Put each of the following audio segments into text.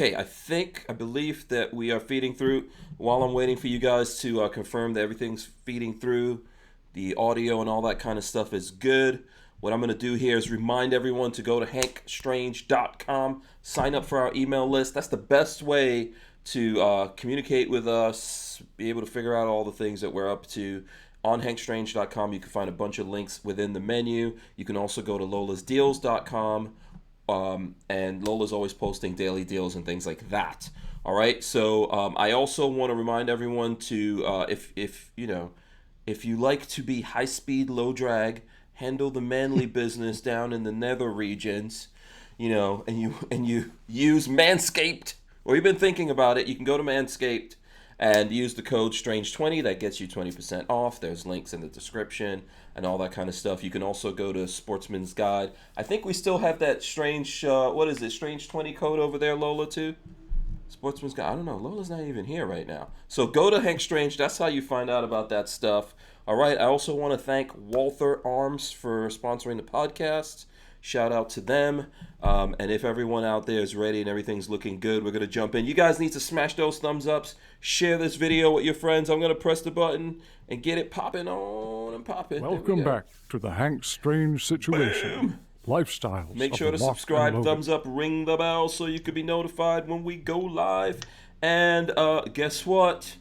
Hey, I believe that we are feeding through. While I'm waiting for you guys to confirm that everything's feeding through, the audio and all that kind of stuff is good. What I'm going to do here is remind everyone to go to hankstrange.com, sign up for our email list. That's the best way to communicate with us, be able to figure out all the things that we're up to. On hankstrange.com, you can find a bunch of links within the menu. You can also go to lolasdeals.com. And Lola's always posting daily deals and things like that. All right. So I also want to remind everyone to if you like to be high speed, low drag, handle the manly business down in the nether regions, and you use Manscaped, or you've been thinking about it, you can go to Manscaped and use the code Strange20. That gets you 20% off. There's links in the description and all that kind of stuff. You can also go to Sportsman's Guide. I think we still have that strange, Strange20 code over there, Lola, too? Sportsman's Guide. I don't know. Lola's not even here right now. So go to Hank Strange. That's how you find out about that stuff. All right. I also want to thank Walther Arms for sponsoring the podcast. Shout out to them. And if everyone out there is ready and everything's looking good, we're going to jump in. You guys need to smash those thumbs ups. Share this video with your friends. I'm going to press the button and get it popping on and popping. Welcome back to the Hank Strange Situation. Boom. Lifestyles. Make sure to subscribe, thumbs up, ring the bell so you can be notified when we go live. And guess what?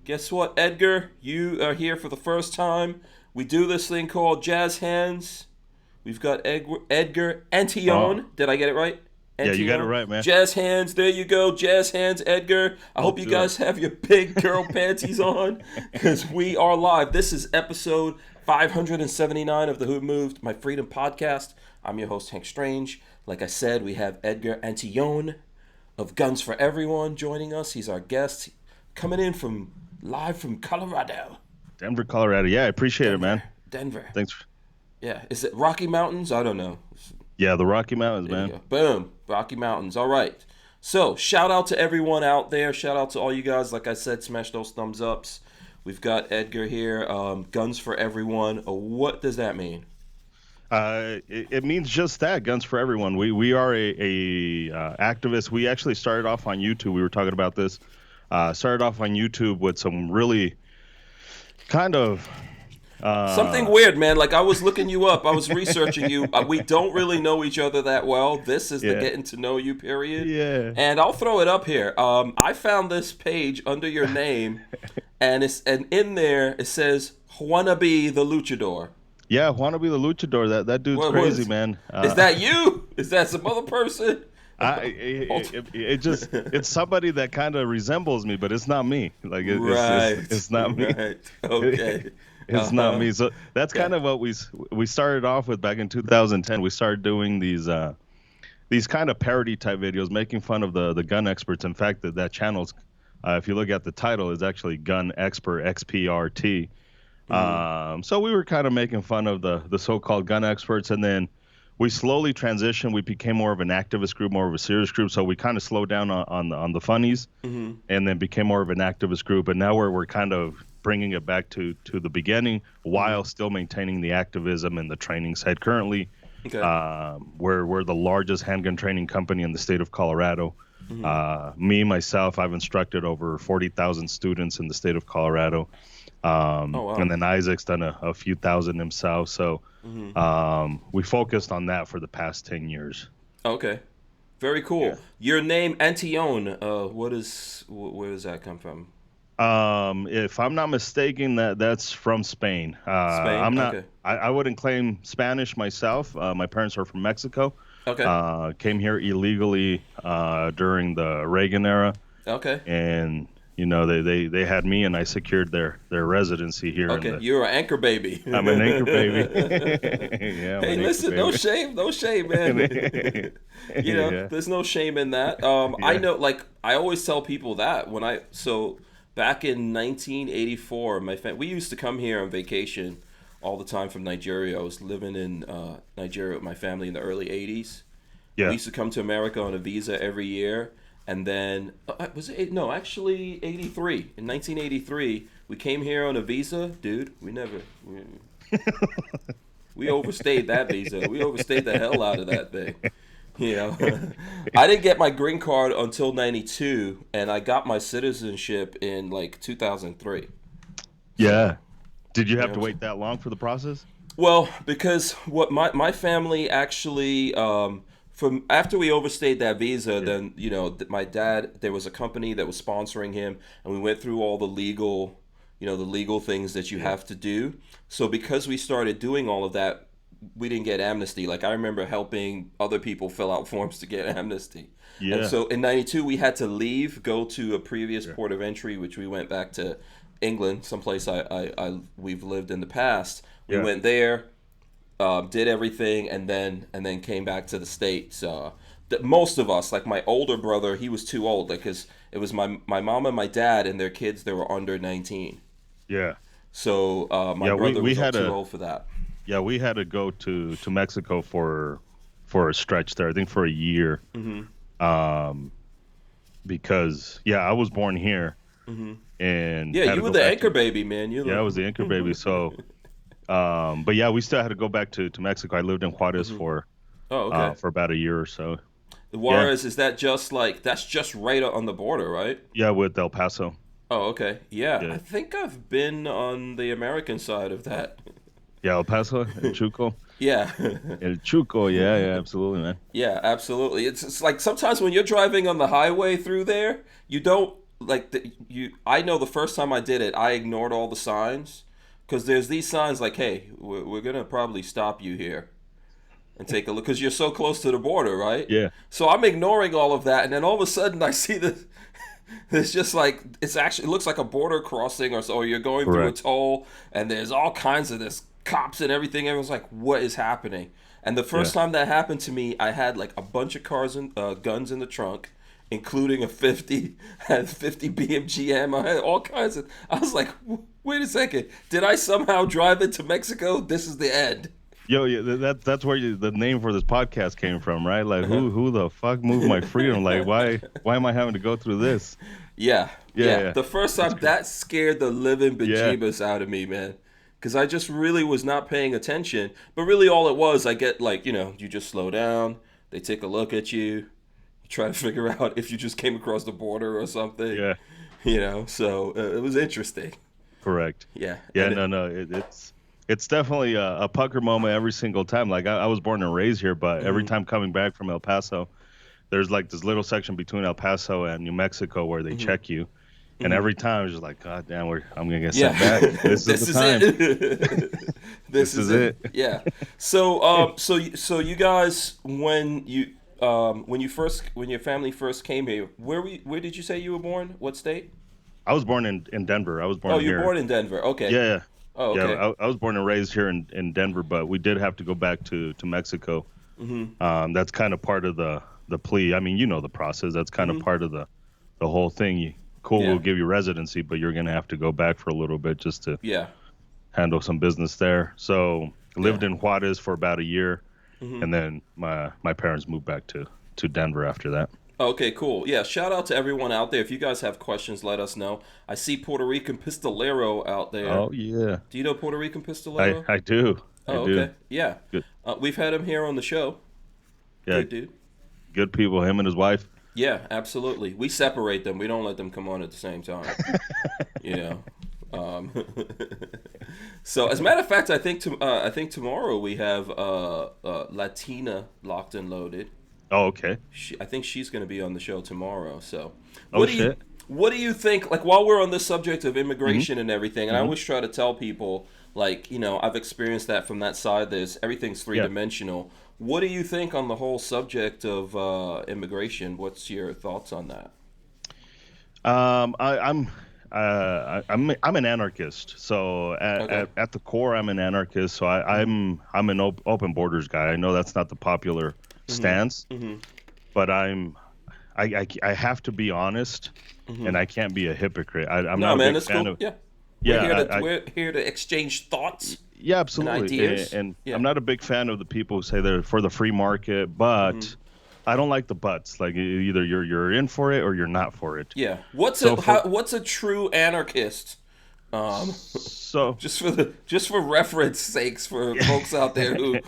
Edgar? You are here for the first time. We do this thing called Jazz Hands. We've got Edgar Antillon. Did I get it right? Antillon. Yeah, you got it right, man. Jazz Hands. There you go. Jazz Hands, Edgar. I hope you guys have your big girl panties on because we are live. This is episode 579 of the Who Moved My Freedom podcast. I'm your host, Hank Strange. Like I said, we have Edgar Antillon of Guns for Everyone joining us. He's our guest, coming in live from Colorado. Denver, Colorado. Yeah, I appreciate it, man. Denver. Thanks. Yeah, is it Rocky Mountains? I don't know. Yeah, the Rocky Mountains, There you man. go. Boom, Rocky Mountains. All right. So, shout out to everyone out there. Shout out to all you guys. Like I said, smash those thumbs ups. We've got Edgar here. Guns for Everyone. What does that mean? It means just that, Guns for Everyone. We are a activist. We actually started off on YouTube. We were talking about this. Started off on YouTube with some really kind of something weird, man. Like I was looking you up. I was researching you. We don't really know each other that well. This is the getting to know you period. Yeah. And I'll throw it up here. I found this page under your name, and in there it says "Wanna be the Luchador." Yeah, wanna be the luchador. That dude's crazy, man. Is that you? Is that some other person? It's somebody that kind of resembles me, but it's not me. Like it's not me. Right. Okay. It's not me. So that's kind of what we started off with back in 2010. We started doing these kind of parody type videos, making fun of the gun experts. In fact, that channel's, if you look at the title, is actually Gun Expert XPRT. So we were kind of making fun of the so-called gun experts, and then we slowly transitioned. We became more of an activist group, more of a serious group. So we kind of slowed down on the funnies, and then became more of an activist group. And now we're kind of bringing it back to the beginning while still maintaining the activism and the training side. Currently, we're the largest handgun training company in the state of Colorado. Myself, I've instructed over 40,000 students in the state of Colorado. Wow. And then Isaac's done a few thousand himself. So we focused on that for the past 10 years. Okay. Very cool. Yeah. Your name, Antillon, where does that come from? If I'm not mistaken, that's from Spain. Spain? I'm not. Okay. I wouldn't claim Spanish myself. My parents are from Mexico. Okay. Came here illegally during the Reagan era. Okay. And they had me, and I secured their residency here. Okay, you're an anchor baby. I'm an anchor baby. Yeah, hey, listen, baby. No shame, man. There's no shame in that. I know, like, I always tell people that back in 1984, we used to come here on vacation all the time from Nigeria. I was living in Nigeria with my family in the early 80s. Yeah. We used to come to America on a visa every year. And then, actually 83. In 1983, we came here on a visa. Dude, we overstayed that visa. We overstayed the hell out of that thing. You know, I didn't get my green card until '92, and I got my citizenship in like 2003. Yeah. Did you You have know to what I'm wait that long for the process? Well, because what my family actually from after we overstayed that visa, Yeah. then my dad, there was a company that was sponsoring him, and we went through all the legal, the legal things that you Yeah. have to do. So because we started doing all of that, we didn't get amnesty. Like I remember helping other people fill out forms to get amnesty. And Yeah. so in '92 we had to leave, go to a previous Yeah. port of entry, which we went back to England, someplace we've lived in the past. We Yeah. went there, did everything, and then came back to the states. Most of us, like my older brother, he was too old, because it was my mom and my dad and their kids. They were under 19, Yeah. so my Yeah, brother we was had too a old for that. yeah, we had to go to Mexico for a stretch there. I think for a year. Um because I was born here and Yeah, had you to were go the back anchor to baby, man. I was the anchor baby. So but yeah, we still had to go back to Mexico. I lived in Juarez Oh, okay. for about a year or so. Yeah. Juarez, is that just like that's just right on the border, right? Yeah, with El Paso. Oh, okay. Yeah, I Yeah. think I've been on the American side of that. Yeah, El Paso, El Chuco. Yeah. El Chuco, yeah, absolutely, man. Yeah, absolutely. It's like sometimes when you're driving on the highway through there, you don't like I know the first time I did it, I ignored all the signs, because there's these signs like, "Hey, we're gonna probably stop you here and take a look," because you're so close to the border, right? Yeah. So I'm ignoring all of that, and then all of a sudden I see this. It's just like it looks like a border crossing, or you're going through a Correct. toll, and there's all kinds of this cops and everything. Everyone's like, "What is happening?" And the Yeah. first time that happened to me, I had like a bunch of cars and guns in the trunk, including a 50 had 50 BMG ammo. I had all kinds of. I was like, "Wait a second, did I somehow drive into Mexico? This is the end." Yo, yeah, that's where the name for this podcast came from, right? Like, who the fuck moved my freedom? Like, why am I having to go through this? Yeah, Yeah, yeah. yeah. The first time that scared the living Yeah. bejeebus out of me, man. Because I just really was not paying attention. But really, all it was, I get like, you just slow down. They take a look at you. You try to figure out if you just came across the border or something. Yeah, So it was interesting. correct. Yeah. Yeah, And no, it's definitely a pucker moment every single time. Like, I was born and raised here, but every time coming back from El Paso, there's like this little section between El Paso and New Mexico where they check you. And every time it's just like, God damn, I'm gonna get sent back. This is the time. it. This is it. Yeah. So so you guys, when your family first came here, where did you say you were born? What state? I was born in Denver. I was born Oh, here. you're born in Denver. Okay. Yeah. Oh, okay. Yeah, I was born and raised here in Denver, but we did have to go back to Mexico. That's kind of part of the plea. I mean, you know the process. That's kind of part of the whole thing. Yeah. We'll give you residency, but you're going to have to go back for a little bit just to Yeah. handle some business there. So lived in Juarez for about a year, and then my parents moved back to Denver after that. Okay, cool. Yeah, shout out to everyone out there. If you guys have questions, let us know. I see Puerto Rican Pistolero out there. Oh, yeah. Do you know Puerto Rican Pistolero? I do. Oh, I do. okay. Yeah. Good. We've had him here on the show. Yeah, Good dude. good people, him and his wife. Yeah, absolutely. We separate them. We don't let them come on at the same time. you know. So, as a matter of fact, I think tomorrow we have Latina locked and loaded. Oh, okay. I think she's going to be on the show tomorrow. So, Oh, shit. What do you think? Like, while we're on this subject of immigration and everything, and I always try to tell people, like, I've experienced that from that side. Everything's three-dimensional. What do you think on the whole subject of immigration? What's your thoughts on that? I'm an anarchist. So at the core, I'm an anarchist. So I'm an open borders guy. I know that's not the popular stance, but I have to be honest, and I can't be a hypocrite. I'm not a big fan of. Yeah. Yeah, we're here to exchange thoughts. Yeah, absolutely. And ideas. And Yeah. I'm not a big fan of the people who say they're for the free market, but I don't like the buts. Like, either you're in for it or you're not for it. Yeah. What's So a true anarchist So just for reference sakes for folks out there who are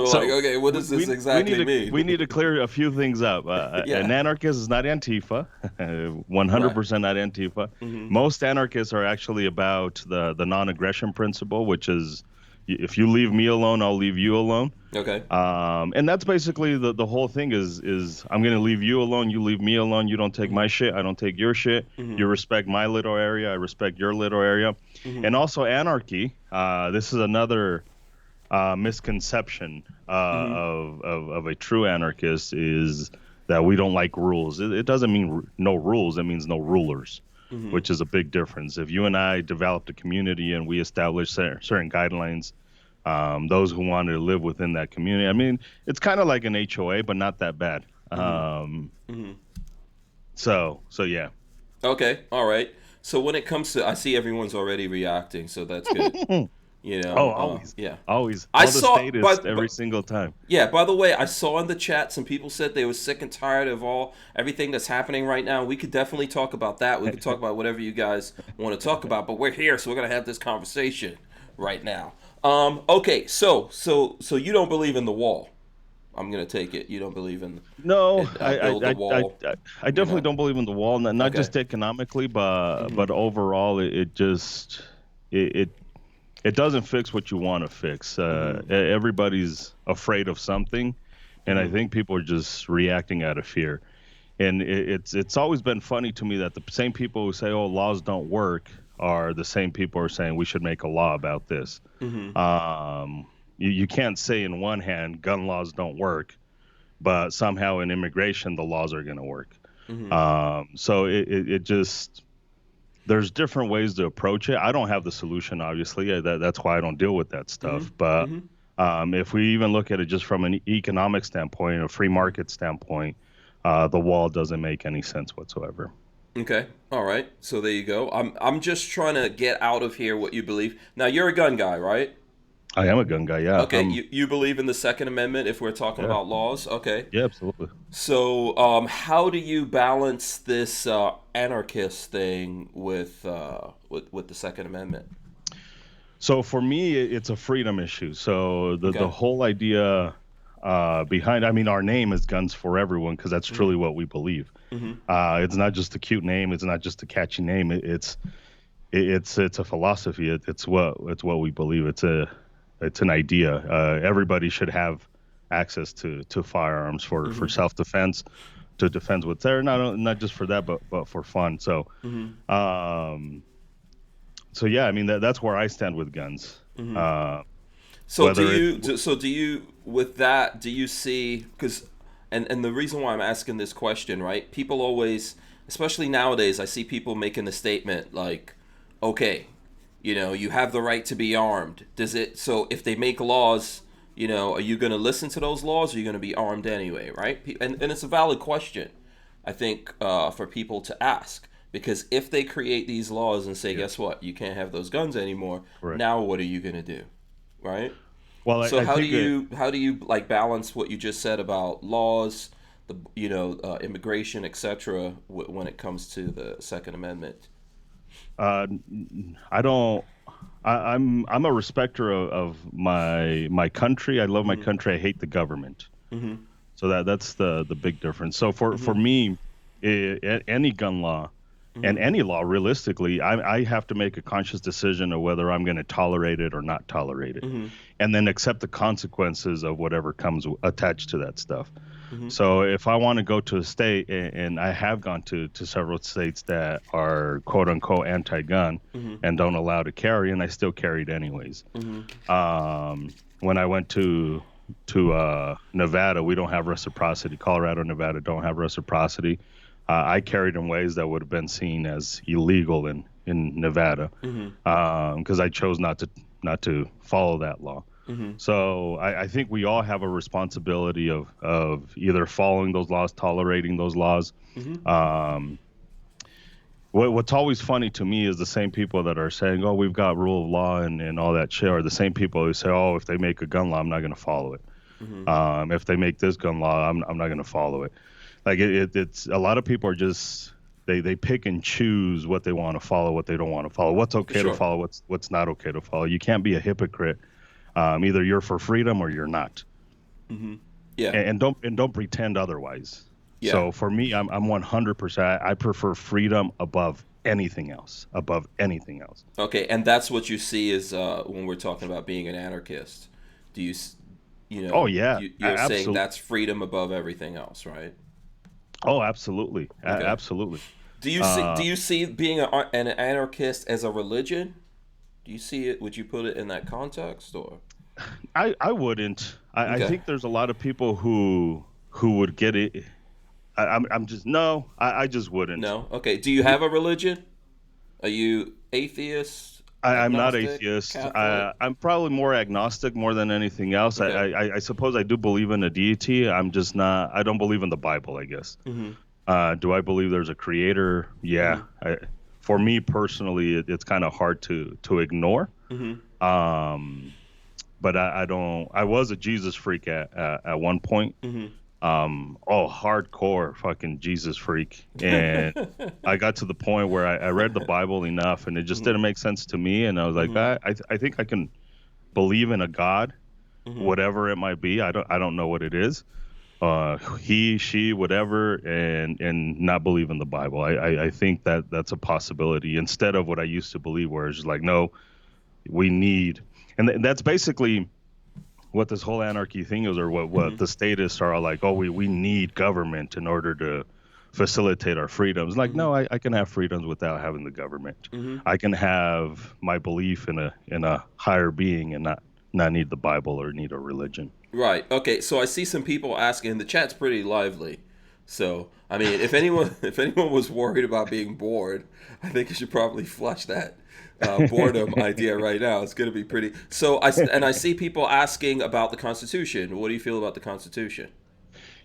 so like, okay, what does this exactly mean? we need to clear a few things up. Yeah. An anarchist is not Antifa, 100% not Antifa. Mm-hmm. Most anarchists are actually about the non-aggression principle, which is if you leave me alone, I'll leave you alone. Okay. And that's basically the whole thing is I'm going to leave you alone. You leave me alone. You don't take my shit. I don't take your shit. You respect my little area. I respect your little area. And also anarchy. This is another misconception of a true anarchist is that we don't like rules. It doesn't mean no rules. It means no rulers, which is a big difference. If you and I developed a community and we established certain guidelines, those who wanted to live within that community. I mean, it's kind of like an HOA, but not that bad. So yeah. Okay. All right. So when it comes to, I see everyone's already reacting, so that's good. You know. Always. Yeah. Always. I All the saw, statists every single time. Yeah. By the way, I saw in the chat some people said they were sick and tired of everything that's happening right now. We could definitely talk about that. We could talk about whatever you guys want to talk about, but we're here, so we're gonna have this conversation right now. Okay. So you don't believe in the wall? I'm gonna take it. You don't believe in the wall. I definitely don't believe in the wall. Not just economically, but overall, it doesn't fix what you want to fix. Everybody's afraid of something, and I think people are just reacting out of fear. And it's always been funny to me that the same people who say, "Oh, laws don't work," are the same people who are saying we should make a law about this. You can't say in one hand gun laws don't work, but somehow in immigration the laws are going to work. So it just, there's different ways to approach it. I don't have the solution, obviously. That's why I don't deal with that stuff. But if we even look at it just from an economic standpoint, a free market standpoint, the wall doesn't make any sense whatsoever. Okay. All right. So there you go. I'm just trying to get out of here what you believe. Now, you're a gun guy, right? I am a gun guy, yeah. Okay, you believe in the Second Amendment if we're talking about laws? Okay. Yeah, absolutely. So how do you balance this anarchist thing with the Second Amendment? So for me, it's a freedom issue. So the whole idea behind, I mean, our name is Guns for Everyone because that's truly what we believe. It's not just a cute name. It's not just a catchy name. It's a philosophy. It's what we believe. It's an idea. Everybody should have access to firearms for self-defense, to defend what's there. Not just for that, but for fun. So, so yeah, I mean that's where I stand with guns. So do you with that? Do you see because and the reason why I'm asking this question, right? People always, especially nowadays, I see people making the statement like, okay, you know, you have the right to be armed. So if they make laws, you know, are you going to listen to those laws or are you going to be armed anyway, right? And it's a valid question, I think, for people to ask. Because if they create these laws and say, guess what, you can't have those guns anymore, now what are you going to do, right? Well, so how do you like balance what you just said about laws, immigration, etc., when it comes to the Second Amendment? I'm a respecter of my country. I love my country. I hate the government. So that's the big difference. So for me, any gun law and any law, realistically, I have to make a conscious decision of whether I'm going to tolerate it or not tolerate it, and then accept the consequences of whatever comes attached to that stuff. So if I want to go to a state, and I have gone to several states that are quote unquote anti-gun and don't allow to carry, and I still carried anyways. When I went to Nevada, we don't have reciprocity. Colorado, Nevada don't have reciprocity. I carried in ways that would have been seen as illegal in Nevada because I chose not to follow that law. So I think we all have a responsibility of either following those laws, tolerating those laws. What's always funny to me is the same people that are saying, oh, we've got rule of law and all that shit are the same people who say, oh, if they make a gun law, I'm not going to follow it. If they make this gun law, I'm not going to follow it. Like it's a lot of people are just, they pick and choose what they want to follow, what they don't want to follow, what's okay Sure. to follow, what's not okay to follow. You can't be a hypocrite. Either you're for freedom or you're not. Yeah. And don't pretend otherwise. Yeah. So for me, I'm 100%. I prefer freedom above anything else. Above anything else. Okay, and that's what you see is when we're talking about being an anarchist. Do you, Oh yeah, you're saying absolutely. that's freedom above everything else, right? Oh, absolutely, Okay. Absolutely. Do you see being an anarchist as a religion? Do you see it? Would you put it in that context, or? I wouldn't. I Okay. think there's a lot of people who would get it. I'm just no. I just wouldn't. No. Okay. Do you have a religion? Are you atheist? I'm not Agnostic, atheist. Catholic? I'm probably more agnostic more than anything else. Okay. I suppose I do believe in a deity. I'm just not. I don't believe in the Bible, I guess. Do I believe there's a creator? Yeah. For me personally, it's kind of hard to ignore. But I don't. I was a Jesus freak at one point. Hardcore fucking Jesus freak. And I got to the point where I read the Bible enough, and it just didn't make sense to me. And I was like, I think I can believe in a God, whatever it might be. I don't know what it is. He, she, whatever, and not believe in the Bible. I think that's a possibility instead of what I used to believe, where it's just like, no, we need, and that's basically what this whole anarchy thing is, or what the statists are all like, oh, we need government in order to facilitate our freedoms. Like, no, I can have freedoms without having the government. I can have my belief in a higher being and not need the Bible or need a religion. Right. Okay. So I see some people asking. The chat's pretty lively. So I mean, if anyone was worried about being bored, I think you should probably flush that boredom idea right now. It's going to be pretty. So I see people asking about the Constitution. What do you feel about the Constitution?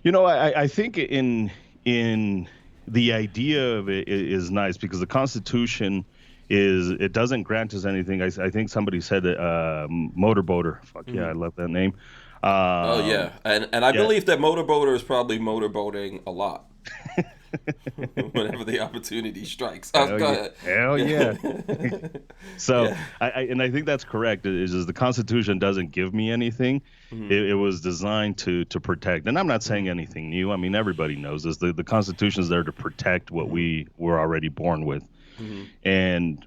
I think in the idea of it is nice, because the Constitution it doesn't grant us anything. I think somebody said it, motorboater. Fuck yeah, I love that name. Oh yeah, and I believe that motorboater is probably motorboating a lot. Whenever the opportunity strikes. Go ahead. Hell yeah. So I think that's correct. Is the Constitution doesn't give me anything. It was designed to protect. And I'm not saying anything new. I mean, everybody knows this. The Constitution is there to protect what we were already born with. And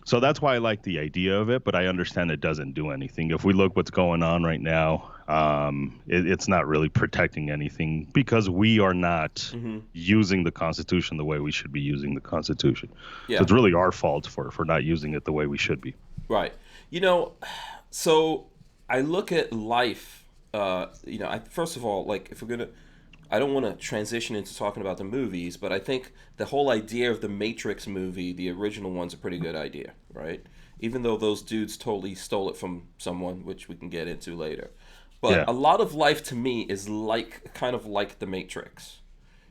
so that's why I like the idea of it, but I understand it doesn't do anything. If we look what's going on right now, it's not really protecting anything, because we are not using the Constitution the way we should be using the Constitution. Yeah. So it's really our fault for not using it the way we should be. Right. So I look at life, first of all, like, if we're going to, I don't want to transition into talking about the movies, but I think the whole idea of the Matrix movie, the original one's a pretty good idea, right? Even though those dudes totally stole it from someone, which we can get into later. But a lot of life to me is kind of like the Matrix,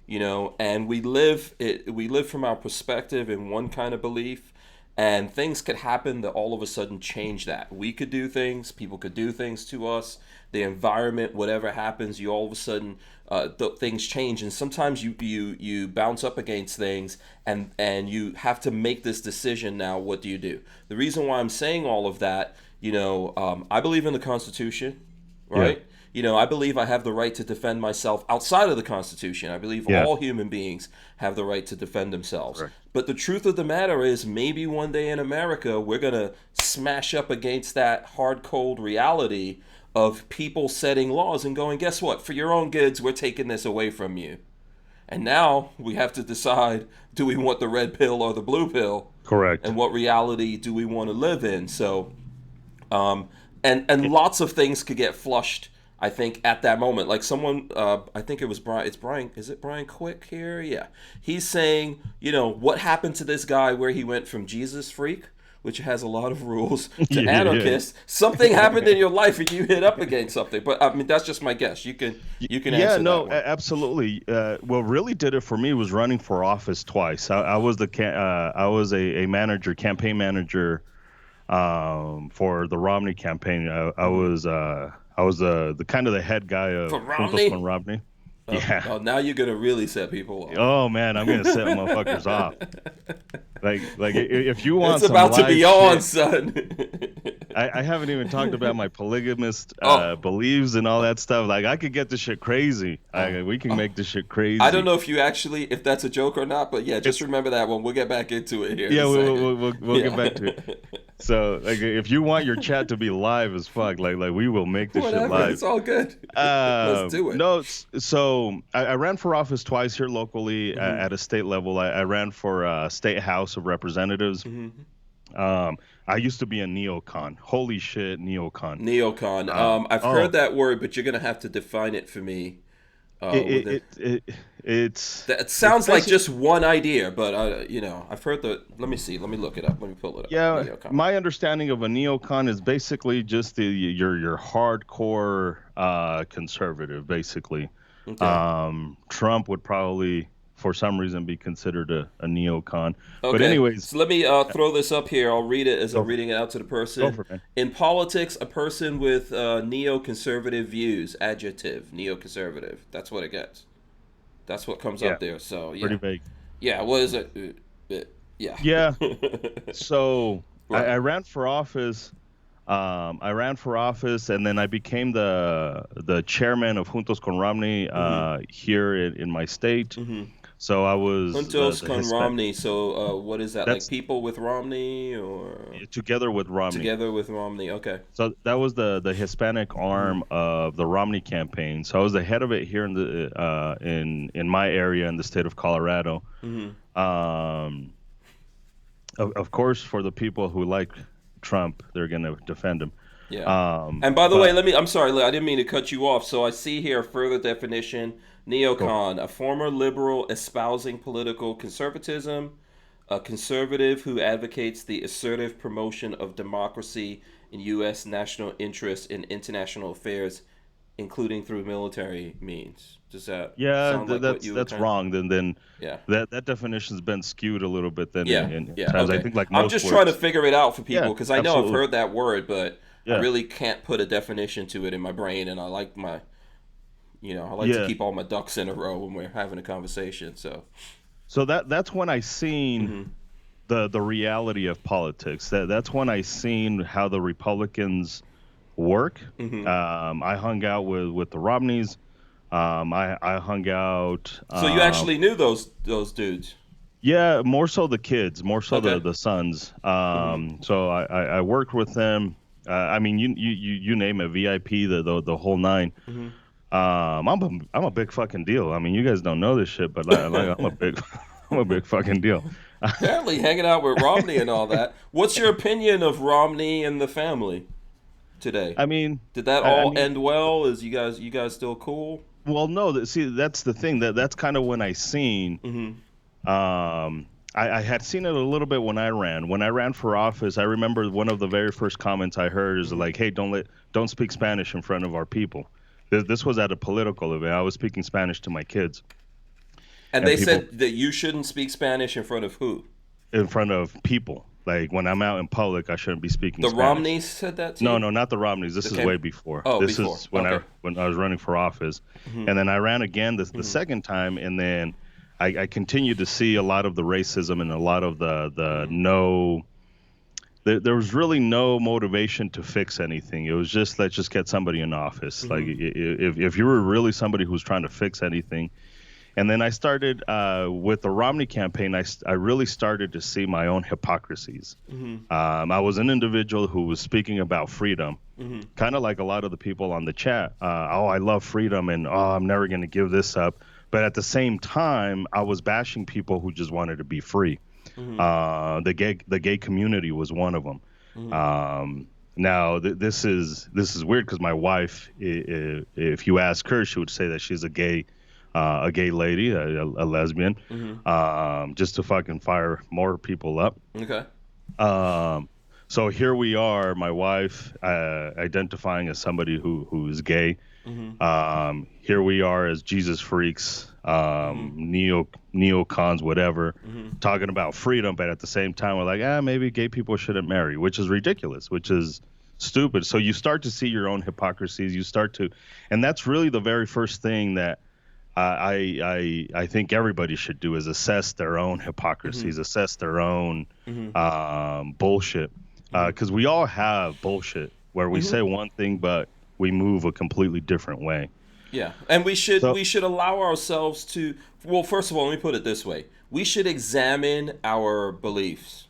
and we live from our perspective in one kind of belief, and things could happen that all of a sudden change that. We could do things, people could do things to us, the environment, whatever happens, you all of a sudden things change, and sometimes you bounce up against things, and you have to make this decision now. What do you do? The reason why I'm saying all of that, I believe in the Constitution, right? Yeah. I believe I have the right to defend myself outside of the Constitution. I believe all human beings have the right to defend themselves. Right. But the truth of the matter is, maybe one day in America, we're going to smash up against that hard, cold reality of people setting laws and going, guess what? For your own goods, we're taking this away from you. And now we have to decide, do we want the red pill or the blue pill? Correct. And what reality do we want to live in? So, and lots of things could get flushed, I think, at that moment. Like someone, I think it was Brian, is it Brian Quick here? Yeah. He's saying, what happened to this guy where he went from Jesus freak, which has a lot of rules, to anarchist. Something happened in your life and you hit up against something. But I mean, that's just my guess. You can answer that one. Absolutely. What really did it for me was running for office twice. I was a manager, campaign manager, for the Romney campaign. I was the kind of the head guy of Congressman Romney. Yeah. Oh, now you're gonna really set people off. Oh man, I'm gonna set motherfuckers off. Like if you want It's some about to live be on, shit, son. I haven't even talked about my polygamist Oh. beliefs and all that stuff. Like I could get this shit crazy. We can make this shit crazy. I don't know if that's a joke or not, but yeah, just remember that one. We'll get back into it here. Yeah, in a second. we'll get back to it. So like if you want your chat to be live as fuck, like we will make this shit live. It's all good. Let's do it. No, so I ran for office twice here locally at a state level. I ran for State House of Representatives. I used to be a neocon. Holy shit, neocon. Neocon. I've heard that word, but you're gonna have to define it for me. It sounds like just one idea, but I've heard the. Let me see. Let me look it up. Let me pull it up. Yeah, neocon. My understanding of a neocon is basically just your hardcore conservative, basically. Okay. Trump would probably, for some reason, be considered a neocon. Okay. But anyways, so let me throw this up here. I'll read it as I'm reading it out to the person. Go for it, man. In politics, a person with neoconservative views. Adjective, neoconservative. That's what it gets. That's what comes up there. So yeah. Pretty vague. Yeah. What is it? Yeah. Yeah. So right. I ran for office. And then I became the chairman of Juntos con Romney here in my state. So I was Juntos con Romney. So what is that? Like people with Romney or together with Romney? Together with Romney. Okay. So that was the Hispanic arm of the Romney campaign. So I was the head of it here in the in my area in the state of Colorado. Of course, for the people who like Trump, they're going to defend him. Yeah. And by the way, I'm sorry, I didn't mean to cut you off. So I see here a further definition. Neocon, a former liberal espousing political conservatism, a conservative who advocates the assertive promotion of democracy in U.S. national interests in international affairs, including through military means. Does that sound like that's wrong. Then yeah. that definition's been skewed a little bit. Then in okay. I think like most I'm just words. trying to figure it out for people because I know absolutely. I've heard that word, but I really can't put a definition to it in my brain, and I like my. I like to keep all my ducks in a row when we're having a conversation. So that's when I seen the reality of politics. That's when I seen how the Republicans work. I hung out with the Romneys. I hung out. So you actually knew those dudes? Yeah, more so the kids, more so the sons. So I worked with them. I mean, you name it, VIP, the whole nine. I'm a big fucking deal. I mean, you guys don't know this shit, but I'm a big fucking deal. Apparently, hanging out with Romney and all that. What's your opinion of Romney and the family today? I mean, did that all end well? Is you guys still cool? Well, no. See, that's the thing. That's kind of when I seen. I had seen it a little bit when I ran. When I ran for office, I remember one of the very first comments I heard is like, "Hey, don't speak Spanish in front of our people." This was at a political event. I was speaking Spanish to my kids. And they said that you shouldn't speak Spanish in front of who? In front of people. Like when I'm out in public, I shouldn't be speaking Spanish. The Romneys said that to you? No, not the Romneys. This is way before. Oh, this is when I was running for office. And then I ran again the second time, and then I continued to see a lot of the racism and a lot of the no. There was really no motivation to fix anything. It was just, let's just get somebody in office. Like if you were really somebody who was trying to fix anything. And then I started with the Romney campaign. I really started to see my own hypocrisies. I was an individual who was speaking about freedom, kind of like a lot of the people on the chat. I love freedom, and I'm never going to give this up. But at the same time, I was bashing people who just wanted to be free. The gay community was one of them. Now this is weird because my wife, if you ask her, she would say that she's a gay lady, a lesbian, just to fucking fire more people up. Okay. So here we are, my wife identifying as somebody who is gay. Here we are as Jesus freaks, neocons, whatever, talking about freedom, but at the same time we're like, maybe gay people shouldn't marry, which is ridiculous, which is stupid. So you start to see your own hypocrisies. And that's really the very first thing that I think everybody should do is assess their own hypocrisies, assess their own bullshit, because we all have bullshit where we say one thing but we move a completely different way. Yeah, and we So should allow ourselves to. Well, first of all, let me put it this way: we should examine our beliefs.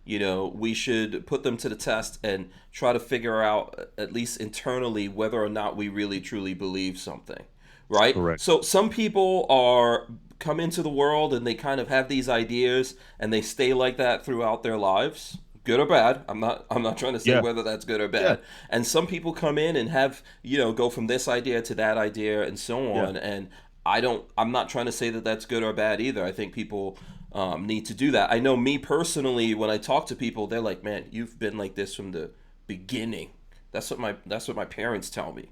You know, we should put them to the test and try to figure out, at least internally, whether or not we really truly believe something, right? correct. So some people are come into the world and they kind of have these ideas and they stay like that throughout their lives, good or bad. I'm not trying to say Yeah, whether that's good or yeah, bad. And some people come in and have, go from this idea to that idea and so yeah. on. And I'm not trying to say that that's good or bad either. I think people need to do that. I know me personally, when I talk to people, they're like, "Man, you've been like this from the beginning." That's what my parents tell me.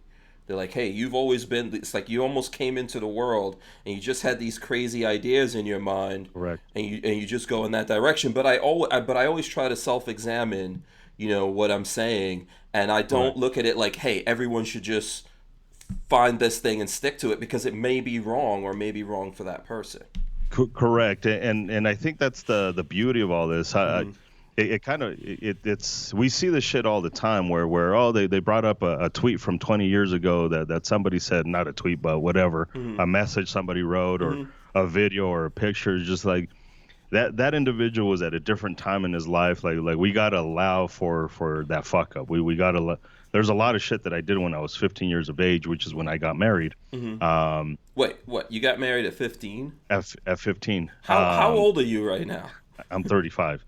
They're like, "Hey, you've always been." It's like you almost came into the world and you just had these crazy ideas in your mind, Correct. and you just go in that direction. But I always try to self-examine, what I'm saying, and I don't Correct. look at it like, "Hey, everyone should just find this thing and stick to it," because it may be wrong or may be wrong for that person. Correct, and I think that's the beauty of all this. It kind of it's we see this shit all the time where they brought up a tweet from 20 years ago that somebody said, not a tweet but whatever, a message somebody wrote or a video or a picture, just like that individual was at a different time in his life. Like we gotta allow for that fuck up. We gotta. There's a lot of shit that I did when I was 15 years of age, which is when I got married. Wait, what? You got married at 15? At 15. How old are you right now? I'm 35.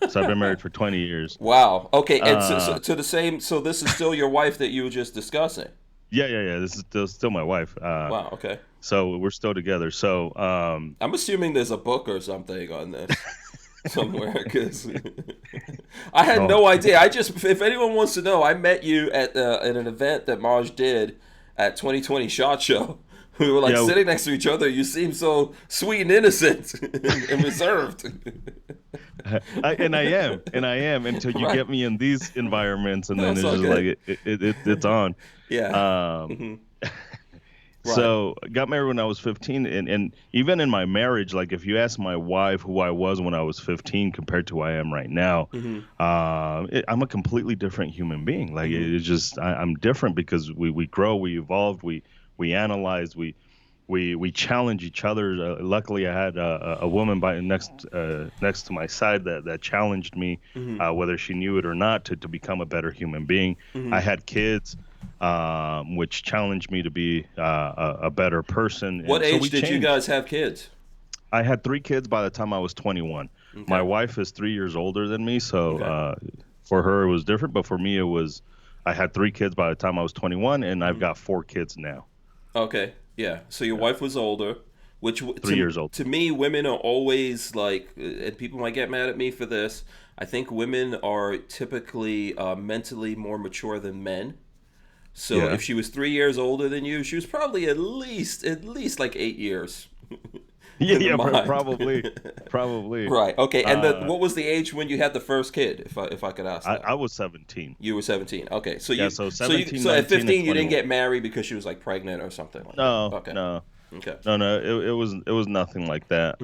So I've been married for 20 years. Wow. Okay, and so to the same. So this is still your wife that you were just discussing. Yeah. This is still my wife. Wow. Okay. So we're still together. So I'm assuming there's a book or something on this somewhere, because I had no idea. If anyone wants to know, I met you at an event that Marge did at 2020 SHOT Show. We were like sitting next to each other. You seem so sweet and innocent and reserved. I am until you get me in these environments, and then That's it's all just good. like it's on. Yeah. Right. So got married when I was 15, and even in my marriage, like if you ask my wife who I was when I was 15 compared to who I am right now, I'm a completely different human being. Like it's just I'm different because we grow, we evolve, we analyze, we challenge each other. Luckily, I had a woman next to my side that challenged me, whether she knew it or not, to become a better human being. I had kids, which challenged me to be a better person. What And so age we did you changed. guys have kids? I had 3 kids by the time I was 21. Okay. My wife is 3 years older than me, so Okay. for her it was different. But for me, I had 3 kids by the time I was 21, and I've got 4 kids now. Okay. Yeah. So your wife was older, which 3 years old. To me, women are always like, and people might get mad at me for this. I think women are typically mentally more mature than men. So Yeah. if she was 3 years older than you, she was probably at least like 8 years. in the mind. probably. Right. Okay. And what was the age when you had the first kid, if I could ask that? I was 17. You were 17. Okay. So Yeah, you so so, you, 17, so at 19, 15 you didn't 21. get married because she was like pregnant or something like No, that. Okay. no, Okay. no. It was nothing like that.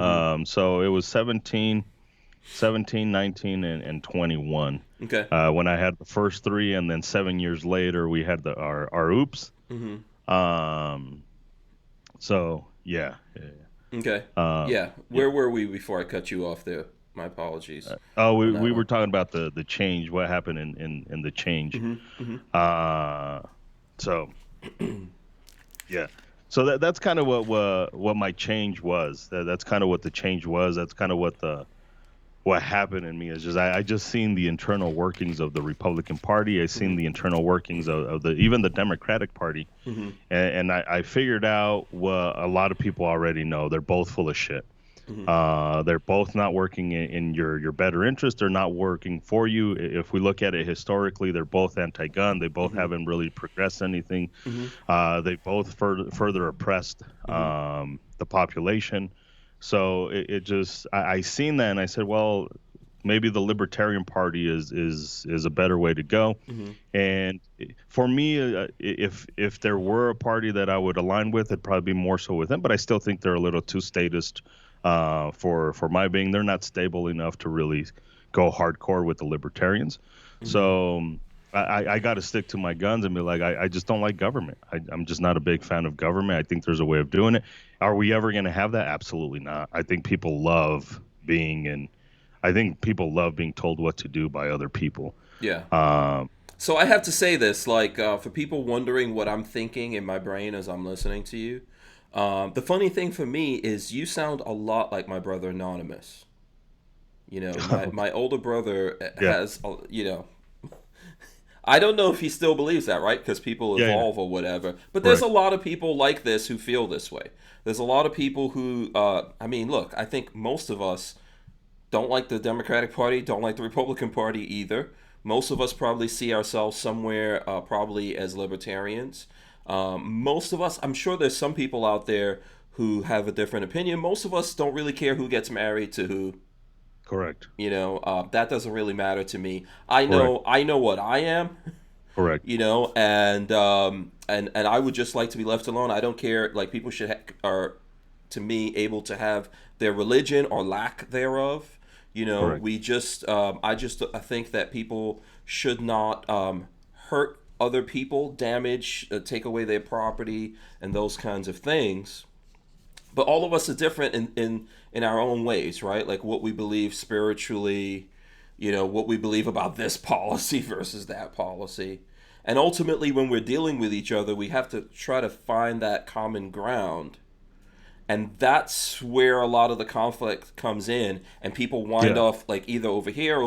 So it was 17, 19, and 21. Okay. When I had the first 3, and then 7 years later we had our oops. So yeah. Okay. Yeah. Where were we before I cut you off there? My apologies. We were talking about the change. What happened in the change? So yeah. So that's kind of what my change was. That's kind of what the change was. That's kind of what happened in me. Is just I just seen the internal workings of the Republican Party. I seen the internal workings of even the Democratic Party, and I figured out what a lot of people already know. They're both full of shit. They're both not working in your better interest. They're not working for you. If we look at it historically, they're both anti-gun. They both haven't really progressed anything. They both further oppressed the population. So it just I seen that and I said, well, maybe the Libertarian Party is a better way to go. And for me, if there were a party that I would align with, it'd probably be more so with them. But I still think they're a little too statist for my being. They're not stable enough to really go hardcore with the Libertarians. So I got to stick to my guns and be like, I just don't like government. I'm just not a big fan of government. I think there's a way of doing it. Are we ever going to have that? Absolutely not. I think people love being told what to do by other people. Yeah. So I have to say this, like, for people wondering what I'm thinking in my brain as I'm listening to you, the funny thing for me is you sound a lot like my brother Anonymous. You know, my older brother has, you know, I don't know if he still believes that, right? Because people evolve or whatever. But there's a lot of people like this who feel this way. There's a lot of people who, I mean, look, I think most of us don't like the Democratic Party, don't like the Republican Party either. Most of us probably see ourselves somewhere probably as libertarians. Most of us, I'm sure there's some people out there who have a different opinion. Most of us don't really care who gets married to who. Correct. You know, that doesn't really matter to me. I know what I am. Correct. You know, and I would just like to be left alone. I don't care. Like, people should are, to me, able to have their religion or lack thereof. You know, Correct. we just I think that people should not hurt other people, damage, take away their property, and those kinds of things. But all of us are different in our own ways, right? Like what we believe spiritually, you know, what we believe about this policy versus that policy. And ultimately, when we're dealing with each other, we have to try to find that common ground. And that's where a lot of the conflict comes in, and people wind off like either over here,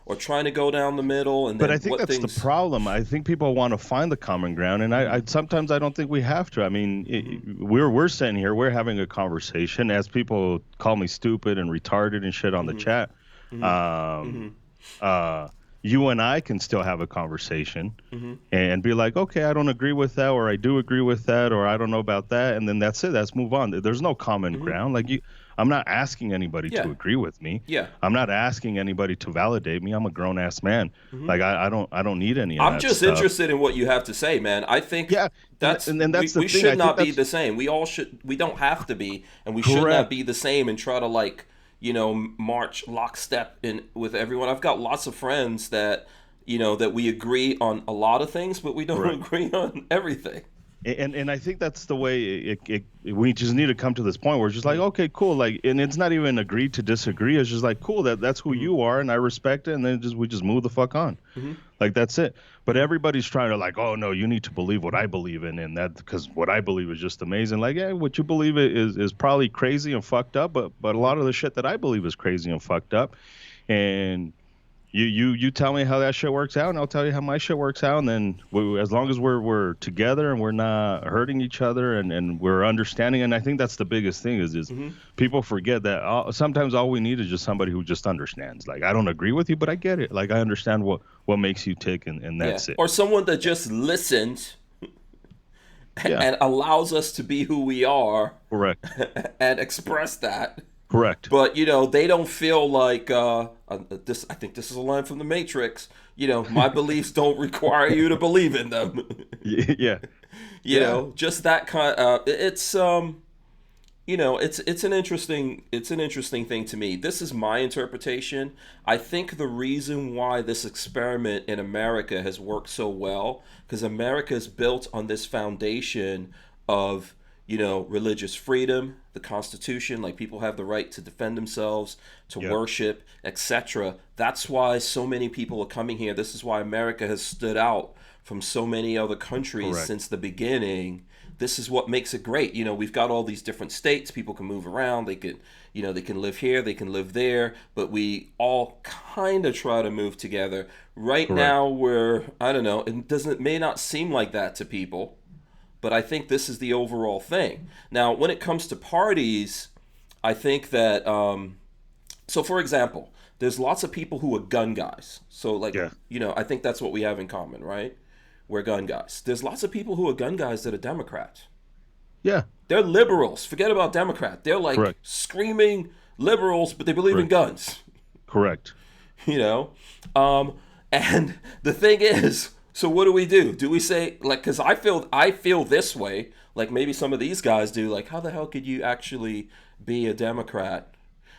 or trying to go down the middle. And but then I think that's the problem. I think people want to find the common ground, and I sometimes I don't think we have to. I mean, we're sitting here, we're having a conversation. As people call me stupid and retarded and shit on the chat, you and I can still have a conversation and be like, okay, I don't agree with that, or I do agree with that, or I don't know about that, and then that's it. Let's move on. There's no common ground. Like I'm not asking anybody to agree with me. Yeah. I'm not asking anybody to validate me. I'm a grown ass man. Like I don't need any of that. I'm just interested in what you have to say, man. I think that's we should not be the same. We all should. We don't have to be, and we should not be the same and try to like, you know, march lockstep in with everyone. I've got lots of friends that, you know, that we agree on a lot of things, but we don't agree on everything. And I think that's the way we just need to come to this point where it's just like, okay, cool. Like, and it's not even agree to disagree. It's just like, cool, that's who you are, and I respect it. And then we just move the fuck on. Like, that's it. But everybody's trying to like, oh no, you need to believe what I believe in, and that because what I believe is just amazing. Like, yeah, what you believe is probably crazy and fucked up, but a lot of the shit that I believe is crazy and fucked up. And you tell me how that shit works out, and I'll tell you how my shit works out, and then as long as we're together and we're not hurting each other and we're understanding. And I think that's the biggest thing is people forget that sometimes all we need is just somebody who just understands. Like, I don't agree with you, but I get it. Like, I understand what makes you tick, and that's it. Or someone that just listens and allows us to be who we are. Correct. And express that. Correct. But, you know, they don't feel like this. I think this is a line from The Matrix. You know, my beliefs don't require you to believe in them. Yeah. You know, just that kind. It's you know, it's an interesting thing to me. This is my interpretation. I think the reason why this experiment in America has worked so well, because America is built on this foundation of, you know, religious freedom, the Constitution, like people have the right to defend themselves, to worship, etc. That's why so many people are coming here. This is why America has stood out from so many other countries since the beginning. This is what makes it great. You know, we've got all these different states. People can move around. They can, you know, they can live here, they can live there, but we all kind of try to move together. Right now, I don't know, it may not seem like that to people, but I think this is the overall thing. Now, when it comes to parties, I think that, so for example, there's lots of people who are gun guys. So like, you know, I think that's what we have in common, right? We're gun guys. There's lots of people who are gun guys that are Democrats. Yeah. They're liberals. Forget about Democrat. They're like screaming liberals, but they believe in guns. Correct. you know? And the thing is, so what do? Do we say, like, because I feel this way, like maybe some of these guys do, like, how the hell could you actually be a Democrat?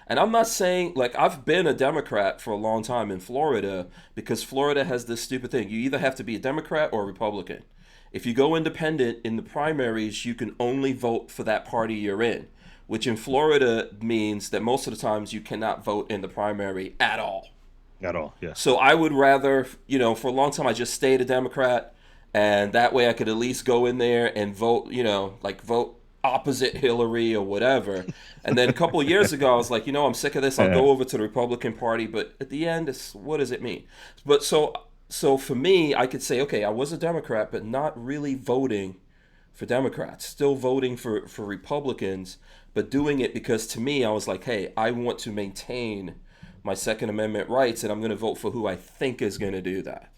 And I'm not saying, like, I've been a Democrat for a long time in Florida because Florida has this stupid thing. You either have to be a Democrat or a Republican. If you go independent in the primaries, you can only vote for that party you're in, which in Florida means that most of the times you cannot vote in the primary at all. At all, yeah. So I would rather, for a long time I just stayed a Democrat, and that way I could at least go in there and vote, like vote opposite Hillary or whatever. And then a couple of years ago I was like, I'm sick of this. I'll go over to the Republican Party. But at the end, what does it mean? But so for me, I could say, okay, I was a Democrat, but not really voting for Democrats, still voting for Republicans, but doing it because to me, I was like, hey, I want to maintain my Second Amendment rights, and I'm going to vote for who I think is going to do that.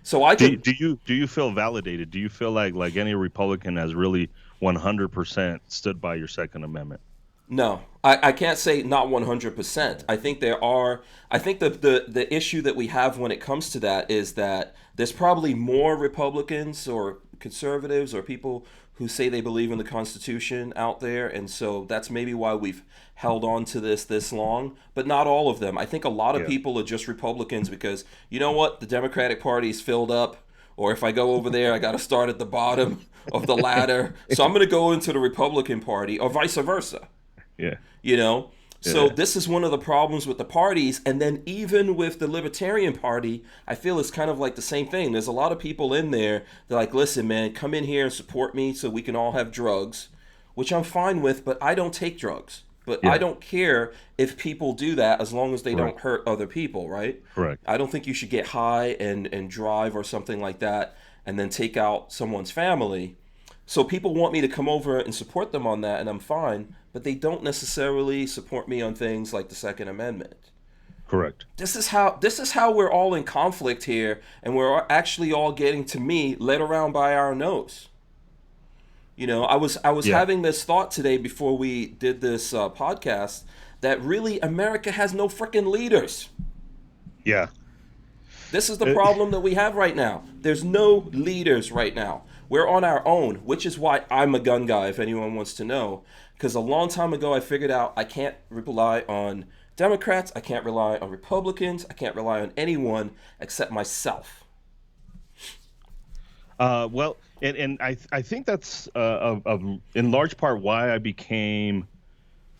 So I could. Do you feel validated? Do you feel like any Republican has really 100% stood by your Second Amendment? No, I can't say not 100%. I think the issue that we have when it comes to that is that there's probably more Republicans or conservatives or people who say they believe in the Constitution out there, and so that's maybe why we've held on to this long, but not all of them. I think a lot of people are just Republicans because, you know what, the Democratic Party's filled up, or if I go over there, I got to start at the bottom of the ladder, so I'm going to go into the Republican Party, or vice versa. Yeah. So this is one of the problems with the parties. And then even with the Libertarian Party, I feel it's kind of like the same thing. There's a lot of people in there that are like, listen, man, come in here and support me so we can all have drugs, which I'm fine with, but I don't take drugs. But I don't care if people do that as long as they don't hurt other people, right? Correct. I don't think you should get high and drive or something like that and then take out someone's family. So people want me to come over and support them on that, and I'm fine, but they don't necessarily support me on things like the Second Amendment. Correct. This is how we're all in conflict here, and we're actually all getting, to me, led around by our nose. I was having this thought today before we did this podcast that really America has no freaking leaders. Yeah. This is the problem that we have right now. There's no leaders right now. We're on our own, which is why I'm a gun guy, if anyone wants to know. Because a long time ago, I figured out I can't rely on Democrats, I can't rely on Republicans, I can't rely on anyone except myself. Well, and I think that's in large part why I became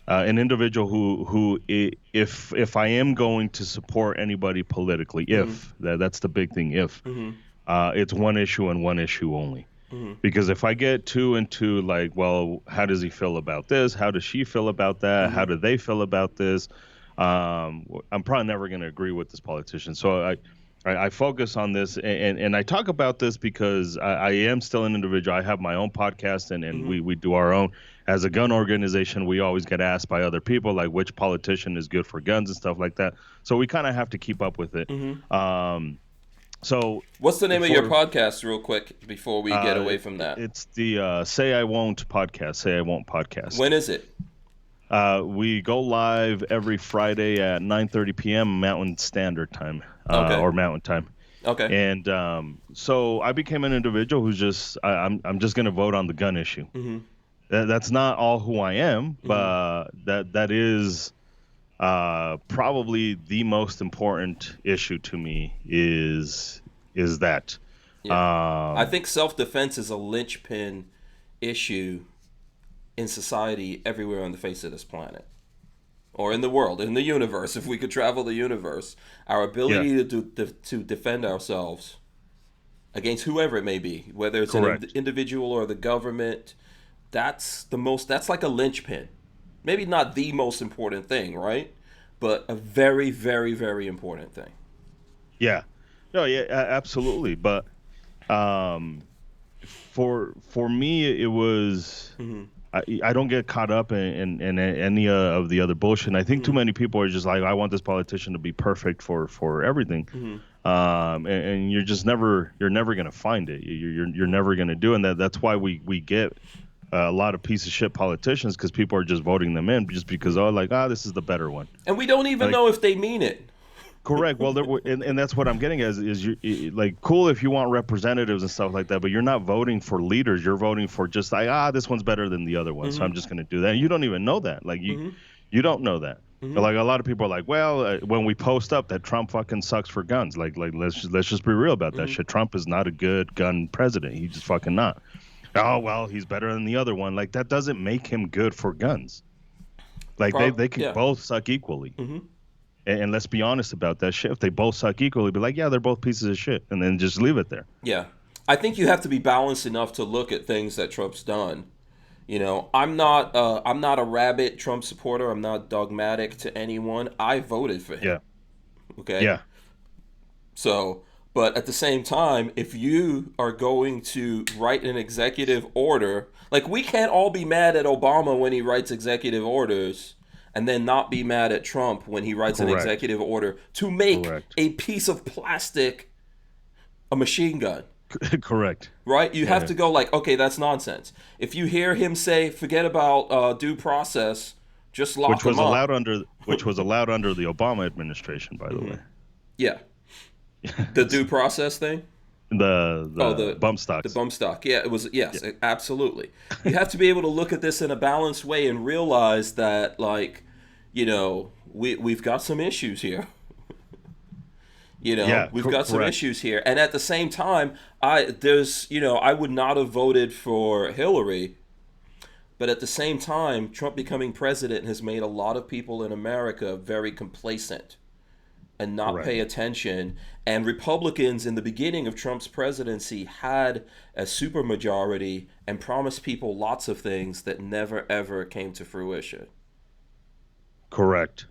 an individual who if I am going to support anybody politically, that's the big thing, it's one issue and one issue only. Because if I get too into like, well, how does he feel about this? How does she feel about that? How do they feel about this? I'm probably never going to agree with this politician. So I focus on this, and I talk about this because I am still an individual. I have my own podcast, and we do our own. As a gun organization, we always get asked by other people, like, which politician is good for guns and stuff like that. So we kind of have to keep up with it. So what's the name of your podcast, real quick, before we get away from that? It's the Say I Won't podcast. Say I Won't podcast. When is it? We go live every Friday at 9:30 p.m. Mountain Standard Time, or Mountain Time. Okay. And so I became an individual who's just I'm just gonna vote on the gun issue. That's not all who I am, but that is probably the most important issue to me is that. Yeah. I think self-defense is a linchpin issue in society everywhere on the face of this planet, or in the world, in the universe. If we could travel the universe, our ability to defend ourselves against whoever it may be, whether it's an individual or the government, that's like a linchpin. Maybe not the most important thing, right? But a very, very, very important thing. Yeah. No, yeah, absolutely. But for me, it was I don't get caught up in any of the other bullshit. And I think too many people are just like, I want this politician to be perfect for everything. And you're just never gonna find it. You're never gonna do it. And that's why we get a lot of piece of shit politicians, because people are just voting them in just because this is the better one. And we don't even know if they mean it. Correct. Well, and that's what I'm getting at is like cool if you want representatives and stuff like that, but you're not voting for leaders. You're voting for just like, this one's better than the other one, so I'm just going to do that. And you don't even know that. Like you don't know that. Like a lot of people are like, well, when we post up that Trump fucking sucks for guns, like let's just be real about that shit. Trump is not a good gun president. He's just fucking not. Oh well, he's better than the other one. Like that doesn't make him good for guns. Like they can both suck equally. And let's be honest about that shit. If they both suck equally, be like, yeah, they're both pieces of shit, and then just leave it there. Yeah, I think you have to be balanced enough to look at things that Trump's done. You know, I'm not a rabid Trump supporter. I'm not dogmatic to anyone. I voted for him. Yeah. Okay. Yeah. So, but at the same time, if you are going to write an executive order, like we can't all be mad at Obama when he writes executive orders, and then not be mad at Trump when he writes an executive order to make a piece of plastic a machine gun. Correct. Right? You have to go like, okay, that's nonsense. If you hear him say, forget about due process, just lock him up. Which was allowed under the Obama administration, by the way. Yeah. The due process thing? The bump stocks. The bump stock. Yeah, it was. Yes, absolutely. You have to be able to look at this in a balanced way and realize that, like, you know, we've got some issues here. You know, we've got some issues here, and at the same time, I would not have voted for Hillary, but at the same time, Trump becoming president has made a lot of people in America very complacent and not pay attention. And Republicans in the beginning of Trump's presidency had a supermajority and promised people lots of things that never ever came to fruition. Correct.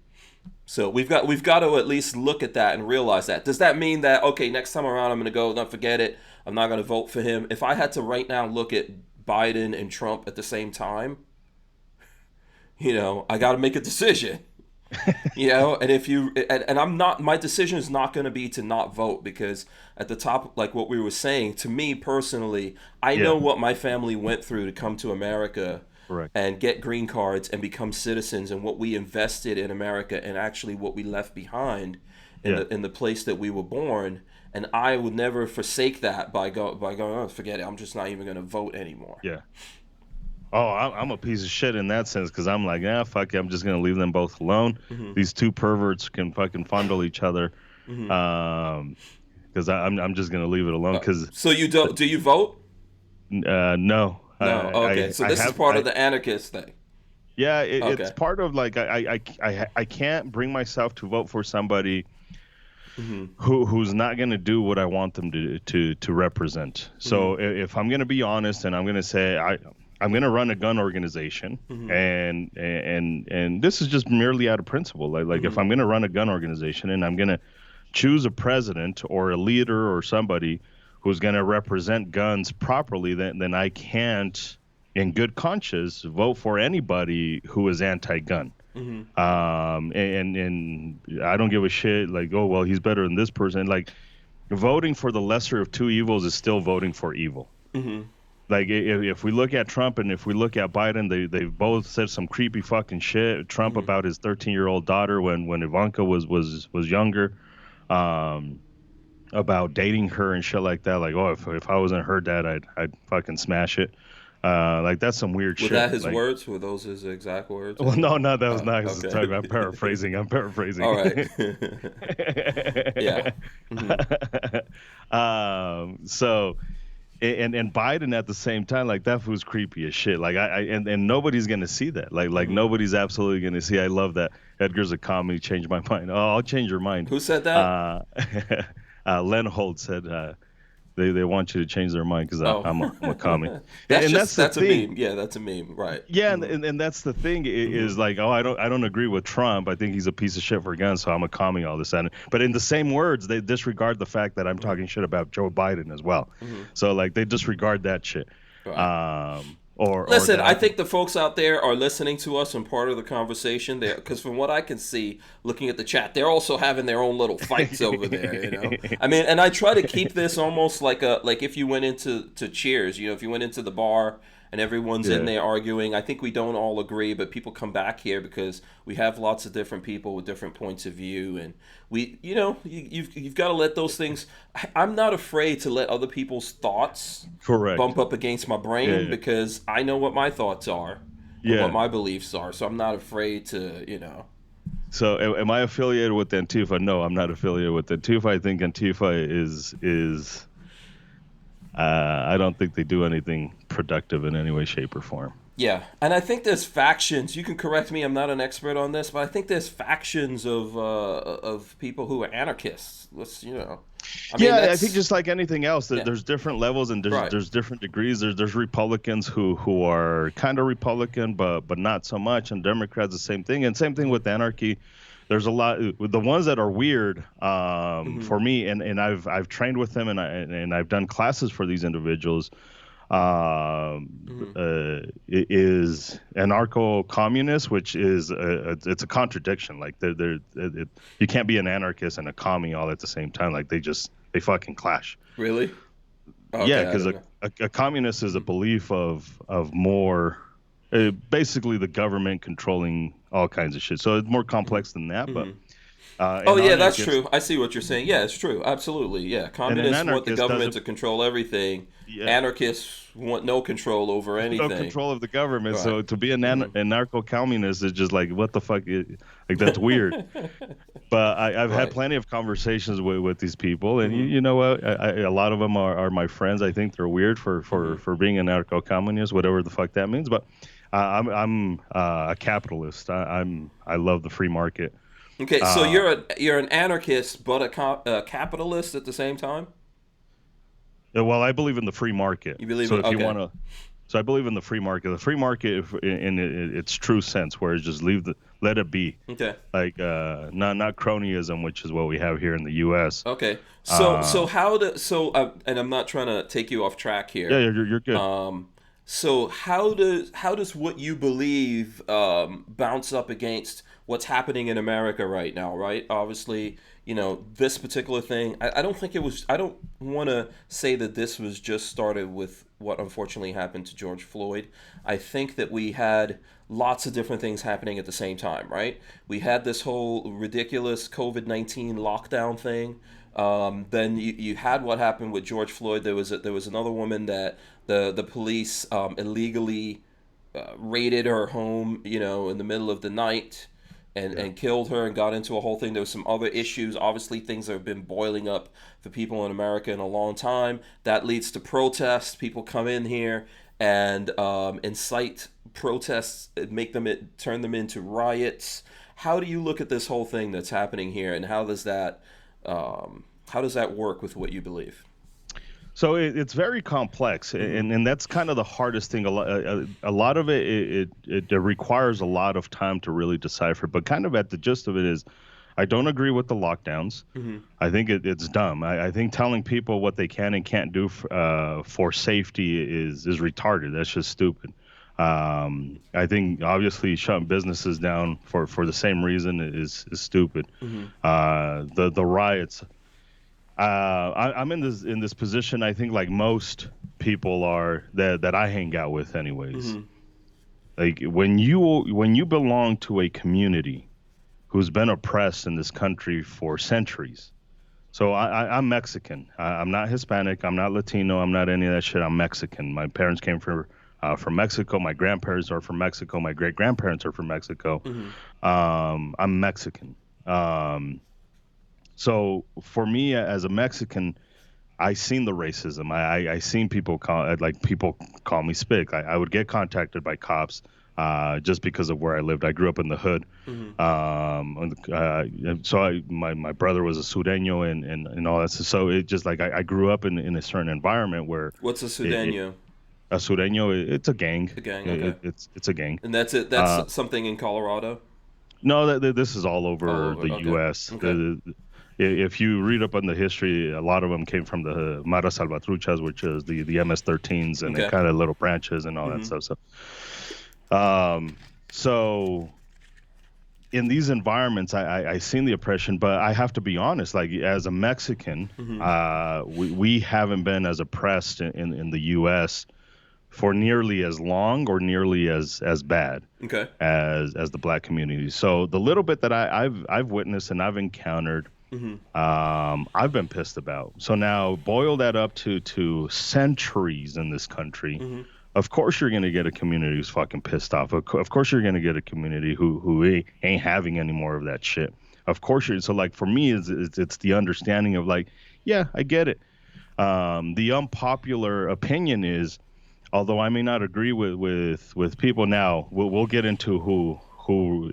So we've got to at least look at that and realize that. Does that mean that, okay, next time around I'm going to go, don't forget it, I'm not going to vote for him? If I had to right now look at Biden and Trump at the same time, you know, I got to make a decision. You know, and if you and I'm not, my decision is not going to be to not vote, because at the top, like what we were saying, to me personally, I know what my family went through to come to America and get green cards and become citizens, and what we invested in America and actually what we left behind in the place that we were born. And I would never forsake that by going, oh, forget it, I'm just not even going to vote anymore. Yeah. Oh, I'm a piece of shit in that sense, because I'm like, fuck it, I'm just gonna leave them both alone. These two perverts can fucking fondle each other, because I'm just gonna leave it alone. Cause so you don't? Do you vote? No. No. Okay. So this is part of the anarchist thing. Yeah, it's part of, like, I can't bring myself to vote for somebody who's not going to do what I want them to represent. So if I'm going to be honest, and I'm going to say I'm going to run a gun organization, and this is just merely out of principle. Like if I'm going to run a gun organization and I'm going to choose a president or a leader or somebody who's going to represent guns properly, then I can't, in good conscience, vote for anybody who is anti-gun. And I don't give a shit, like, oh, well, he's better than this person. Like, voting for the lesser of two evils is still voting for evil. Like, if we look at Trump and if we look at Biden, they both said some creepy fucking shit. Trump about his 13-year-old daughter when Ivanka was younger, about dating her and shit like that. Like, oh, if I wasn't her dad, I'd fucking smash it. Like, that's some weird shit. Were that his words? Were those his exact words? Well, no, that was not his exact. I'm paraphrasing. All right. Yeah. So, and Biden at the same time, like, that was creepy as shit. Like, and nobody's gonna see that. Like nobody's absolutely gonna see. I love that Edgar's a commie. Changed my mind. Oh, I'll change your mind. Who said that? Len Holt said they want you to change their mind because I'm a commie. That's a meme. Yeah, that's a meme, right? Yeah, and that's the thing is like, oh, I don't agree with Trump. I think he's a piece of shit for guns, so I'm a commie all of a sudden. But in the same words, they disregard the fact that I'm talking shit about Joe Biden as well. So, like, they disregard that shit. Right. Listen, I think the folks out there are listening to us and part of the conversation there, because from what I can see, looking at the chat, they're also having their own little fights over there. You know, I mean, and I try to keep this almost like if you went into Cheers, you know, if you went into the bar and everyone's in there arguing. I think we don't all agree, but people come back here because we have lots of different people with different points of view, and you've got to let those things. I'm not afraid to let other people's thoughts bump up against my brain because I know what my thoughts are, and what my beliefs are, so I'm not afraid to. So am I affiliated with Antifa? No, I'm not affiliated with Antifa. I think Antifa is I don't think they do anything productive in any way, shape, or form. Yeah, and I think there's factions. You can correct me. I'm not an expert on this, but I think there's factions of people who are anarchists. I think just like anything else, there's different levels and there's different degrees. There's Republicans who are kind of Republican, but not so much, and Democrats the same thing. And same thing with anarchy. There's a lot with the ones that are weird for me, and I've trained with them, and I've done classes for these individuals. It is anarcho-communist, which is it's a contradiction. Like you can't be an anarchist and a commie all at the same time. Like they fucking clash. Really? Okay, yeah, because a communist is a belief of more basically the government controlling all kinds of shit. So it's more complex than that, but. That's true. I see what you're saying. Yeah, it's true. Absolutely. Yeah, communists want the government to control everything. Yeah. Anarchists want no control over anything. No control of the government. Right. So to be an anarcho-communist is just like, what the fuck? Like, that's weird. But I've had plenty of conversations with these people, and you know what? A lot of them are my friends. I think they're weird for being an anarcho-communist, whatever the fuck that means. But I'm a capitalist. I love the free market. Okay, so you're an anarchist, but a capitalist at the same time. Well, I believe in the free market. You believe so if you want to, so I believe in the free market. The free market, in its true sense, where it's just let it be. Okay. Like not cronyism, which is what we have here in the U.S. Okay. So and I'm not trying to take you off track here. Yeah, you're good. So how does what you believe bounce up against what's happening in America right now, right? Obviously, this particular thing, I don't think it was, I don't want to say that this was just started with what unfortunately happened to George Floyd. I think that we had lots of different things happening at the same time, right? We had this whole ridiculous COVID-19 lockdown thing. Then you had what happened with George Floyd. There was another woman that the police illegally raided her home, in the middle of the night. And killed her and got into a whole thing. There was some other issues. Obviously, things that have been boiling up for people in America in a long time. That leads to protests. People come in here and incite protests, turn them into riots. How do you look at this whole thing that's happening here, and how does that work with what you believe? So it's very complex, and that's kind of the hardest thing. A lot of it requires a lot of time to really decipher. But kind of at the gist of it is, I don't agree with the lockdowns. Mm-hmm. I think it's dumb. I think telling people what they can and can't do for safety is retarded. That's just stupid. I think obviously shutting businesses down for the same reason is stupid. Mm-hmm. The riots. I'm in this position, I think, like most people are that I hang out with anyways. Mm-hmm. Like when you belong to a community who's been oppressed in this country for centuries. So I'm Mexican. I'm not Hispanic. I'm not Latino. I'm not any of that shit. I'm Mexican. My parents came from Mexico. My grandparents are from Mexico. My great grandparents are from Mexico. Mm-hmm. I'm Mexican. So for me as a Mexican, I seen the racism. I seen people call me spick. I would get contacted by cops just because of where I lived. I grew up in the hood. Mm-hmm. So my brother was a Sureño and all that. So it just like I grew up in a certain environment where. What's a Sureño? A Sureño, it's a gang. A gang. Okay. It's a gang. And that's it. That's something in Colorado. No, this is all over the okay. U.S. Okay. If you read up on the history, a lot of them came from the Mara Salvatruchas, which is the MS-13s and the kind of little branches and all that stuff. So in these environments, I seen the oppression, but I have to be honest. Like as a Mexican, we haven't been as oppressed in the U.S. for nearly as long or nearly as bad Okay. as the black community. So the little bit that I've witnessed and I've encountered, I've been pissed about. So now boil that up to centuries in this country. Of course you're gonna get a community who's fucking pissed off. Of course you're gonna get a community who ain't having any more of that shit. Of course you're. So like for me, it's the understanding of like, yeah, I get it. The unpopular opinion is, although I may not agree with people now, we'll get into who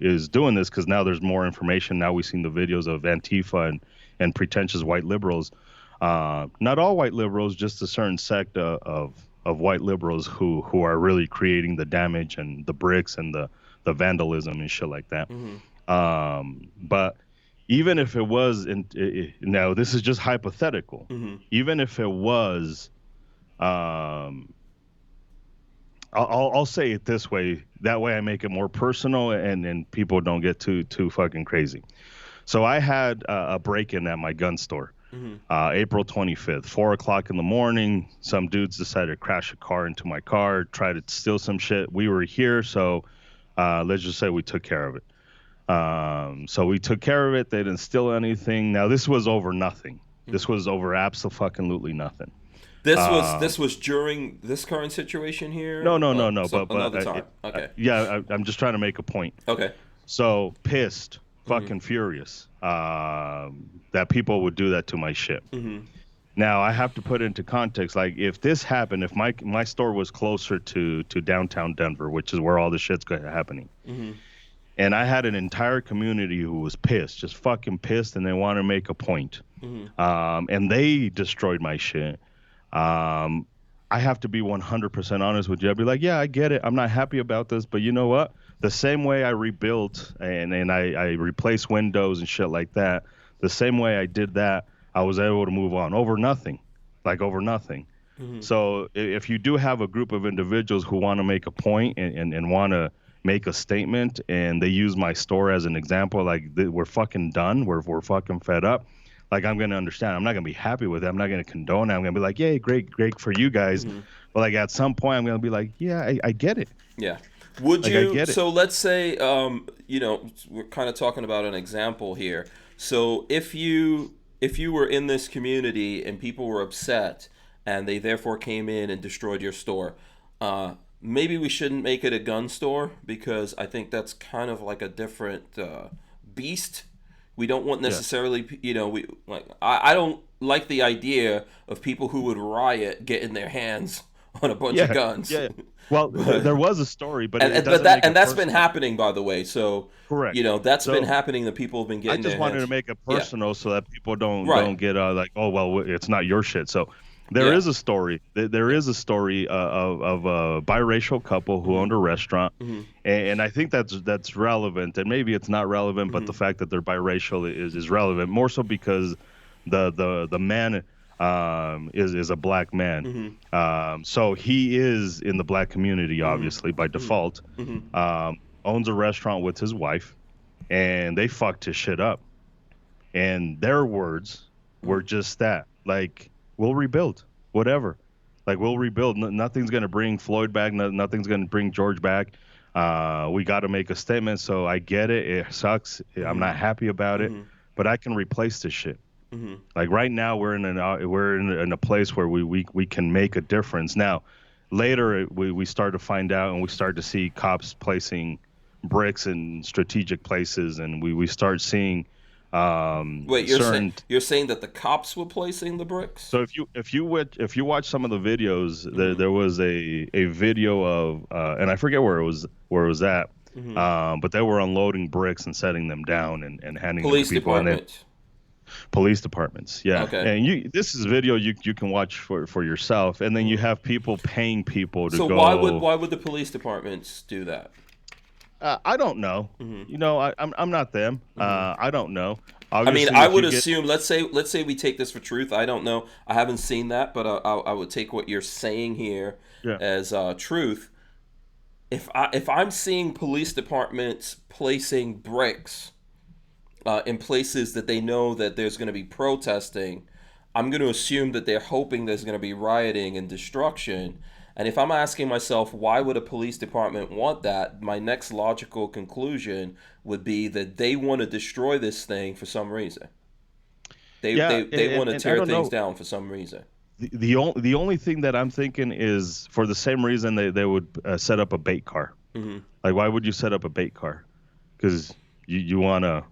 is doing this because now there's more information. Now we've seen the videos of Antifa and pretentious white liberals. Not all white liberals, just a certain sect of white liberals who are really creating the damage and the bricks and the vandalism and shit like that. But even if it was, now this is just hypothetical. Even if it was, I'll say it this way. That way I make it more personal and people don't get too fucking crazy. So I had a break-in at my gun store, April 25th, 4 o'clock in the morning. Some dudes decided to crash a car into my car, try to steal some shit. We were here, so let's just say we took care of it. So we took care of it. They didn't steal anything. Now this was over nothing. This was over absolutely nothing. This was during this current situation here? No. But another time. Okay. I'm just trying to make a point. Okay. So pissed, fucking furious that people would do that to my shit. Now I have to put into context, like if this happened, if my store was closer to downtown Denver, which is where all this shit's happening, and I had an entire community who was pissed, just fucking pissed, and they want to make a point, and they destroyed my shit. I have to be 100% honest with you. I'd be like, yeah, I get it. I'm not happy about this, but you know what? The same way I rebuilt and I replaced windows and shit like that, the same way I did that, I was able to move on over nothing. So if you do have a group of individuals who want to make a point and want to make a statement and they use my store as an example, like we're fucking done, we're fucking fed up, like I'm going to understand. I'm not going to be happy with it. I'm not going to condone it. I'm going to be like, yay, great for you guys. But like at some point I'm going to be like, yeah, I get it. Yeah. Would like, you, so let's say, we're kind of talking about an example here. So if you were in this community and people were upset and they therefore came in and destroyed your store, maybe we shouldn't make it a gun store because I think that's kind of like a different beast. We don't want necessarily, I don't like the idea of people who would riot getting their hands on a bunch of guns. Yeah. Well, there was a story, but that's been happening, by the way. So correct. That's been happening. That people have been getting. I just wanted to make it personal so that people don't get like, oh well, it's not your shit. So there is a story. There is a story of a biracial couple who owned a restaurant, and I think that's relevant. And maybe it's not relevant, but the fact that they're biracial is relevant more so because the man is a black man. So he is in the black community, obviously, by default. Owns a restaurant with his wife, and they fucked his shit up. And their words were just that, like, we'll rebuild, whatever. Like, we'll rebuild. Nothing's going to bring Floyd back. Nothing's going to bring George back. We got to make a statement. So I get it. It sucks. I'm not happy about it, but I can replace this shit. Like right now, we're in a place where we can make a difference. Now, later we start to find out, and we start to see cops placing bricks in strategic places, and we start seeing. Wait, you're saying that the cops were placing the bricks? So if you watch some of the videos, there was a video of and I forget where it was at, but they were unloading bricks and setting them down and handing them to people. Police departments, yeah. Okay. And this is video you can watch for yourself, and then you have people paying people to go. So why would the police departments do that? I don't know. I'm not them. I don't know. Obviously, I would assume. Let's say we take this for truth. I don't know. I haven't seen that, but I would take what you're saying here as truth. If I'm seeing police departments placing bricks in places that they know that there's going to be protesting, I'm going to assume that they're hoping there's going to be rioting and destruction, And if I'm asking myself, why would a police department want that? My next logical conclusion would be that they want to destroy this thing for some reason. Yeah, They want to and I tear don't things know. down for some reason. The only thing that I'm thinking is for the same reason they would set up a bait car. Mm-hmm. Like, why would you set up a bait car? Because you want to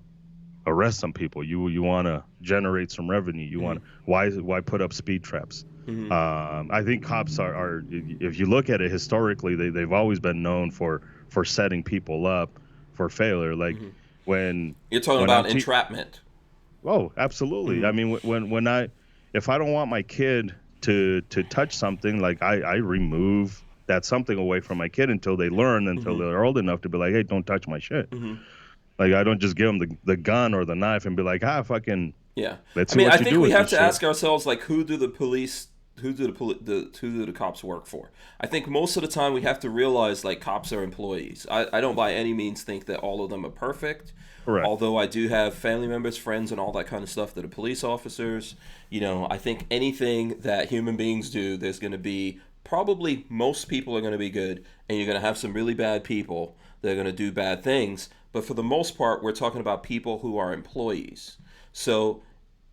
arrest some people. You want to generate some revenue. You want why put up speed traps? Mm-hmm. I think cops are if you look at it historically, they've always been known for setting people up for failure. Like when You're talking when about entrapment. Oh, absolutely. I mean, if I don't want my kid to touch something, like I remove that something away from my kid until they learn, until they're old enough to be like, hey, don't touch my shit. Like, I don't just give them the gun or the knife and be like, fucking, Yeah. let's I see mean, what I you think do we with have this to shit. ask ourselves, like, who do the cops work for? I think most of the time we have to realize, like, cops are employees. I don't by any means think that all of them are perfect. Correct. Although I do have family members, friends, and all that kind of stuff that are police officers. You know, I think anything that human beings do, there's going to be probably most people are going to be good, and you're going to have some really bad people that are going to do bad things. But for the most part, we're talking about people who are employees. So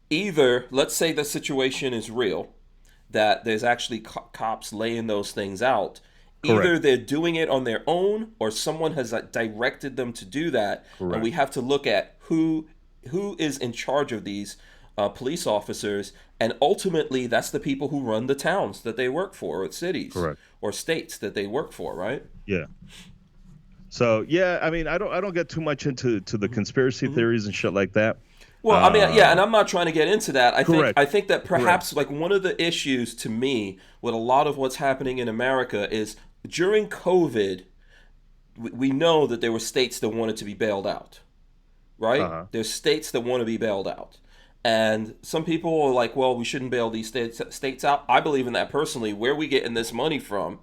either, let's say the situation is real, that there's actually cops laying those things out. Correct. Either they're doing it on their own or someone has directed them to do that. Correct. And we have to look at who is in charge of these police officers. And ultimately, that's the people who run the towns that they work for, or cities, Correct. or states that they work for, right? Yeah. So yeah, I mean, I don't get too much into the conspiracy theories and shit like that. Well, I mean, yeah, and I'm not trying to get into that. Correct. I think that perhaps like one of the issues to me with a lot of what's happening in America is during COVID, we know that there were states that wanted to be bailed out, right? There's states that want to be bailed out. And some people are like, well, we shouldn't bail these states out. I believe in that personally. Where are we getting this money from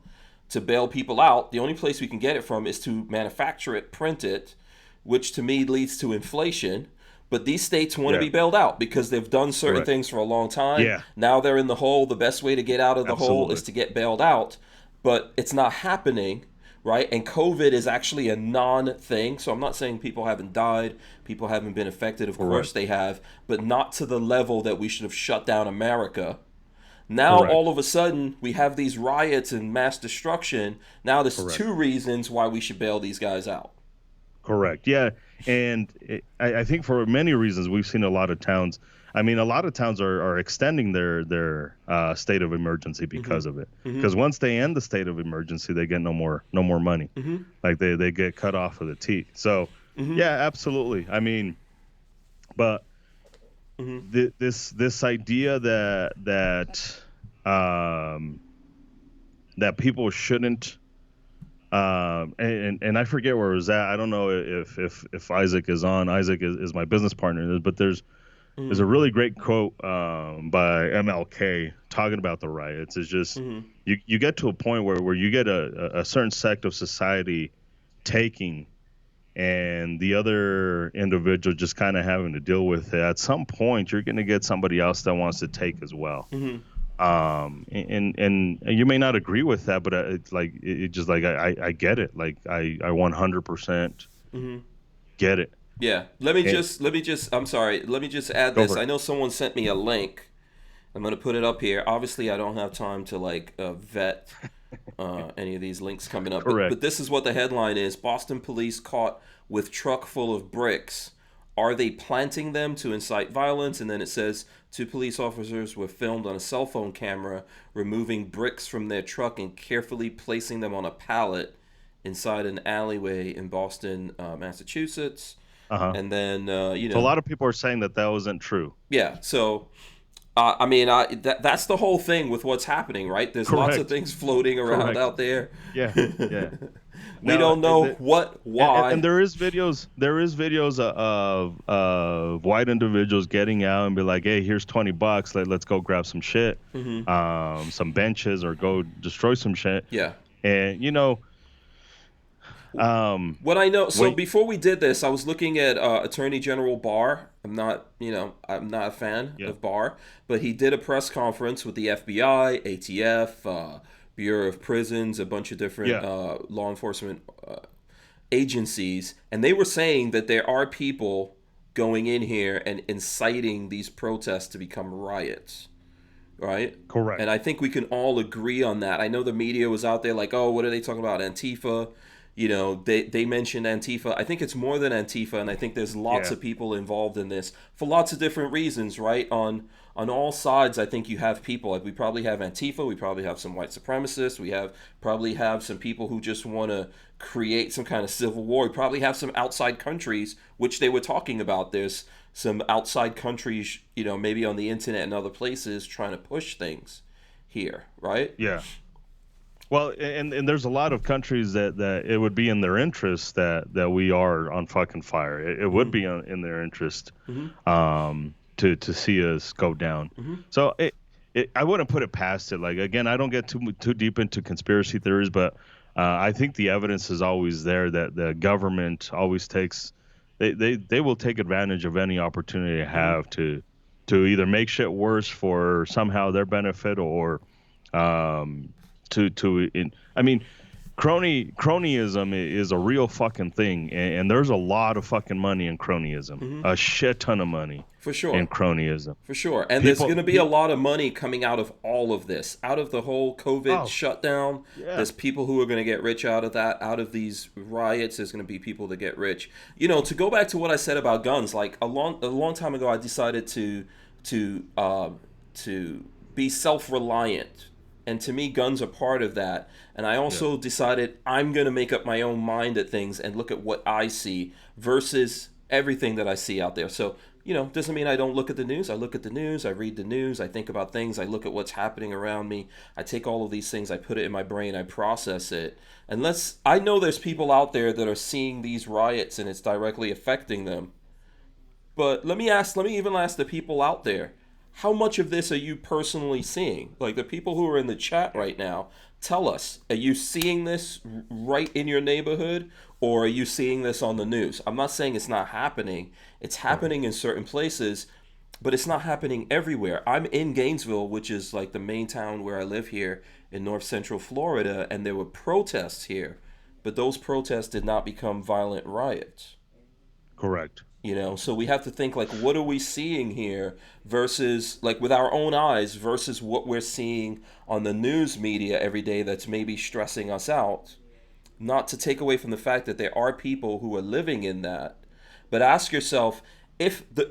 to bail people out? The only place we can get it from is to manufacture it, print it, which to me leads to inflation. But these states want to be bailed out because they've done certain things for a long time. Yeah. Now they're in the hole. The best way to get out of the hole is to get bailed out. But it's not happening, right? And COVID is actually a non-thing. So I'm not saying people haven't died. People haven't been affected. Of course they have. But not to the level that we should have shut down America. Now, all of a sudden, we have these riots and mass destruction. Now there's two reasons why we should bail these guys out. Correct. Yeah. And I think for many reasons, we've seen a lot of towns. I mean, a lot of towns are extending their state of emergency because of it. Because once they end the state of emergency, they get no more money. Like they get cut off of the teeth. So yeah, absolutely. I mean, but this idea that people shouldn't. And I forget where it was at. I don't know if Isaac is on. Isaac is my business partner, but there's a really great quote by MLK talking about the riots. It's just you get to a point where you get a certain sect of society taking, and the other individual just kind of having to deal with it. At some point, you're going to get somebody else that wants to take as well. And you may not agree with that, but it's like it just like I get it. Like I 100% get it. Yeah. Let me just I'm sorry. Let me just add this. I know someone sent me a link. I'm going to put it up here. Obviously, I don't have time to like vet any of these links coming up. But this is what the headline is. Boston police caught with truck full of bricks. Are they planting them to incite violence? And then it says 2 police officers were filmed on a cell phone camera removing bricks from their truck and carefully placing them on a pallet inside an alleyway in Boston, Massachusetts. And then, so a lot of people are saying that wasn't true. Yeah. So, I mean, that's the whole thing with what's happening, right? There's lots of things floating around out there. Yeah. We don't know why. And there is videos of white individuals getting out and be like, hey, here's $20. Let's go grab some shit, some benches, or go destroy some shit. Yeah. And what I know, so before we did this, I was looking at Attorney General Barr. I'm not a fan of Barr, but he did a press conference with the FBI, ATF, Bureau of Prisons, a bunch of different Yeah. law enforcement agencies, and they were saying that there are people going in here and inciting these protests to become riots, right? Correct. And I think we can all agree on that. I know the media was out there like, oh, what are they talking about? Antifa. You know, they mentioned Antifa. I think it's more than Antifa, and I think there's lots of people involved in this for lots of different reasons, right? On all sides, I think you have people. Like we probably have Antifa, we probably have some white supremacists, we probably have some people who just want to create some kind of civil war. We probably have some outside countries, which they were talking about. There's some outside countries, you know, maybe on the internet and other places trying to push things here, right? Yeah. Well, and there's a lot of countries that it would be in their interest that we are on fucking fire. It would be in their interest to see us go down. So I wouldn't put it past it. Like, again, I don't get too deep into conspiracy theories, but I think the evidence is always there that the government always takes they will take advantage of any opportunity they have to either make shit worse for somehow their benefit or I mean, cronyism is a real fucking thing, and there's a lot of fucking money in cronyism, a shit ton of money For sure. in cronyism. For sure. And there's going to be a lot of money coming out of all of this, out of the whole COVID shutdown. Yeah. There's people who are going to get rich out of that, out of these riots. There's going to be people that get rich. You know, to go back to what I said about guns, like a long time ago, I decided to be self-reliant. And to me, guns are part of that. And I also decided I'm going to make up my own mind at things and look at what I see versus everything that I see out there. So, you know, doesn't mean I don't look at the news. I look at the news. I read the news. I think about things. I look at what's happening around me. I take all of these things. I put it in my brain. I process it. And I know there's people out there that are seeing these riots and it's directly affecting them. But let me even ask the people out there. How much of this are you personally seeing? Like the people who are in the chat right now, tell us, are you seeing this right in your neighborhood or are you seeing this on the news? I'm not saying it's not happening. It's happening in certain places, but it's not happening everywhere. I'm in Gainesville, which is like the main town where I live here in north central Florida, and there were protests here, but those protests did not become violent riots. Correct. You know, so we have to think like, what are we seeing here versus like with our own eyes versus what we're seeing on the news media every day that's maybe stressing us out. Not to take away from the fact that there are people who are living in that, but ask yourself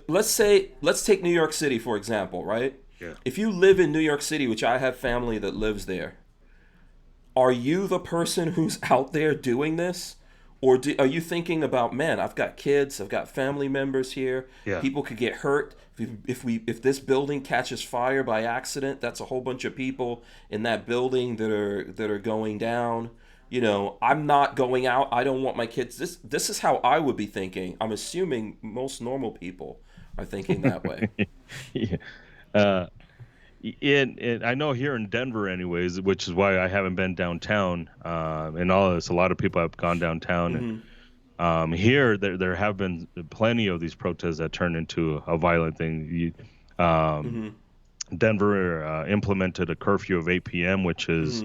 let's take New York City, for example, right? Yeah. If you live in New York City, which I have family that lives there, are you the person who's out there doing this? Or are you thinking about, man, I've got kids, I've got family members here. Yeah. People could get hurt if this building catches fire by accident. That's a whole bunch of people in that building that are going down. You know, I'm not going out. I don't want my kids. This is how I would be thinking. I'm assuming most normal people are thinking that way. Yeah. I know here in Denver, anyways, which is why I haven't been downtown. And all this, a lot of people have gone downtown. And here, there have been plenty of these protests that turn into a violent thing. Denver implemented a curfew of 8 p.m., which is,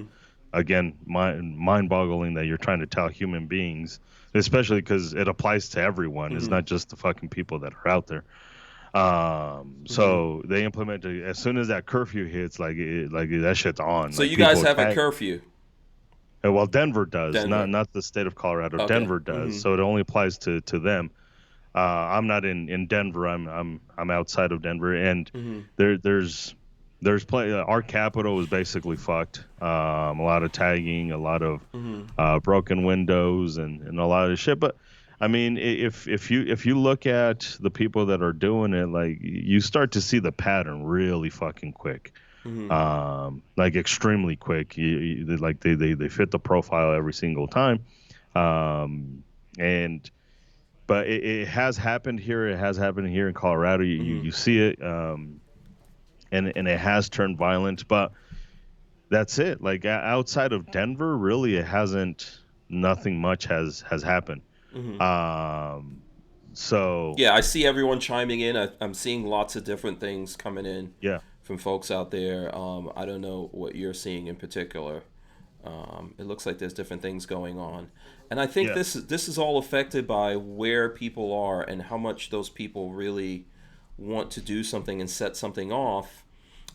again, mind-boggling that you're trying to tell human beings, especially because it applies to everyone. It's not just the fucking people that are out there. So they implemented as soon as that curfew hits, like that shit's on. So like you guys have a curfew? Well, Denver does, Denver. not the state of Colorado. Okay. Denver does, so it only applies to them. I'm not in Denver. I'm outside of Denver, and there's plenty. Our capital is basically fucked. A lot of tagging, a lot of broken windows, and a lot of shit. But I mean, if you look at the people that are doing it, like you start to see the pattern really fucking quick, like extremely quick. They fit the profile every single time, but it has happened here. It has happened here in Colorado. You see it, and it has turned violent. But that's it. Like outside of Denver, really, it hasn't. Nothing much has happened. So yeah, I see everyone chiming in. I'm seeing lots of different things coming in. Yeah. From folks out there. I don't know what you're seeing in particular. It looks like there's different things going on, and I think Yeah. this is all affected by where people are and how much those people really want to do something and set something off,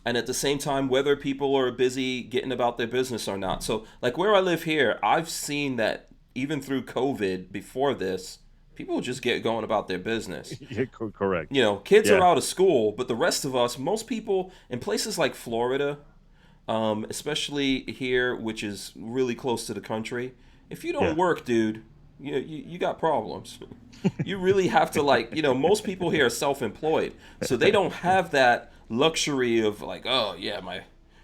and at the same time whether people are busy getting about their business or not. So like where I live here, I've seen that even through COVID before this, people just get going about their business. Yeah, correct. You know, kids are Yeah. out of school, but the rest of us, most people in places like Florida, especially here, which is really close to the country, if you don't Yeah. work, dude, you got problems. You really have to, like, most people here are self-employed, so they don't have that luxury of like, oh yeah,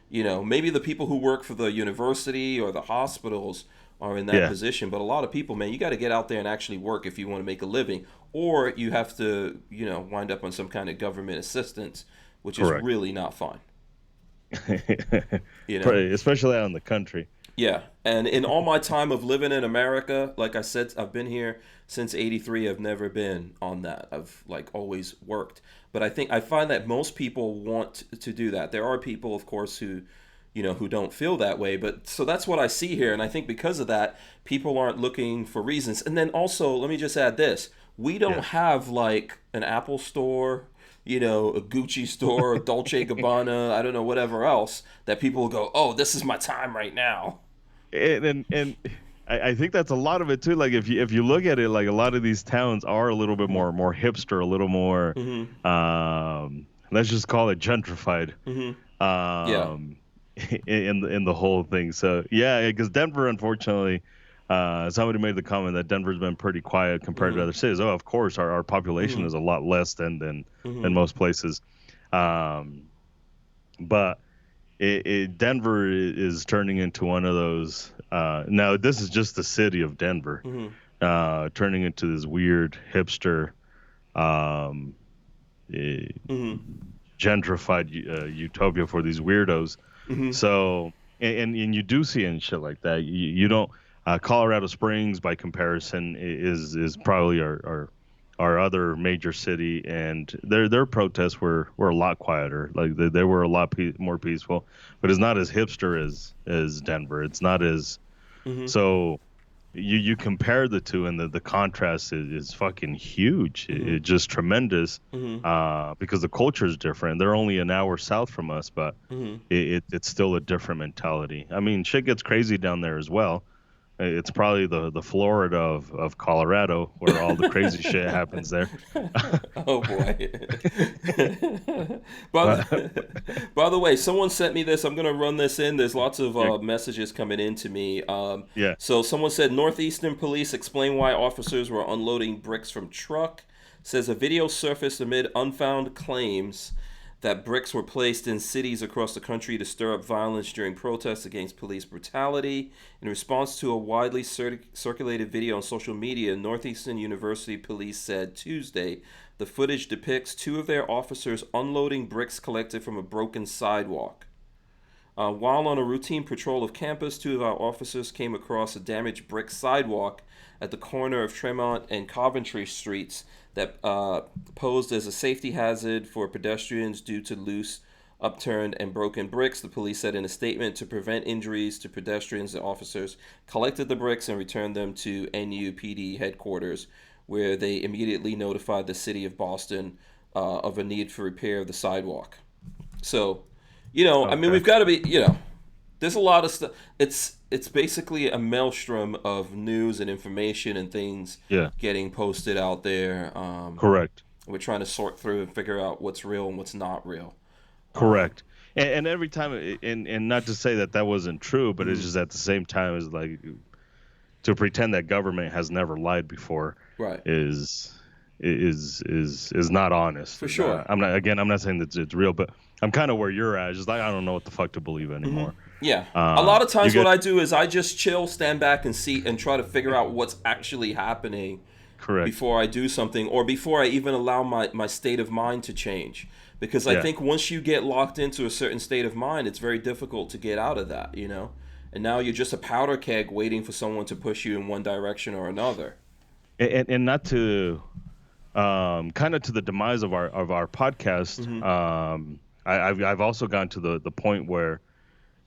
maybe the people who work for the university or the hospitals are in that Yeah. position, but a lot of people, man, you got to get out there and actually work if you want to make a living, or you have to, wind up on some kind of government assistance, which is Correct. really not fun. Especially out in the country. Yeah, and in all my time of living in America, like I said, I've been here since '83. I've never been on that. I've like always worked. But I find that most people want to do that. There are people, of course, who don't feel that way. But so that's what I see here, and I think because of that, people aren't looking for reasons. And then also, let me just add this: we don't have like an Apple store, a Gucci store, a Dolce Gabbana, I don't know, whatever else that people will go, oh, this is my time right now. And I think that's a lot of it too. Like if you look at it, like a lot of these towns are a little bit more hipster, a little more let's just call it gentrified. Yeah. In the whole thing. So yeah, because Denver, unfortunately, somebody made the comment that Denver's been pretty quiet compared to other cities. Oh, of course, our population is a lot less than most places, but Denver is turning into one of those. Now this is just the city of Denver, turning into this weird hipster, gentrified utopia for these weirdos. So, and you do see and shit like that. You don't. Colorado Springs, by comparison, is probably our other major city, and their protests were a lot quieter. Like they were a lot more peaceful, but it's not as hipster as Denver. It's not as so. You compare the two, and the contrast is fucking huge. It's just tremendous because the culture is different. They're only an hour south from us, but it's still a different mentality. I mean, shit gets crazy down there as well. It's probably the Florida of Colorado where all the crazy shit happens there. Oh boy. By the way, someone sent me this. I'm going to run this in. There's lots of messages coming in to me. Yeah. So someone said, Northeastern police explain why officers were unloading bricks from truck. Says a video surfaced amid unfound claims that bricks were placed in cities across the country to stir up violence during protests against police brutality. In response to a widely circulated video on social media, Northeastern University police said Tuesday the footage depicts two of their officers unloading bricks collected from a broken sidewalk. While on a routine patrol of campus, two of our officers came across a damaged brick sidewalk at the corner of Tremont and Coventry Streets that posed as a safety hazard for pedestrians due to loose, upturned, and broken bricks. The police said in a statement, to prevent injuries to pedestrians, the officers collected the bricks and returned them to NUPD headquarters, where they immediately notified the city of Boston of a need for repair of the sidewalk. So, I mean, we've got to be, there's a lot of stuff. It's basically a maelstrom of news and information and things getting posted out there. Correct. We're trying to sort through and figure out what's real and what's not real. Correct. And every time, and not to say that wasn't true, but it's just at the same time is like to pretend that government has never lied before. Right. Is not honest. For sure. I'm not saying that it's real, but I'm kind of where you're at. It's just like I don't know what the fuck to believe anymore. Yeah. A lot of times what I do is I just chill, stand back and see and try to figure out what's actually happening. Correct. Before I do something, or before I even allow my state of mind to change. Because I think once you get locked into a certain state of mind, it's very difficult to get out of that, And now you're just a powder keg waiting for someone to push you in one direction or another. And not to kind of to the demise of our podcast. I've also gotten to the point where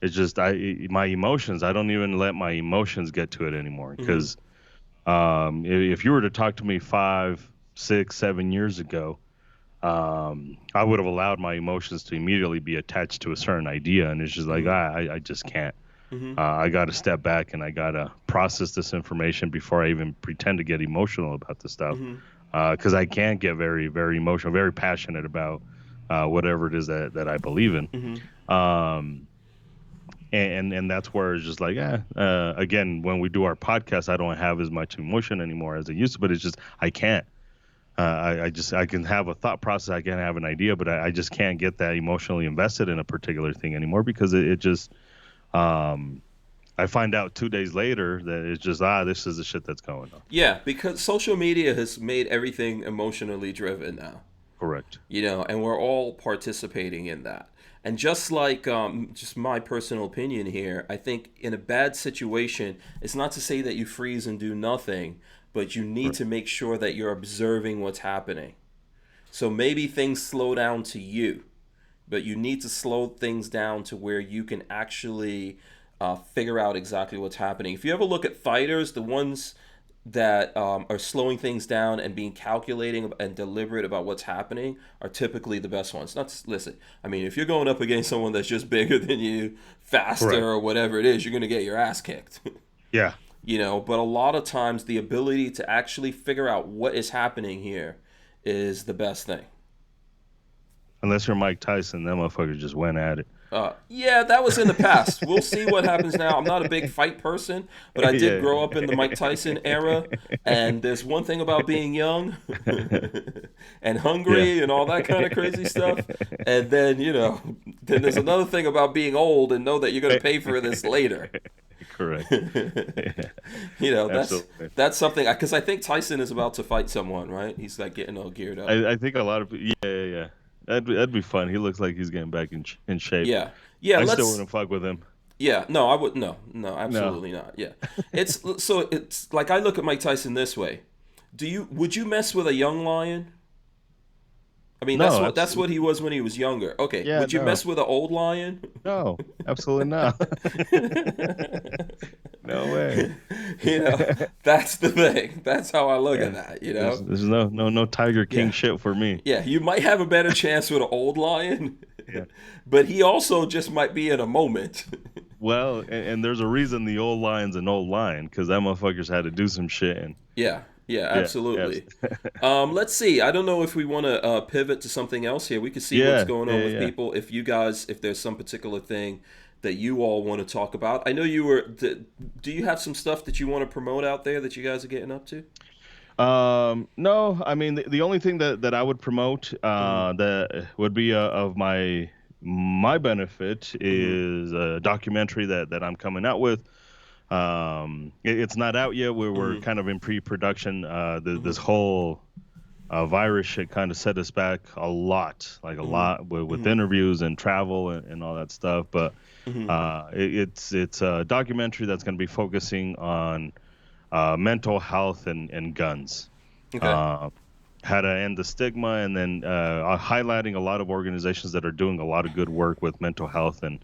It's just my emotions. I don't even let my emotions get to it anymore. Because if you were to talk to me 5, 6, 7 years ago, I would have allowed my emotions to immediately be attached to a certain idea, and it's just like I just can't. I got to step back and I got to process this information before I even pretend to get emotional about this stuff, because I can get very, very emotional, very passionate about whatever it is that I believe in. And that's where it's just like, again, when we do our podcast, I don't have as much emotion anymore as I used to, but it's just I can't. I can have a thought process, I can have an idea, but I just can't get that emotionally invested in a particular thing anymore, because it just I find out 2 days later that it's just this is the shit that's going on. Yeah, because social media has made everything emotionally driven now. Correct. And we're all participating in that. And just like, just my personal opinion here, I think in a bad situation, it's not to say that you freeze and do nothing, but you need to make sure that you're observing what's happening. So maybe things slow down to you, but you need to slow things down to where you can actually figure out exactly what's happening. If you ever look at fighters, the ones that are slowing things down and being calculating and deliberate about what's happening are typically the best ones. Listen, I mean, if you're going up against someone that's just bigger than you, faster or whatever it is, you're going to get your ass kicked. Yeah. But a lot of times the ability to actually figure out what is happening here is the best thing. Unless you're Mike Tyson, that motherfucker just went at it. Yeah, that was in the past. We'll see what happens now. I'm not a big fight person, but I did grow up in the Mike Tyson era. And there's one thing about being young and hungry and all that kind of crazy stuff. And then, then there's another thing about being old and know that you're going to pay for this later. Correct. That's something, because I think Tyson is about to fight someone, right? He's like getting all geared up. I think a lot of yeah. That'd be fun. He looks like he's getting back in shape. Yeah. I still wouldn't fuck with him. Yeah, no, I would no, absolutely not. Yeah, it's like I look at Mike Tyson this way. Would you mess with a young lion? I mean, that's what he was when he was younger. Okay, yeah, would you mess with an old lion? No, absolutely not. No way. That's the thing. That's how I look at that. There's no Tiger King shit for me. Yeah, you might have a better chance with an old lion. Yeah. But he also just might be in a moment. Well, and there's a reason the old lion's an old lion, because that motherfucker's had to do some shit. And yeah, absolutely. Let's see. I don't know if we want to pivot to something else here. We can see what's going on with people. If you guys, if there's some particular thing that you all want to talk about. I know you were. Do you have some stuff that you want to promote out there that you guys are getting up to? No, I mean the only thing that I would promote that would be of my benefit is a documentary that I'm coming out with. It's not out yet. We're kind of in pre-production. This whole virus shit kind of set us back a lot with interviews and travel and all that stuff. But it's a documentary that's going to be focusing on mental health and guns. Okay. How to end the stigma, and then highlighting a lot of organizations that are doing a lot of good work with mental health and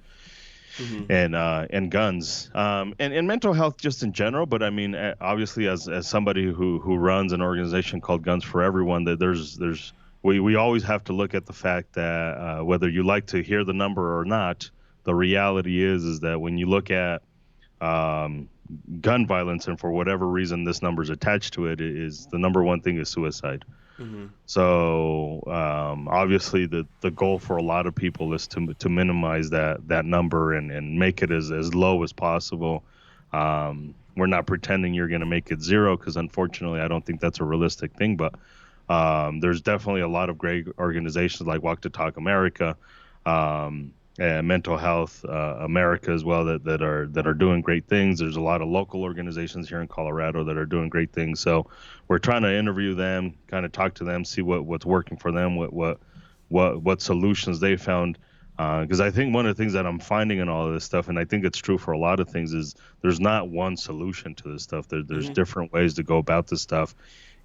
guns, and mental health just in general. But I mean, obviously, as somebody who runs an organization called Guns for Everyone, that we always have to look at the fact that whether you like to hear the number or not, the reality is that when you look at gun violence, and for whatever reason this number is attached to it, is the number one thing is suicide. So obviously the goal for a lot of people is to minimize that number and make it as low as possible. We're not pretending you're going to make it zero, because unfortunately I don't think that's a realistic thing, but there's definitely a lot of great organizations like Walk to Talk America, and Mental Health America as well that are doing great things. There's a lot of local organizations here in Colorado that are doing great things. So we're trying to interview them, kind of talk to them, see what's working for them, what solutions they found. Because I think one of the things that I'm finding in all of this stuff, and I think it's true for a lot of things, is there's not one solution to this stuff. There's different ways to go about this stuff.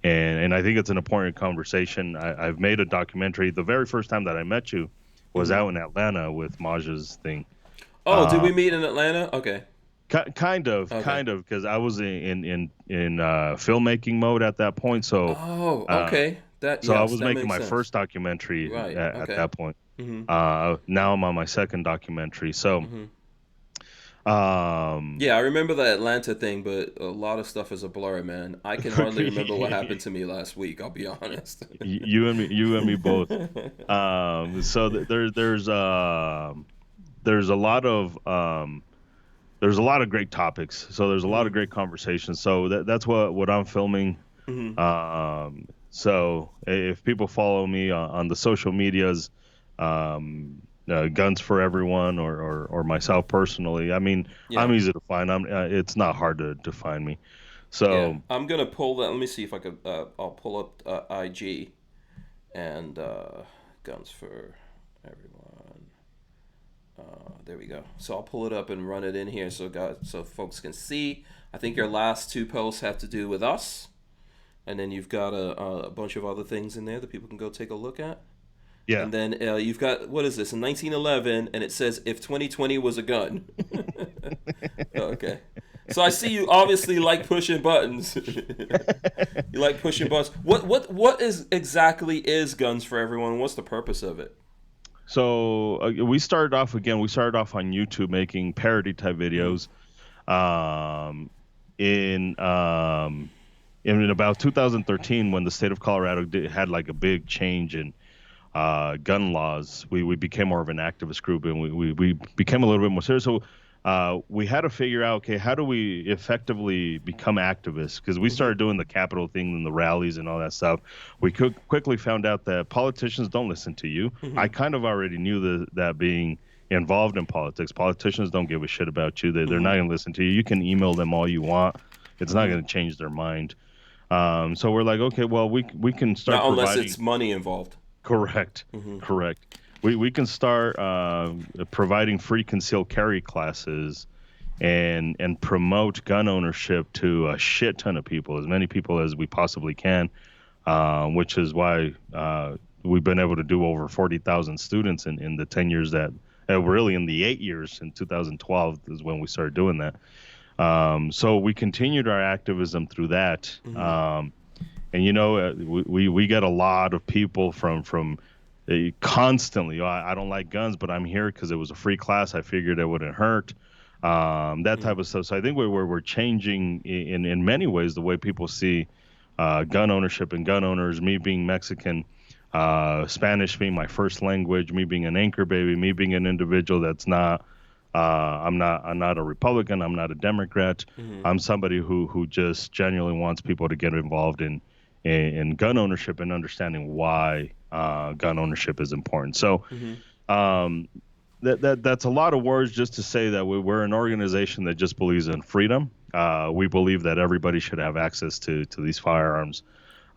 And I think it's an important conversation. I've made a documentary. The very first time that I met you was out in Atlanta with Maj's thing. Oh, did we meet in Atlanta? Okay. Kind of, Okay. because I was in filmmaking mode at that point. Oh, Uh, okay. That so I yes, was that making makes my sense. first documentary Right. at Okay. that point. Mhm. Now I'm on my second documentary. So, Mhm. um, Yeah, I remember the Atlanta thing, but a lot of stuff is a blur, man. I can hardly remember what happened to me last week. I'll be honest. you and me both. So there's a lot of there's a lot of great topics. So there's a lot of Mhm. great conversations. So that's what I'm filming. Mhm. So if people follow me on the social medias, Guns for Everyone or myself personally, I mean, Yeah. I'm easy to find. It's not hard to find me. Yeah. So I'm gonna pull that. Let me see if I could. I'll pull up IG and guns for everyone. There we go. So I'll pull it up and run it in here so folks can see. I think your last two posts have to do with us, and then you've got a bunch of other things in there that people can go take a look at. yeah. And then you've got, what is this, in 1911, and it says if 2020 was a gun. Okay. So I see you obviously like pushing buttons. You like pushing buttons. What is exactly is Guns for Everyone? What's the purpose of it? So we started off on YouTube making parody type Mm-hmm. videos. Um, in in about 2013, when the state of Colorado had like a big change in gun laws, we became more of an activist group, and we became a little bit more serious. So we had to figure out, okay, how do we effectively become activists? Because we Mm-hmm. started doing the Capitol thing and the rallies and all that stuff. We quickly found out that politicians don't listen to you. I Mm-hmm. kind of already knew that being involved in politics, politicians don't give a shit about you. They're Mm-hmm. not going to listen to you. You can email them all you want. It's not Mm-hmm. going to change their mind. So we're like, okay, well, we can start Not unless providing. it's money involved. Correct. Mm-hmm. Correct. We can start providing free concealed carry classes and promote gun ownership to a shit ton of people, as many people as we possibly can, which is why we've been able to do over 40,000 students in the 10 years that, really in the 8 years in 2012 is when we started doing that. So we continued our activism through that. Mm-hmm. And we get a lot of people from constantly. "Oh, I don't like guns, but I'm here because it was a free class. I figured it wouldn't hurt." That Mm-hmm. type of stuff. So I think we're changing in many ways the way people see gun ownership and gun owners. Me being Mexican, Spanish being my first language, me being an anchor baby, me being an individual that's not. I'm not a Republican. I'm not a Democrat. Mm-hmm. I'm somebody who just genuinely wants people to get involved in gun ownership and understanding why gun ownership is important. So Mm-hmm. um, that's a lot of words just to say that we're an organization that just believes in freedom. We believe that everybody should have access to these firearms.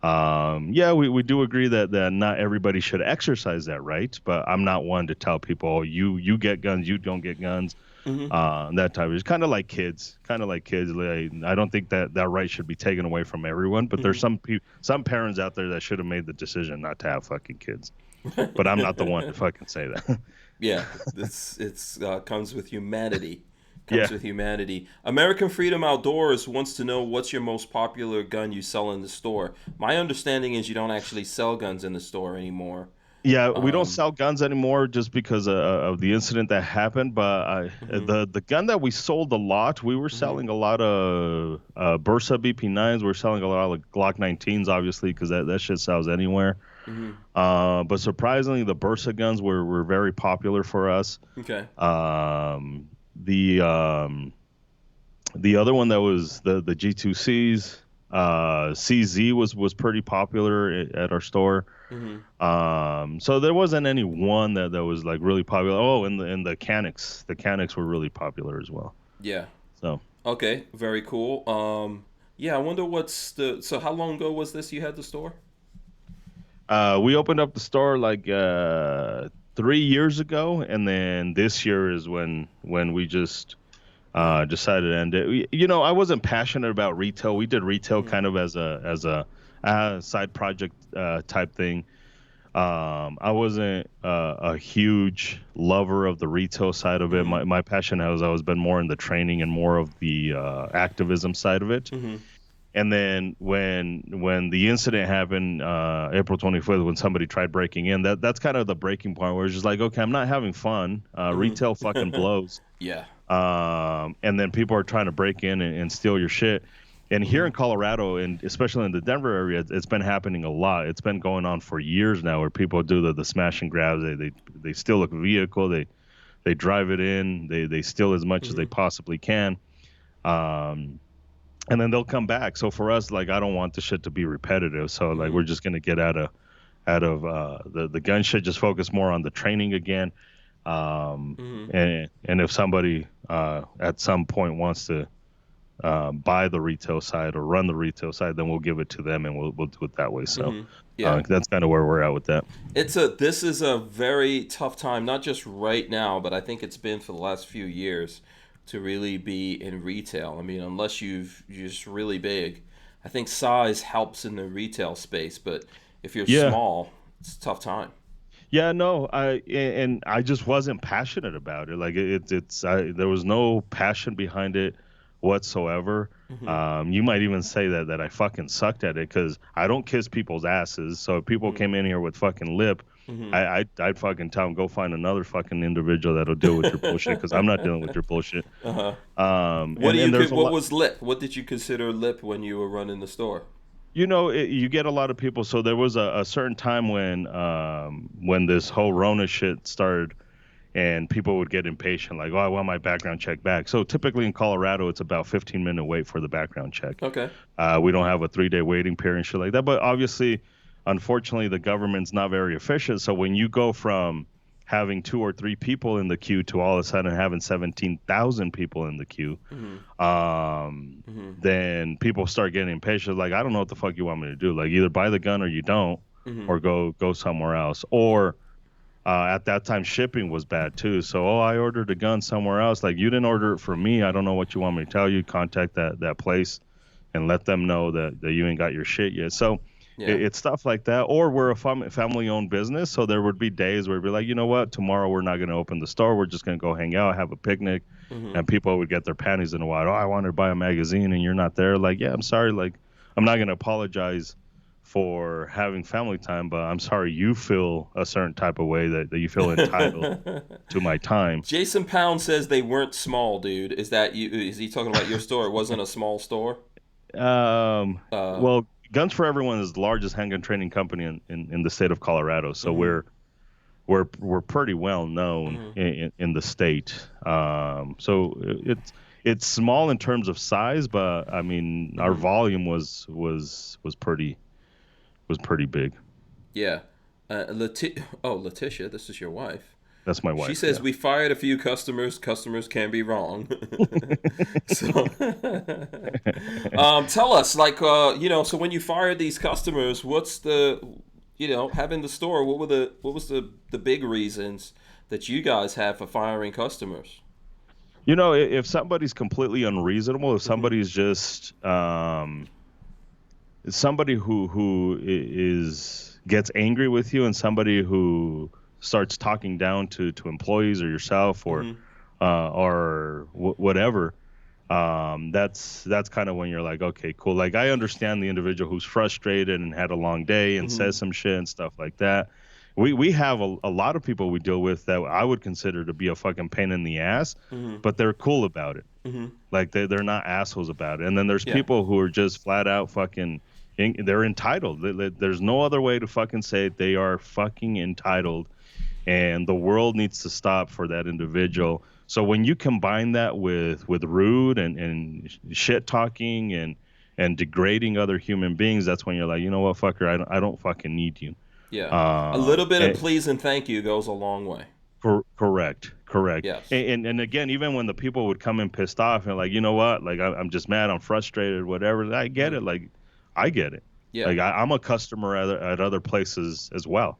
Yeah, we do agree that not everybody should exercise that right, but I'm not one to tell people, oh, you get guns, you don't get guns. Mm-hmm. That type of, it's kind of like kids, Like, I don't think that right should be taken away from everyone, but there's some parents out there that should have made the decision not to have fucking kids. But I'm not the one to fucking say that. Yeah, it's comes with humanity. Yeah. Comes with humanity. American Freedom Outdoors wants to know what's your most popular gun you sell in the store. My understanding is you don't actually sell guns in the store anymore. Yeah, we don't Um, sell guns anymore just because of the incident that happened. But mhm, the gun that we sold a lot, we were mhm, selling a lot of Bursa BP9s. We're selling a lot of Glock 19s, obviously, because that shit sells anywhere. mhm. But surprisingly, the Bursa guns were very popular for us. Okay. Um, the other one that was the G2Cs, CZ was pretty popular at our store. Mhm. So there wasn't any one that was like really popular. Oh, and the Canics. The Canics were really popular as well. Yeah. So Okay. Very cool. Yeah. I wonder what's the. So how long ago was this? You had the store? we opened up the store like 3 years ago, and then this year is when we just decided to end it. I wasn't passionate about retail. We did retail Mhm. kind of as a side project type thing. I wasn't a huge lover of the retail side of it. My passion has always been more in the training and more of the activism side of it. And then when the incident happened, April 25th, when somebody tried breaking in, that's kind of the breaking point where it's just like, okay, I'm not having fun. Retail fucking blows. Yeah. And then people are trying to break in and steal your shit. And here in Colorado, and especially in the Denver area, it's been happening a lot. It's been going on for years now, where people do the smash and grabs. They steal a vehicle, they drive it in, they steal as much as they possibly can. And then they'll come back. So for us, like, I don't want the shit to be repetitive. So like, we're just gonna get out of the gun shit. Just focus more on the training again. And if somebody at some point wants to buy the retail side or run the retail side, then we'll give it to them and we'll do it that way. So that's kind of where we're at with that. This is a very tough time, not just right now, but I think it's been for the last few years, to really be in retail. I mean, unless you're just really big, I think size helps in the retail space, but if you're small, it's a tough time. Yeah, no, I just wasn't passionate about it. Like there was no passion behind it whatsoever. You might even say that I fucking sucked at it, because I don't kiss people's asses. So if people came in here with fucking lip, I'd fucking tell them, go find another fucking individual that'll deal with your bullshit, because I'm not dealing with your bullshit. What was lip? What did you consider lip when you were running the store? You know, you get a lot of people. So there was a certain time when this whole Rona shit started, and people would get impatient, like, oh, I want my background check back. So typically in Colorado, it's about 15-minute wait for the background check. Okay. We don't have a 3-day waiting period and shit like that. But obviously, unfortunately, the government's not very efficient. So when you go from having 2 or 3 people in the queue to all of a sudden having 17,000 people in the queue, then people start getting impatient. Like, I don't know what the fuck you want me to do. Like, either buy the gun or you don't, or go somewhere else. Or at that time, shipping was bad too. So, I ordered a gun somewhere else. Like, you didn't order it from me. I don't know what you want me to tell you. Contact that place and let them know that you ain't got your shit yet. So it's stuff like that. Or we're a family-owned business, so there would be days where we'd be like, you know what, tomorrow we're not going to open the store. We're just going to go hang out, have a picnic, and people would get their panties in a wad. Oh, I wanted to buy a magazine, and you're not there. Like, yeah, I'm sorry. Like, I'm not going to apologize for having family time, but I'm sorry you feel a certain type of way that you feel entitled to my time. Jason Pound says they weren't small, dude. Is that you? Is he talking about your store? It wasn't a small store? Well, Guns for Everyone is the largest handgun training company in the state of Colorado, so we're pretty well known in the state. So it's small in terms of size, but I mean our volume was pretty big. Yeah. Letitia, this is your wife. That's my wife. She says we fired a few customers. Customers can be wrong. So, tell us, like, so when you fired these customers, what's the, having the store? What was the big reasons that you guys have for firing customers? If somebody's completely unreasonable, if somebody's just somebody who gets angry with you, and somebody who starts talking down to employees or yourself or whatever, that's kind of when you're like, okay, cool. Like, I understand the individual who's frustrated and had a long day and says some shit and stuff like that. We have a lot of people we deal with that I would consider to be a fucking pain in the ass, but they're cool about it. Like, they're not assholes about it. And then there's people who are just flat out fucking they're entitled. There's no other way to fucking say it. They are fucking entitled. And the world needs to stop for that individual. So when you combine that with rude and shit talking and degrading other human beings, that's when you're like, you know what, fucker, I don't fucking need you. Yeah. A little bit of please and thank you goes a long way. Correct. Yes. And again, even when the people would come in pissed off and like, you know what, like, I'm just mad, I'm frustrated, whatever. I get it. Like, I get it. Yeah. Like, I'm a customer at other places as well.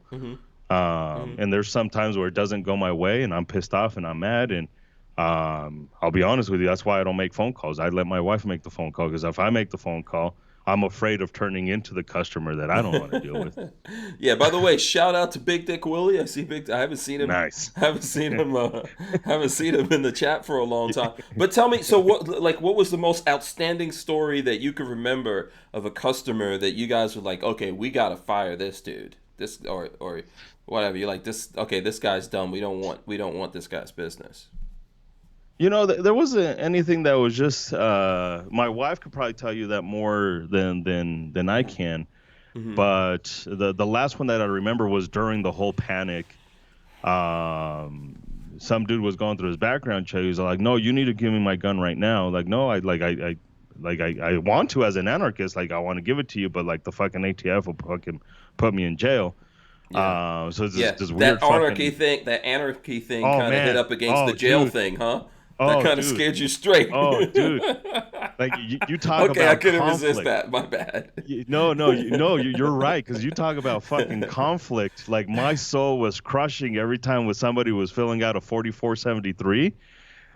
And there's some times where it doesn't go my way and I'm pissed off and I'm mad, and I'll be honest with you, that's why I don't make phone calls. I let my wife make the phone call, because if I make the phone call, I'm afraid of turning into the customer that I don't want to deal with. Yeah. By the way, shout out to Big Dick Willie. I see Big. I haven't seen him. Nice. Haven't seen him. Haven't seen him in the chat for a long time. But tell me, so what was the most outstanding story that you could remember of a customer that you guys were like, okay, we gotta fire this dude, this or whatever. You're like, this. Okay, this guy's dumb. We don't want this guy's business. There wasn't anything that was just. My wife could probably tell you that more than I can. But the last one that I remember was during the whole panic. Some dude was going through his background check. He was like, "No, you need to give me my gun right now." Like, no, I want to as an anarchist. Like, I want to give it to you, but like the fucking ATF will fucking put me in jail. Yeah. So it's Yeah, this weird that anarchy thing Oh, kind of hit man. up against Oh, the jail dude. thing, huh? Oh, That kind of dude. scared you straight. Oh, dude. Like you talk Okay, about I couldn't conflict. resist that. My bad. You're right, because you talk about fucking conflict. Like, my soul was crushing every time when somebody was filling out a 4473.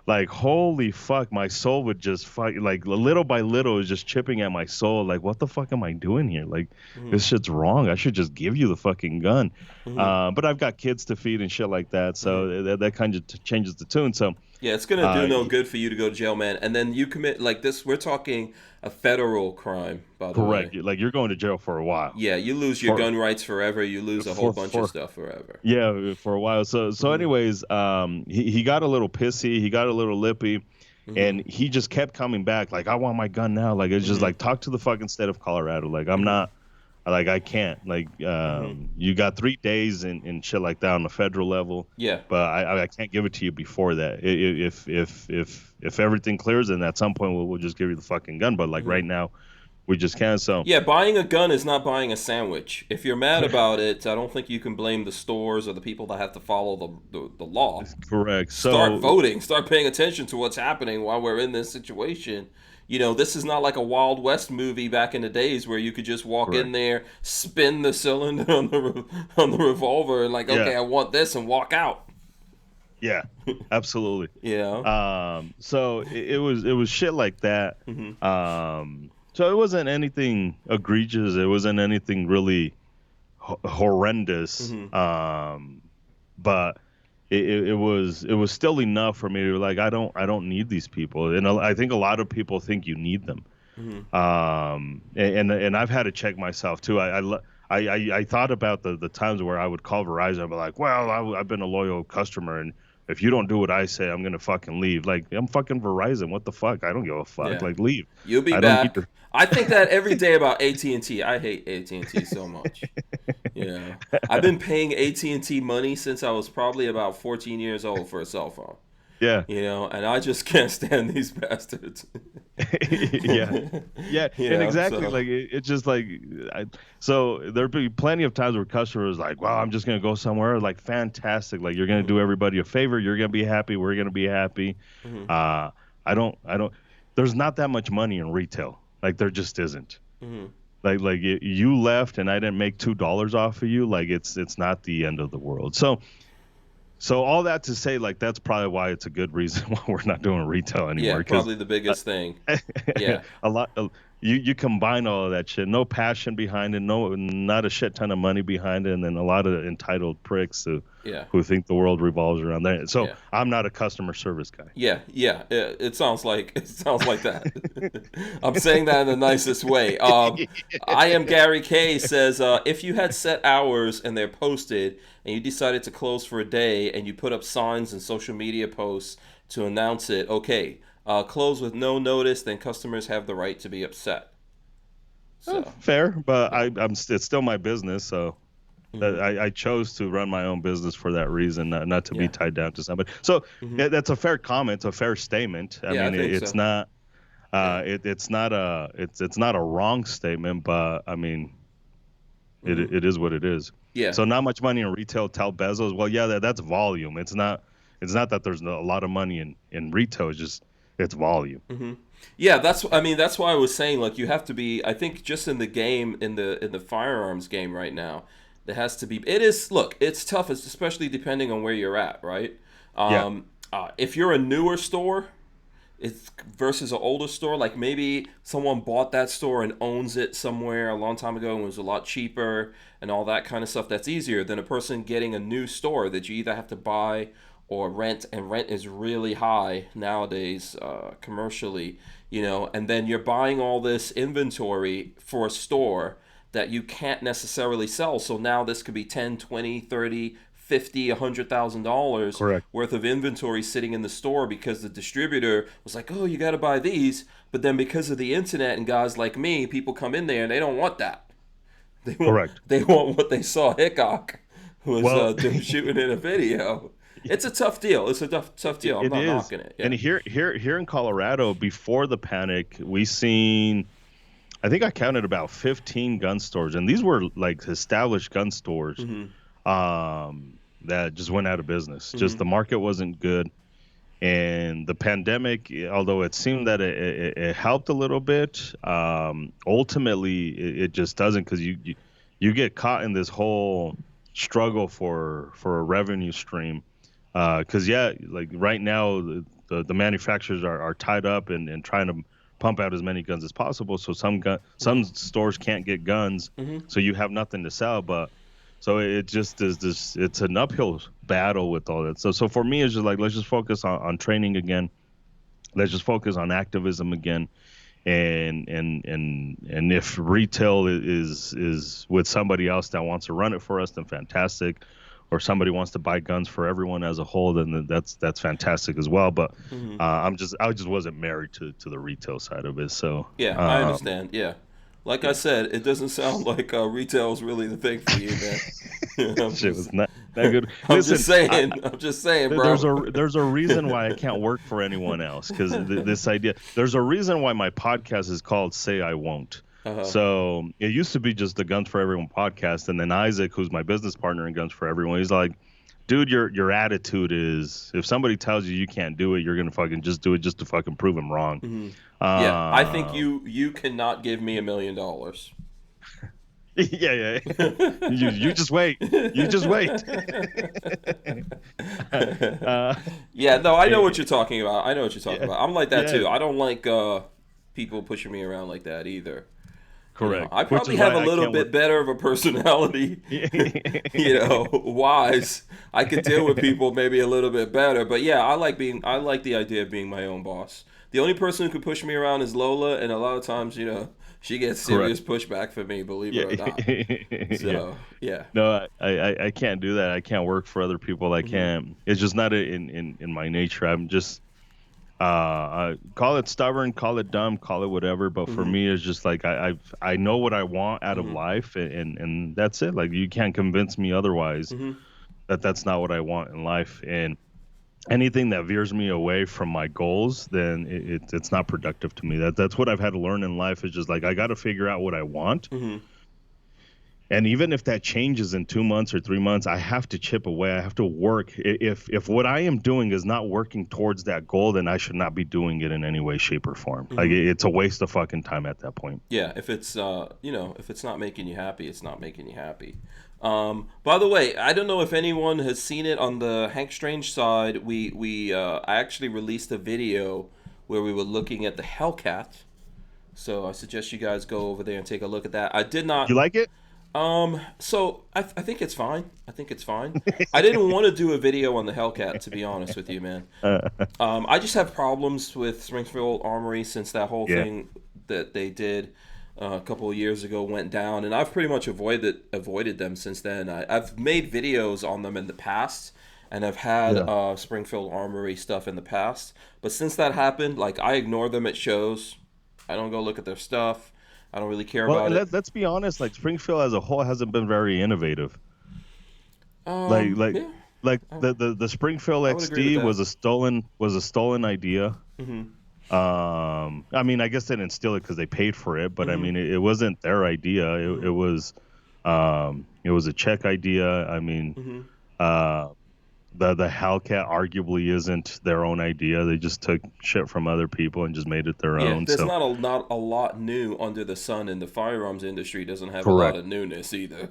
Like, holy fuck, my soul would just fight. Like, little by little, it was just chipping at my soul. Like, what the fuck am I doing here? Like, this shit's wrong. I should just give you the fucking gun. But I've got kids to feed and shit like that, so that kind of changes the tune. So Yeah, it's gonna do no good for you to go to jail, man. And then you commit like this. We're talking a federal crime, by the way. correct. Like, you're going to jail for a while. Yeah, you lose your For- gun rights forever. You lose a whole bunch for- of stuff forever. Yeah, for a while. So anyways, he got a little pissy, he got a little lippy, and he just kept coming back. Like, I want my gun now. Like, it's just like, talk to the fucking state of Colorado. Like, I'm not. Like, I can't. Like, you got 3 days and shit like that on the federal level. Yeah. But I can't give it to you before that. If everything clears, then at some point we'll just give you the fucking gun. But like right now, we just can't. So Yeah, buying a gun is not buying a sandwich. If you're mad about it, I don't think you can blame the stores or the people that have to follow the law. correct. So Start voting. Start paying attention to what's happening while we're in this situation. You know, this is not like a Wild West movie back in the days where you could just walk in there, spin the cylinder on the revolver, and like, okay, I want this, and walk out. Yeah, absolutely. Yeah. So it was shit like that. So it wasn't anything egregious. It wasn't anything really horrendous. But it was still enough for me to like, I don't need these people, and I think a lot of people think you need them. And I've had to check myself too. I thought about the times where I would call Verizon and be like, well, I've been a loyal customer, and if you don't do what I say, I'm gonna fucking leave. Like, I'm fucking Verizon. What the fuck? I don't give a fuck. Yeah. Like, leave. You'll be back. I think that every day about AT&T. I hate AT&T so much. Yeah, I've been paying AT&T money since I was probably about 14 years old for a cell phone. Yeah. You know, and I just can't stand these bastards. Yeah. And exactly, so. like it's just like, so there'd be plenty of times where customers like, well, I'm just gonna go somewhere. Like, fantastic. Like, you're gonna do everybody a favor. You're gonna be happy. We're gonna be happy. I don't. There's not that much money in retail. Like, there just isn't. Like you left and I didn't make $2 off of you. Like, it's not the end of the world. So all that to say, like, that's probably why it's a good reason why we're not doing retail anymore. Yeah, probably the biggest thing. Yeah. You combine all of that shit, no passion behind it, not a shit ton of money behind it, and then a lot of entitled pricks who think the world revolves around them. So I'm not a customer service guy. Yeah. It sounds like that. I'm saying that in the nicest way. I am Gary K says, if you had set hours and they're posted, and you decided to close for a day, and you put up signs and social media posts to announce it, okay. Close with no notice, then customers have the right to be upset. So. Fair, but it's still my business, so I chose to run my own business for that reason, not to be tied down to somebody. So that's a fair comment, a fair statement. I mean, it's not it's not a wrong statement, but I mean, it is what it is. Yeah. So not much money in retail. Tell Bezos, well, yeah, that's volume. It's not that there's a lot of money in retail. It's just it's volume. Yeah, that's why I was saying, like, you have to be, I think, just in the game, in the firearms game right now, there has to be, it's tough, especially depending on where you're at, right? If you're a newer store, it's versus an older store. Like maybe someone bought that store and owns it somewhere a long time ago and it was a lot cheaper and all that kind of stuff. That's easier than a person getting a new store that you either have to buy or rent, and rent is really high nowadays commercially, and then you're buying all this inventory for a store that you can't necessarily sell. So now this could be 10, 20, 30, 50, $100,000 Correct. worth of inventory sitting in the store because the distributor was like, oh, you got to buy these. But then because of the internet and guys like me, people come in there and they don't want that. Correct. They want what they saw Hickok was shooting in a video. It's a tough deal. It's a tough deal. I'm not knocking it. Yeah. And here in Colorado, before the panic, we seen, I think I counted about 15 gun stores, and these were like established gun stores. That just went out of business. Just the market wasn't good, and the pandemic, although it seemed that it helped a little bit, ultimately it just doesn't, because you get caught in this whole struggle for a revenue stream. Because like right now the manufacturers are tied up and trying to pump out as many guns as possible. So some stores can't get guns, so you have nothing to sell. But so it just is this. It's an uphill battle with all that. So for me, it's just like, let's just focus on training again. Let's just focus on activism again. And if retail is with somebody else that wants to run it for us, then fantastic. Or somebody wants to buy guns for everyone as a whole, then that's fantastic as well. But I just wasn't married to the retail side of it. So yeah, I understand. Yeah. Like I said, it doesn't sound like retail is really the thing for you, man. Shit was not that good. I'm just saying, bro. There's a reason why I can't work for anyone else, because this idea. There's a reason why my podcast is called Say I Won't. So it used to be just the Guns for Everyone podcast, and then Isaac, who's my business partner in Guns for Everyone, he's like, dude, your attitude is, if somebody tells you can't do it, you're gonna fucking just do it just to fucking prove them wrong. Yeah, I think you cannot give me $1 million. Yeah. You just wait. You just wait. Yeah, no, I know what you're talking about. about. I'm like that too. I don't like people pushing me around like that either. Correct. I probably have a little bit better of a personality, wise. I could deal with people maybe a little bit better. But yeah, I like the idea of being my own boss. The only person who could push me around is Lola, and a lot of times, she gets serious pushback for me, believe it or not. So, yeah. No, I can't do that. I can't work for other people. I can't. It's just not in my nature. I'm just, call it stubborn, call it dumb, call it whatever. But for me, it's just like, I know what I want out of life, and that's it. Like, you can't convince me otherwise that's not what I want in life. And anything that veers me away from my goals, then it's not productive to me. That's what I've had to learn in life, is just like, I got to figure out what I want. And even if that changes in 2 months or 3 months, I have to chip away. I have to work. If what I am doing is not working towards that goal, then I should not be doing it in any way, shape, or form. Like, it's a waste of fucking time at that point. Yeah, if it's if it's not making you happy, it's not making you happy. By the way, I don't know if anyone has seen it on the Hank Strange side. I actually released a video where we were looking at the Hellcat. So I suggest you guys go over there and take a look at that. I did not. You like it? So I think it's fine. I didn't want to do a video on the Hellcat, to be honest with you, man. I just have problems with Springfield Armory since that whole thing that they did a couple of years ago went down, and I've pretty much avoided them since then. I've made videos on them in the past, and I've had Springfield Armory stuff in the past. But since that happened, like, I ignore them at shows. I don't go look at their stuff. I don't really care about it. Let's be honest. Like, Springfield as a whole hasn't been very innovative. The Springfield XD was a stolen idea. I mean, I guess they didn't steal it because they paid for it, but I mean, it wasn't their idea. It was a Czech idea. I mean, the Hellcat arguably isn't their own idea. They just took shit from other people and just made it their own. There's not a lot new under the sun, and the firearms industry doesn't have a lot of newness either.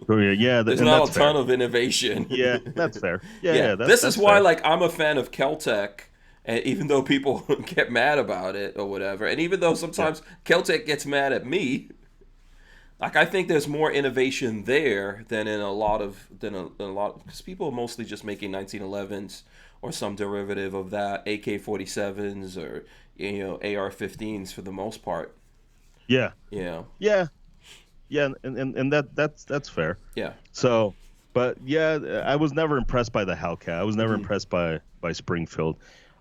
There's not a ton of innovation. Yeah, that's fair. This is why, like, I'm a fan of Keltec And even though people get mad about it or whatever, and even though sometimes Keltec gets mad at me, like I think there's more innovation there than in a lot of because people are mostly just making 1911s or some derivative of that, AK-47s or AR-15s for the most part. Yeah. Yeah. Yeah. Yeah, and that's fair. Yeah. So, but yeah, I was never impressed by the Hellcat. I was never impressed by Springfield.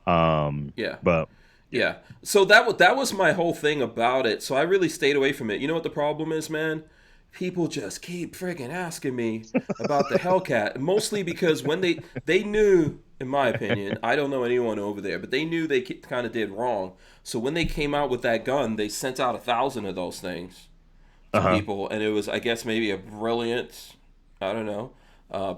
Yeah. But yeah. So that was my whole thing about it. So I really stayed away from it. You know what the problem is, man? People just keep friggin' asking me about the Hellcat, mostly because when they knew, in my opinion, I don't know anyone over there, but they knew they kind of did wrong. So when they came out with that gun, they sent out 1,000 of those things to people, and it was, I guess, maybe a brilliant, I don't know,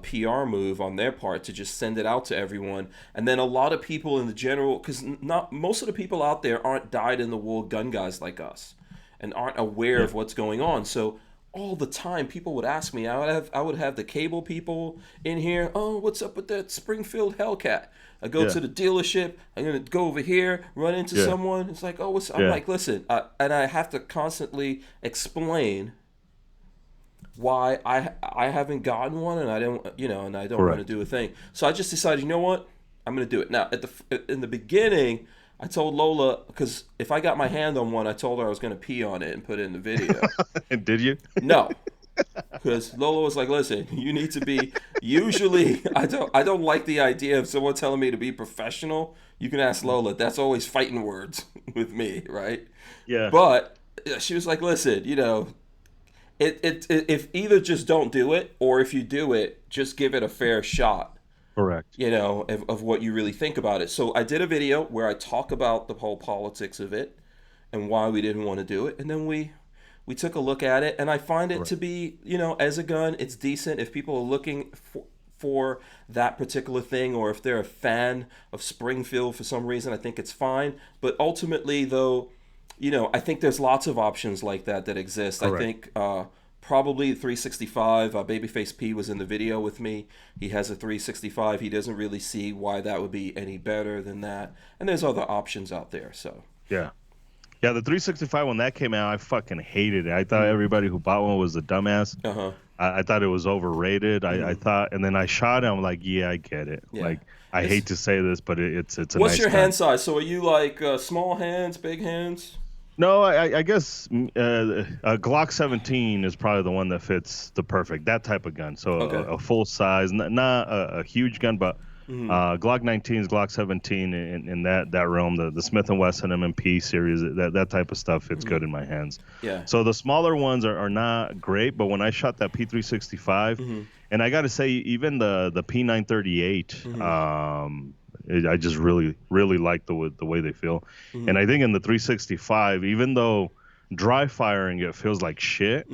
PR move on their part to just send it out to everyone. And then a lot of people in the general, because not most of the people out there aren't dyed-in-the-wool gun guys like us, and aren't aware of what's going on. So all the time, people would ask me. I would have the cable people in here. Oh, what's up with that Springfield Hellcat? I go to the dealership. I'm gonna go over here, run into someone. It's like, oh, what's? I'm like, listen, and I have to constantly explain why I haven't gotten one, and I don't, and I don't want to do a thing. So I just decided, you know what? I'm gonna do it now. In the beginning, I told Lola, because if I got my hand on one, I told her I was gonna pee on it and put it in the video. And did you? No. Because Lola was like, listen, you need to be, usually I don't like the idea of someone telling me to be professional. You can ask Lola. That's always fighting words with me, right? Yeah. But she was like, listen, if either just don't do it, or if you do it, just give it a fair shot. Correct. Of what you really think about it. So I did a video where I talk about the whole politics of it and why we didn't want to do it. And then we took a look at it, and I find it to be, as a gun, it's decent. If people are looking for that particular thing, or if they're a fan of Springfield for some reason, I think it's fine. But ultimately, though, I think there's lots of options like that exist. Correct. I think probably 365. Babyface P was in the video with me. He has a 365. He doesn't really see why that would be any better than that. And there's other options out there. So yeah. Yeah, the 365 when that came out, I fucking hated it. I thought everybody who bought one was a dumbass. I thought it was overrated. I thought, and then I shot it. I'm like, yeah, I get it. Yeah. Like, I hate to say this, but it's a nice What's your gun. hand size? So are you like small hands, big hands? No, I guess a Glock 17 is probably the one that fits that type of gun. So a full size, not a huge gun, but Glock 19s, Glock 17 in that realm, the Smith & Wesson M&P series, that type of stuff fits good in my hands. Yeah. So the smaller ones are not great, but when I shot that P365, and I got to say, even the P938, I just really, really like the way they feel. And I think in the 365, even though dry firing it feels like shit,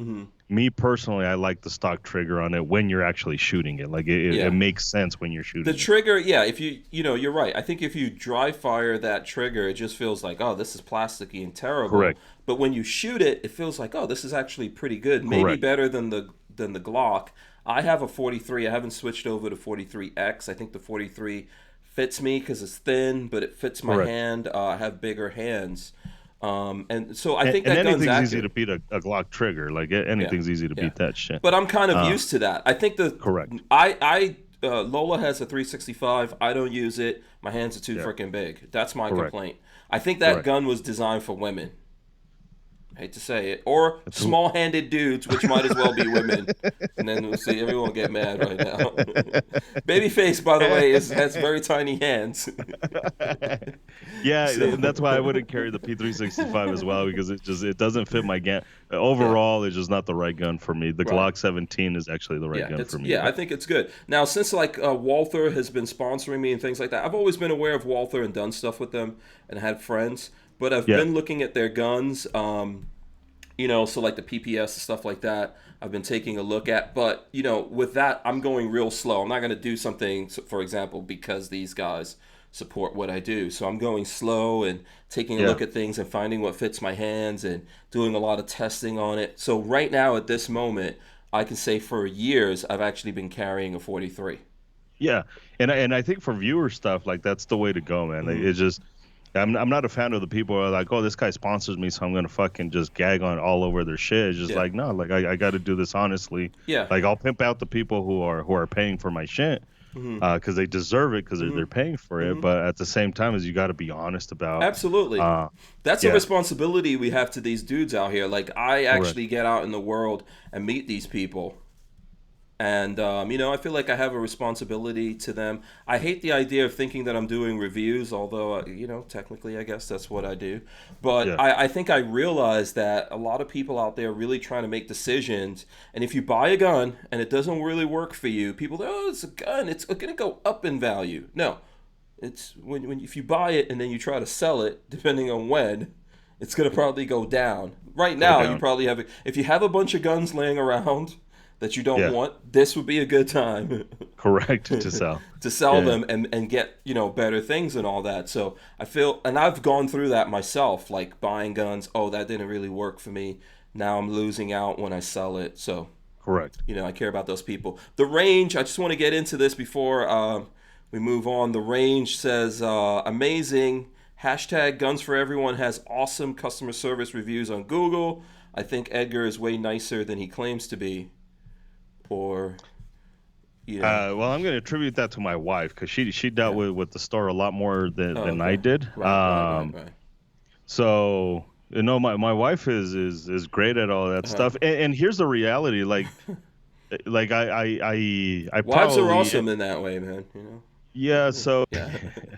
me personally, I like the stock trigger on it when you're actually shooting it. Like it makes sense when you're shooting the trigger. If you're right. I think if you dry fire that trigger, it just feels like, oh, this is plasticky and terrible. Correct. But when you shoot it, it feels like, oh, this is actually pretty good. Maybe better than the Glock. I have a 43. I haven't switched over to 43X. I think the 43 fits me because it's thin, but it fits my hand. I have bigger hands. And so I think that gun's anything's easy to beat a Glock trigger. Like anything's easy to beat that shit. But I'm kind of used to that. I think Lola has a 365. I don't use it. My hands are too freaking big. That's my complaint. I think that gun was designed for women. I hate to say it, or small-handed dudes, which might as well be women. And then we'll see everyone will get mad right now. Babyface, by the way, has very tiny hands. And that's why I wouldn't carry the P365 as well, because it doesn't fit my gun. Overall, it's just not the right gun for me. The Glock 17 is actually the right gun for me. Yeah, I think it's good. Now, since Walther has been sponsoring me and things like that, I've always been aware of Walther and done stuff with them and had friends. But I've been looking at their guns, so like the PPS and stuff like that, I've been taking a look at. But, with that, I'm going real slow. I'm not going to do something, for example, because these guys support what I do. So I'm going slow and taking a look at things and finding what fits my hands and doing a lot of testing on it. So right now, at this moment, I can say for years, I've actually been carrying a 43. Yeah, and I think for viewer stuff, like that's the way to go, man. Like, it's just I'm not a fan of the people who are like, oh, this guy sponsors me, so I'm gonna fucking just gag on all over their shit. It's just like, no, like I got to do this honestly. Yeah. Like I'll pimp out the people who are paying for my shit because they deserve it because they're paying for it. But at the same time, is you got to be honest about. Absolutely. That's a responsibility we have to these dudes out here. Like I actually get out in the world and meet these people. And, you know, I feel like I have a responsibility to them. I hate the idea of thinking that I'm doing reviews, although, you know, technically I guess that's what I do. But I think I realize that a lot of people out there are really trying to make decisions. And if you buy a gun and it doesn't really work for you, people say, oh, it's a gun. It's going to go up in value. No, it's if you buy it and then you try to sell it, depending on when, it's going to probably go down. Right now, you probably have, if you have a bunch of guns laying around that you don't want, this would be a good time. Correct, to sell. To sell them and get, you know, better things and all that. So I feel, and I've gone through that myself, like buying guns. Oh, that didn't really work for me. Now I'm losing out when I sell it. So, correct. You know, I care about those people. The range, I just want to get into this before we move on. The range says, amazing. Hashtag Guns for Everyone has awesome customer service reviews on Google. I think Edgar is way nicer than he claims to be. Or, you know. Well, I'm going to attribute that to my wife because she dealt with the store a lot more than I did. Right. So, you know, my wife is great at all that stuff. And here's the reality, like I wives are awesome in that way, man. You know. Yeah. So,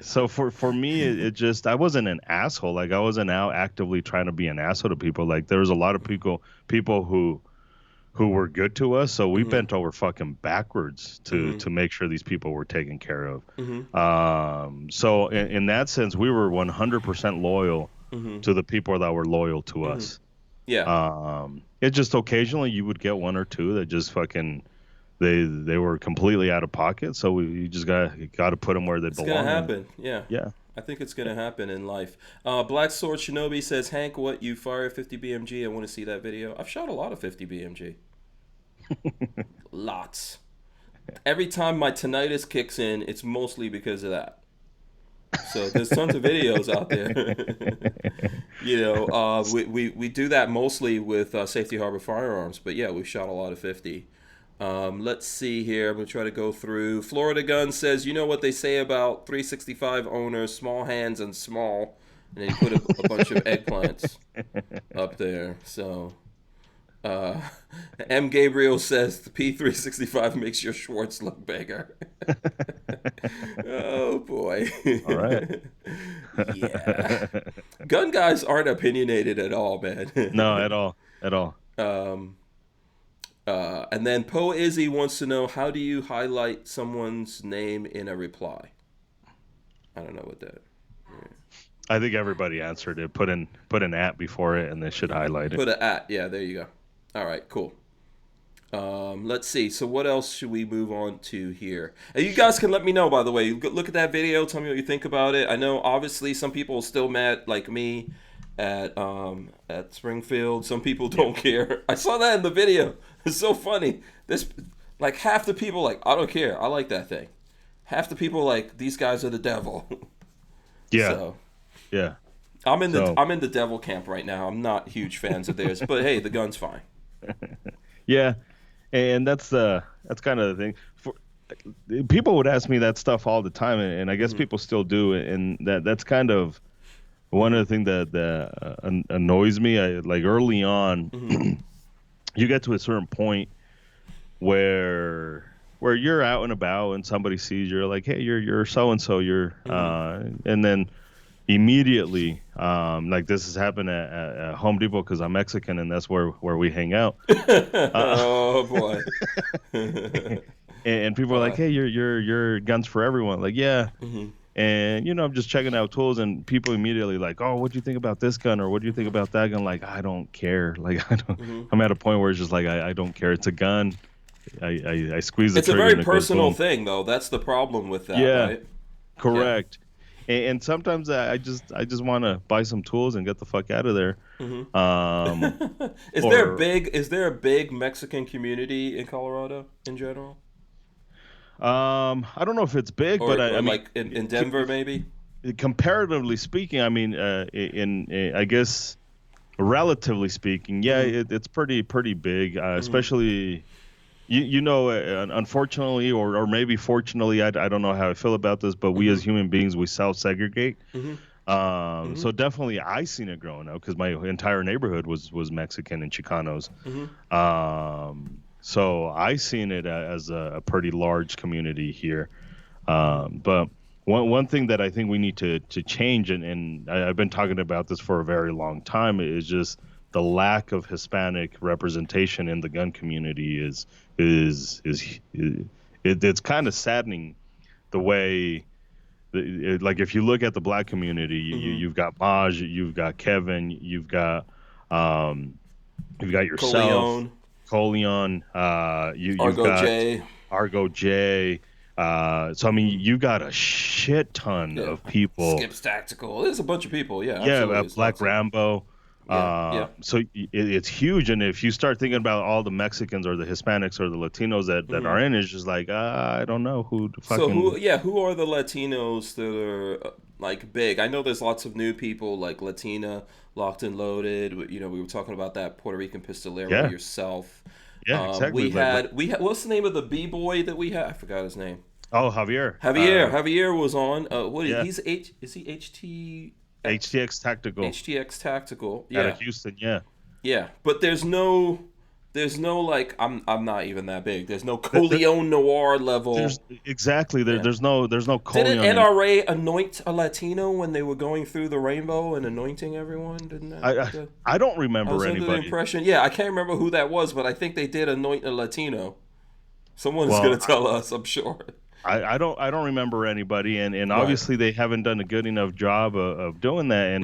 so for me, it just, I wasn't an asshole. Like I wasn't out actively trying to be an asshole to people. Like there was a lot of people who were good to us, so we bent over fucking backwards to make sure these people were taken care of. So in that sense, we were 100% loyal to the people that were loyal to us. Yeah. It just occasionally you would get one or two that just fucking they were completely out of pocket. So you just got to put them where they belong. It's gonna happen. Yeah. I think it's going to happen in life. Black Sword Shinobi says, Hank, what, you fire 50 BMG? I want to see that video. I've shot a lot of 50 BMG. Lots. Every time my tinnitus kicks in, it's mostly because of that. So there's tons of videos out there. You know, we do that mostly with Safety Harbor Firearms. But yeah, we've shot a lot of 50. Let's see here. I'm going to try to go through. Florida Gun says, you know what they say about 365 owners, small hands and small. And then you put a bunch of eggplants up there. So, M. Gabriel says the P365 makes your Schwartz look bigger. Oh, boy. All right. Yeah. Gun guys aren't opinionated at all, man. No, at all. At all. And then Poe Izzy wants to know, how do you highlight someone's name in a reply? I don't know what that. Yeah. I think everybody answered it. Put an at before it, and they should highlight it. Put an at. Yeah, there you go. All right, cool. Let's see. So what else should we move on to here? And you guys can let me know, by the way. Look at that video. Tell me what you think about it. I know, obviously, some people are still mad, like me, at Springfield. Some people don't care. I saw that in the video. It's so funny. This, like, half the people like, I don't care. I like that thing. Half the people like, these guys are the devil. Yeah. So, yeah. I'm in the devil camp right now. I'm not huge fans of theirs, but hey, the gun's fine. Yeah, and that's kind of the thing. People would ask me that stuff all the time, and I guess people still do, and that's kind of one of the things that annoys me. Like early on, you get to a certain point where you're out and about, and somebody sees you're like, hey, you're so and so, and then immediately, like this has happened at Home Depot because I'm Mexican and that's where we hang out. Oh boy. And people are like, hey, you're Guns for Everyone. Like, yeah. And you know, I'm just checking out tools, and people immediately like, oh, what do you think about this gun, or what do you think about that gun? Like, I don't care. Like, I'm at a point where it's just like, I don't care. It's a gun. I squeeze the trigger. It's a very personal thing, though. That's the problem with that. Yeah. Right? Correct. Yeah. And sometimes I just want to buy some tools and get the fuck out of there. Is there a big Mexican community in Colorado in general? I don't know if it's big, or, but I mean, like in Denver maybe. comparatively speaking, I mean, in I guess relatively speaking, yeah, it's pretty big, especially. You know, unfortunately, or maybe fortunately, I don't know how I feel about this, but we as human beings, we self-segregate. So definitely I seen it growing up because my entire neighborhood was Mexican and Chicanos. So I seen it as a pretty large community here. But one thing that I think we need to change, and I've been talking about this for a very long time, is just the lack of Hispanic representation in the gun community it's kind of saddening the way. Like if you look at the black community, you've got Maj, you've got Kevin, you've got yourself, Coleon, you've Argo got J. Argo J. So I mean, you got a shit ton of people. Skip's Tactical. There's a bunch of people. Yeah, Yeah, absolutely. Black Rambo. Yeah. So it's huge, and if you start thinking about all the Mexicans or the Hispanics or the Latinos that are in, it's just like I don't know who the fucking. So who are the Latinos that are like big? I know there's lots of new people like Latina, Locked and Loaded. You know, we were talking about that Puerto Rican Pistolero yourself. Yeah, exactly. We had what's the name of the B-boy that we had? I forgot his name. Oh, Javier. Javier was on. He's is he HTX Tactical. HTX Tactical. Yeah. Out of Houston, yeah. Yeah, but there's no like I'm not even that big. There's no Coleon Noir level. There's no Coleon. Didn't NRA anoint a Latino when they were going through the rainbow and anointing everyone? Didn't that? I don't remember I was anybody. Under the impression, yeah, I can't remember who that was, but I think they did anoint a Latino. Someone's gonna tell us, I'm sure. I don't remember anybody, and obviously they haven't done a good enough job of doing that,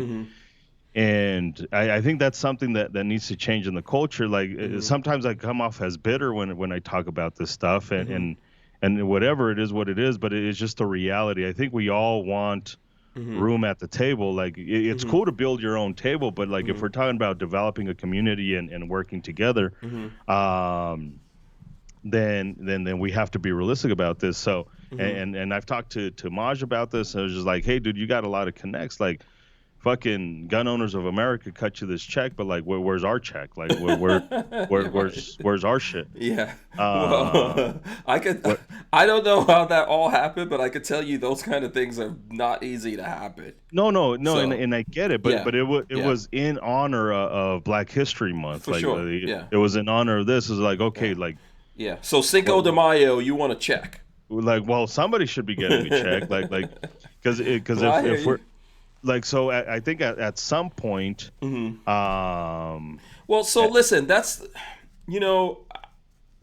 and I think that's something that needs to change in the culture. Like sometimes I come off as bitter when I talk about this stuff, and whatever it is, what it is, but it's just a reality. I think we all want room at the table. Like it's cool to build your own table, but like if we're talking about developing a community and working together, then we have to be realistic about this. So, and I've talked to Maj about this. I was just like, hey, dude, you got a lot of connects. Like, fucking Gun Owners of America cut you this check, but like, where's our check? Like, where's our shit? Yeah. Well, I don't know how that all happened, but I could tell you those kind of things are not easy to happen. No, so, and I get it, but it was in honor of Black History Month. For like, sure. It was in honor of this. It's like, okay, like. Yeah. So Cinco de Mayo, you want to check? Like, well, somebody should be getting a check, like, because if we're. Like, so I think at some point. Well, so listen, that's, the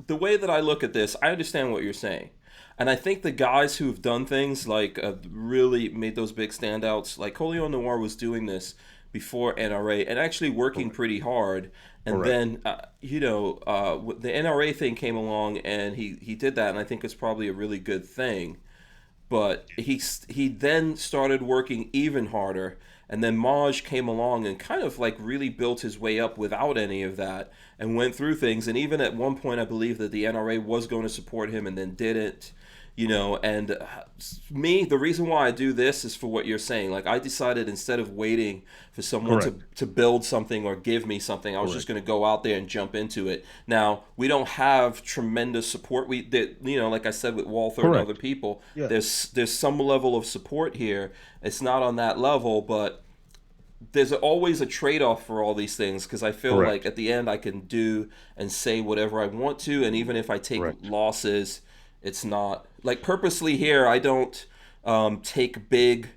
way that I look at this, I understand what you're saying. And I think the guys who've done things like really made those big standouts, like Coleon Noir was doing this before NRA and actually working pretty hard. And then, the NRA thing came along and he did that. And I think it's probably a really good thing. But he then started working even harder, and then Maj came along and kind of like really built his way up without any of that and went through things. And even at one point, I believe that the NRA was going to support him and then didn't, And the reason why I do this is for what you're saying. Like I decided instead of waiting for someone to build something or give me something, I was just going to go out there and jump into it. Now we don't have tremendous support. Like I said with Walther and other people, there's some level of support here. It's not on that level, but there's always a trade-off for all these things because I feel like at the end I can do and say whatever I want to, and even if I take losses. It's not like purposely here. I don't take big,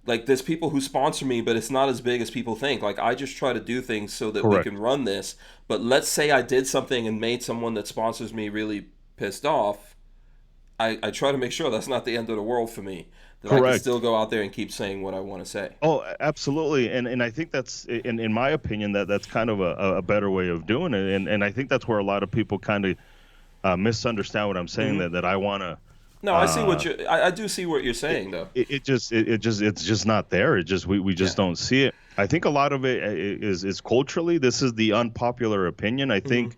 like there's people who sponsor me, but it's not as big as people think. Like I just try to do things so that we can run this. But let's say I did something and made someone that sponsors me really pissed off. I try to make sure that's not the end of the world for me. That I can still go out there and keep saying what I want to say. Oh, absolutely. And I think that's, in my opinion, that's kind of a better way of doing it. And I think that's where a lot of people kind of misunderstand what I'm saying, that I want to. No, I see what I do see what you're saying though. It's just not there. It just we just don't see it. I think a lot of it is culturally. This is the unpopular opinion. I think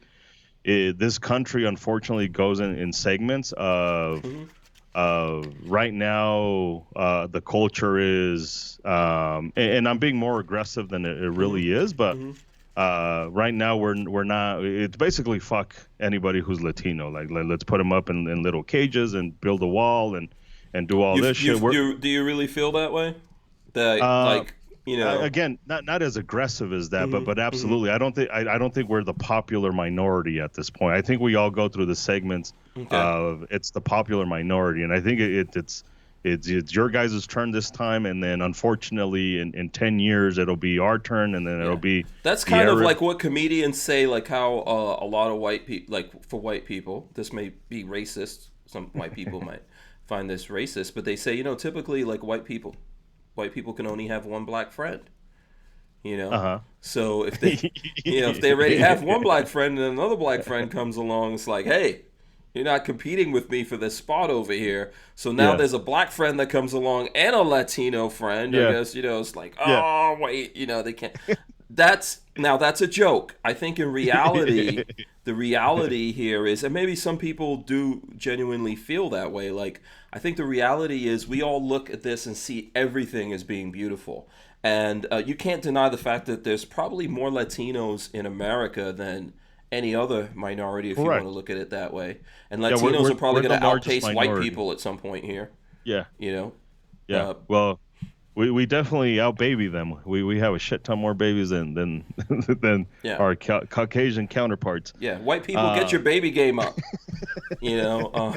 this country unfortunately goes in segments of Right now, the culture is, and I'm being more aggressive than it really is, but right now we're not. It's basically fuck anybody who's Latino. Like let's put them up in little cages and build a wall and do all this shit. Do you really feel that way? That Uh, like you know. Again, not as aggressive as that, but Hmm. absolutely. I don't think we're the popular minority at this point. I think we all go through the segments Okay. of it's the popular minority, and I think it's your guys' turn this time, and then unfortunately in 10 years it'll be our turn, and then it'll Yeah. be That's the kind of Arab. like what comedians say, like how a lot of white people, like for white people, this may be racist. Some white people might find this racist, but they say, typically like white people can only have one black friend, you know? Uh-huh. So if they already have one black friend and another black friend comes along, it's like, hey, you're not competing with me for this spot over here. So now Yeah. there's a black friend that comes along and a Latino friend. I Yeah. guess, it's like, Yeah. oh, wait, they can't. That's a joke. I think in reality, the reality here is, and maybe some people do genuinely feel that way. Like, I think the reality is we all look at this and see everything as being beautiful. And you can't deny the fact that there's probably more Latinos in America than any other minority, if you want to Correct. look at it that way. And Yeah, we're Latinos we're are probably we're the going to largest outpace white minority. people at some point here. Yeah. You know, Yeah. uh, Well, we definitely outbaby them. We have a shit ton more babies than than yeah, our Caucasian counterparts. yeah. White people, get your Uh, baby game up. You know,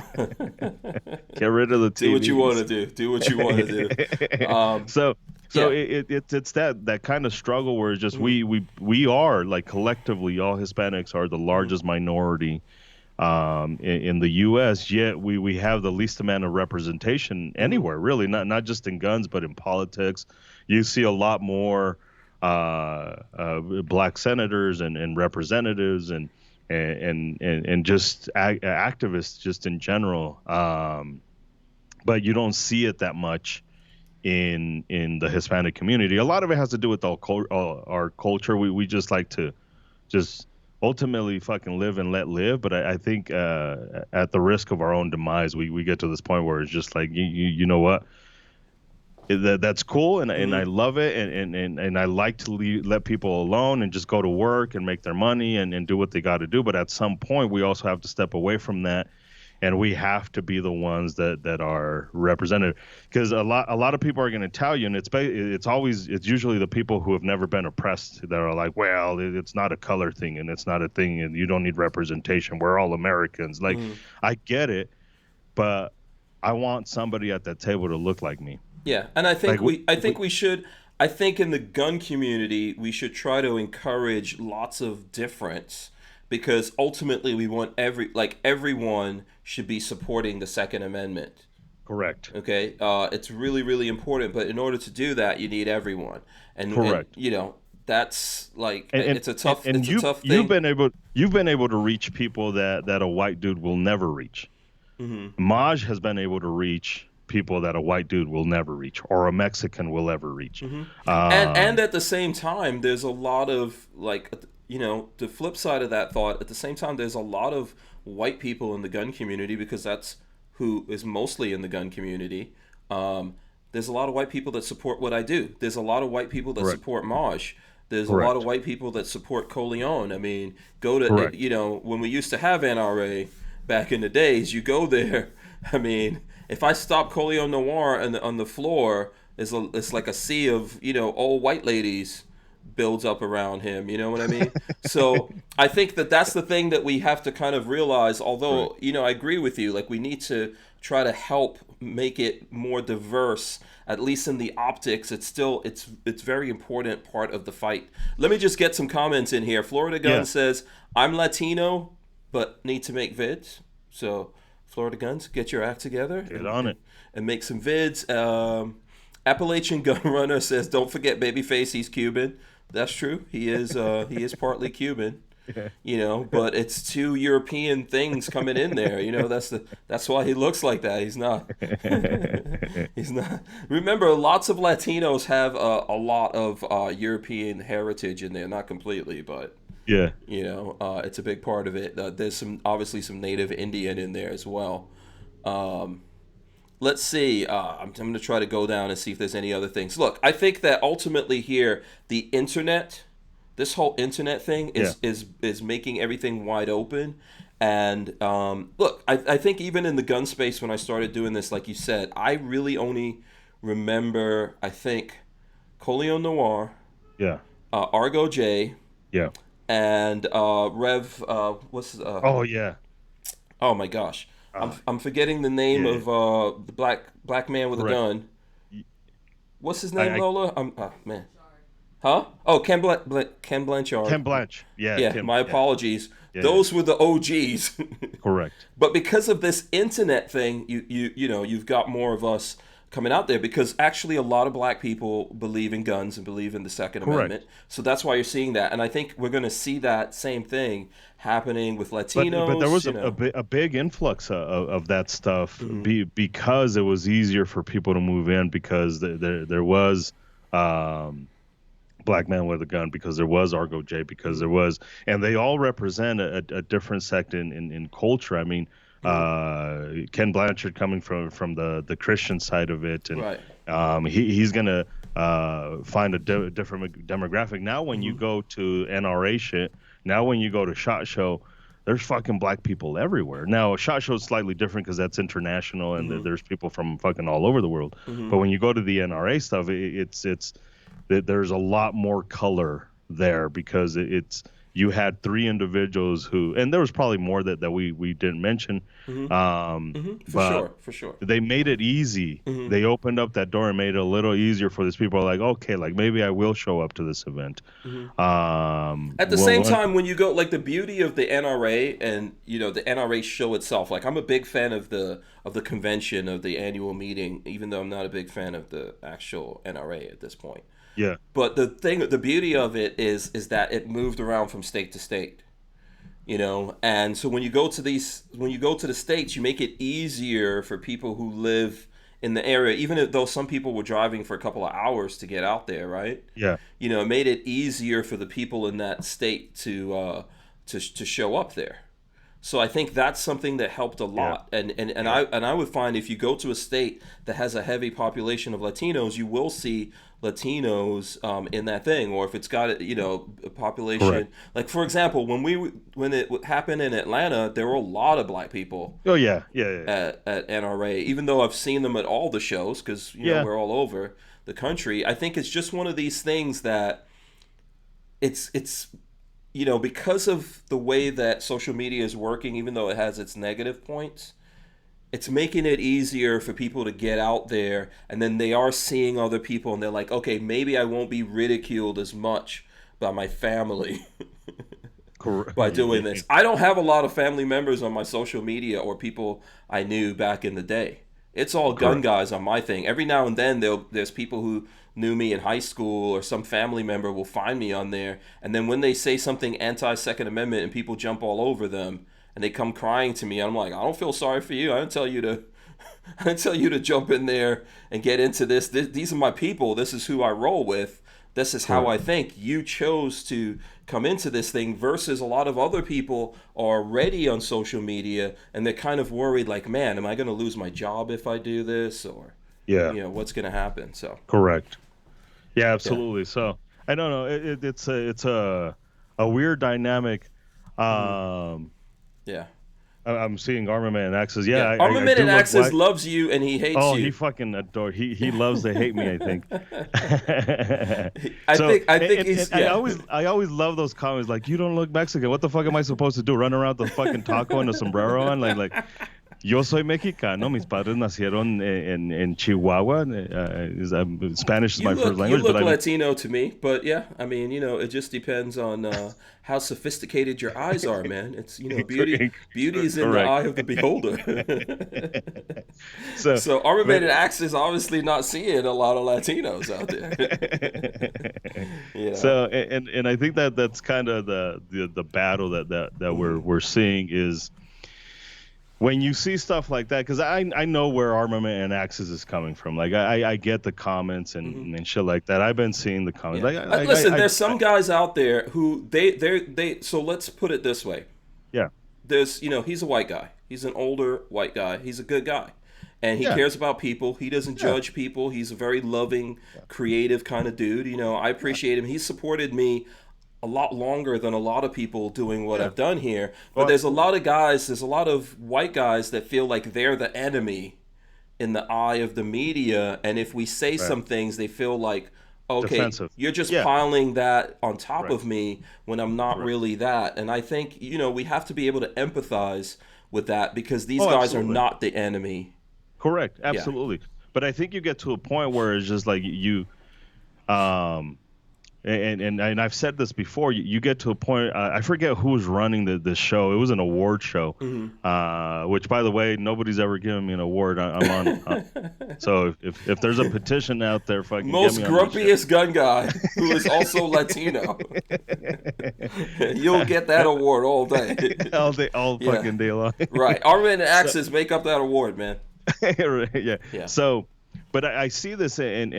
get rid of the do what you want to TVs. do. Do what you want to do. Um, so yeah. it's that kind of struggle where it's just Hmm. we are like collectively all Hispanics are the Hmm. largest minority in the U.S. Yet we have the least amount of representation Hmm. anywhere, really, not just in guns, but in politics. You see a lot more black senators and representatives and just activists just in general. But you don't see it that much in the Hispanic community. A lot of it has to do with our culture. We just like to just ultimately fucking live and let live. But I think at the risk of our own demise, we get to this point where it's just like you know what. That's cool and I Hmm. love it and I like to let people alone and just go to work and make their money and do what they got to do. But at some point, we also have to step away from that and we have to be the ones that are represented because a lot of people are going to tell you and it's usually the people who have never been oppressed that are like, well, it's not a color thing and it's not a thing and you don't need representation, we're all Americans. Like, Hmm. I get it, but I want somebody at that table to look like me. Yeah, and I Like think we should. I think in the gun community we should try to encourage lots of difference because ultimately we want everyone should be supporting the Second Amendment. correct. Okay, it's really really important, but in order to do that, you need everyone, and Correct. that's like and and, it's a and, tough and thing. you've been able to reach people that a white dude will never reach. Hmm. Maj has been able to reach people that a white dude will never reach or a Mexican will ever reach. Hmm. And Um, at the same time, there's a lot of like the flip side of that thought. At the same time, there's a lot of white people in the gun community because that's who is mostly in the gun community. There's a lot of white people that support what I do. There's a lot of white people that correct. support Maj. There's a lot of Correct. white people that support Coleon. I mean, go to Correct. when we used to have NRA back in the days, you go there. I mean, if I stop Coleon Noir on the floor, it's like a sea of old white ladies builds up around him. You know what I mean? So I think that's the thing that we have to kind of realize. Right. Although I agree with you, like we need to try to help make it more diverse. At least in the optics, it's very important part of the fight. Let me just get some comments in here. Florida Gun Yeah. says, "I'm Latino, but need to make vids." So Florida Guns, get your act together Get on it. and make some vids. Appalachian Gun Runner says, "Don't forget Babyface. He's Cuban." That's true. He is partly Cuban. Yeah. But it's two European things coming in there. That's why he looks like that. He's not. He's not. Remember, lots of Latinos have a lot of European heritage in there. Not completely, but Yeah. it's a big part of it. There's obviously some native Indian in there as well. Um, let's see. I'm going to try to go down and see if there's any other things. Look, I think that ultimately here, the internet, this whole internet thing is making everything wide open. And look, I think even in the gun space, when I started doing this, like you said, I really only remember, I think, Coleon Noir, Argo J, and Rev. Oh yeah. Oh my gosh, I'm forgetting the name of the black man with a gun. What's his name, Lola? Man. Huh? Oh, Ken Blanchard. Ken Blanch. Yeah. Ken, My apologies. Those were the OGs. Correct. But because of this internet thing, you've got more of us coming out there, because actually a lot of black people believe in guns and believe in the Second Amendment. So that's why you're seeing that. And I think we're going to see that same thing happening with Latinos. But there was a big influx of that stuff because it was easier for people to move in, because there was Black Man with a Gun, because there was Argo J, because there was, and they all represent a different sect in culture. I mean, Ken Blanchard coming from the Christian side of it, and he's gonna find a different demographic. Now when you go to NRA shit, now when you go to SHOT Show, there's fucking black people everywhere. Now SHOT Show is slightly different because that's international, and there's people from fucking all over the world. But when you go to the NRA stuff, it's there's a lot more color there, because you had 3 individuals who, and there was probably more that we didn't mention. For sure. They made it easy. They opened up that door and made it a little easier for these people. Like, okay, like maybe I will show up to this event. At the same time, when you go, like, the beauty of the NRA and the NRA show itself, like, I'm a big fan of the convention, of the annual meeting, even though I'm not a big fan of the actual NRA at this point. Yeah. But the beauty of it is that it moved around from state to state, and so when you go to the states, you make it easier for people who live in the area, even though some people were driving for a couple of hours to get out there, right? Yeah. It made it easier for the people in that state to show up there. So I think that's something that helped a lot. And I would find, if you go to a state that has a heavy population of Latinos, you will see Latinos in that thing. Or if it's got a population, correct. Like, for example, when it happened in Atlanta, there were a lot of black people. Oh yeah. At NRA, even though I've seen them at all the shows, because we're all over the country. I think it's just one of these things that it's because of the way that social media is working, even though it has its negative points, it's making it easier for people to get out there, and then they are seeing other people, and they're like, okay, maybe I won't be ridiculed as much by my family by doing this. I don't have a lot of family members on my social media or people I knew back in the day. It's all gun guys on my thing. Every now and then there's people who knew me in high school, or some family member will find me on there, and then when they say something anti-Second Amendment and people jump all over them and they come crying to me, I'm like, I don't feel sorry for you. I didn't tell you to jump in there and get into this. These are my people. This is who I roll with. This is how I think. You chose to come into this thing, versus a lot of other people are already on social media and they're kind of worried, like, man, am I going to lose my job if I do this? Or what's going to happen? So correct. Yeah, absolutely. So I don't know. It's a weird dynamic. I'm seeing Armament and Axis. Yeah, Armament and Axis loves you and he hates you. Oh, he fucking adores. He loves to hate me, I think. I think I always love those comments like, you don't look Mexican. What the fuck am I supposed to do? Run around with a fucking taco and a sombrero on? Like yo soy mexicano. Mis padres nacieron en Chihuahua. Spanish is my first language. You look Latino to me, but yeah, I mean, it just depends on how sophisticated your eyes are, man. It's beauty is in the eye of the beholder. So Armament and Axis obviously not seeing a lot of Latinos out there. So and I think that's kind of the battle that we're seeing is, when you see stuff like that, because I know where Armament and Axis is coming from. Like I get the comments and shit like that. I've been seeing the comments. Yeah. Listen, there's some guys out there who they. So let's put it this way. Yeah. There's he's a white guy. He's an older white guy. He's a good guy, and he Yeah. cares about people. He doesn't judge people. He's a very loving, creative kind of dude. You know, I appreciate him. He's supported me a lot longer than a lot of people doing what I've done here. But there's a lot of guys, there's a lot of white guys that feel like they're the enemy in the eye of the media, and if we say some things, they feel like, okay, defensive. you're just piling that on top of me when I'm not really that. And I think, you know, we have to be able to empathize with that, because these guys are not the enemy. Correct. Absolutely. But I think you get to a point where it's just like you, and I've said this before, you get to a point, I forget who was running the show. It was an award show, which, by the way, nobody's ever given me an award. I'm on. So if there's a petition out there, fucking most get me on grumpiest gun guy who is also Latino, you'll get that award all day. all fucking day long. Right. Armament and Axis make up that award, man. Yeah. So, but I see this and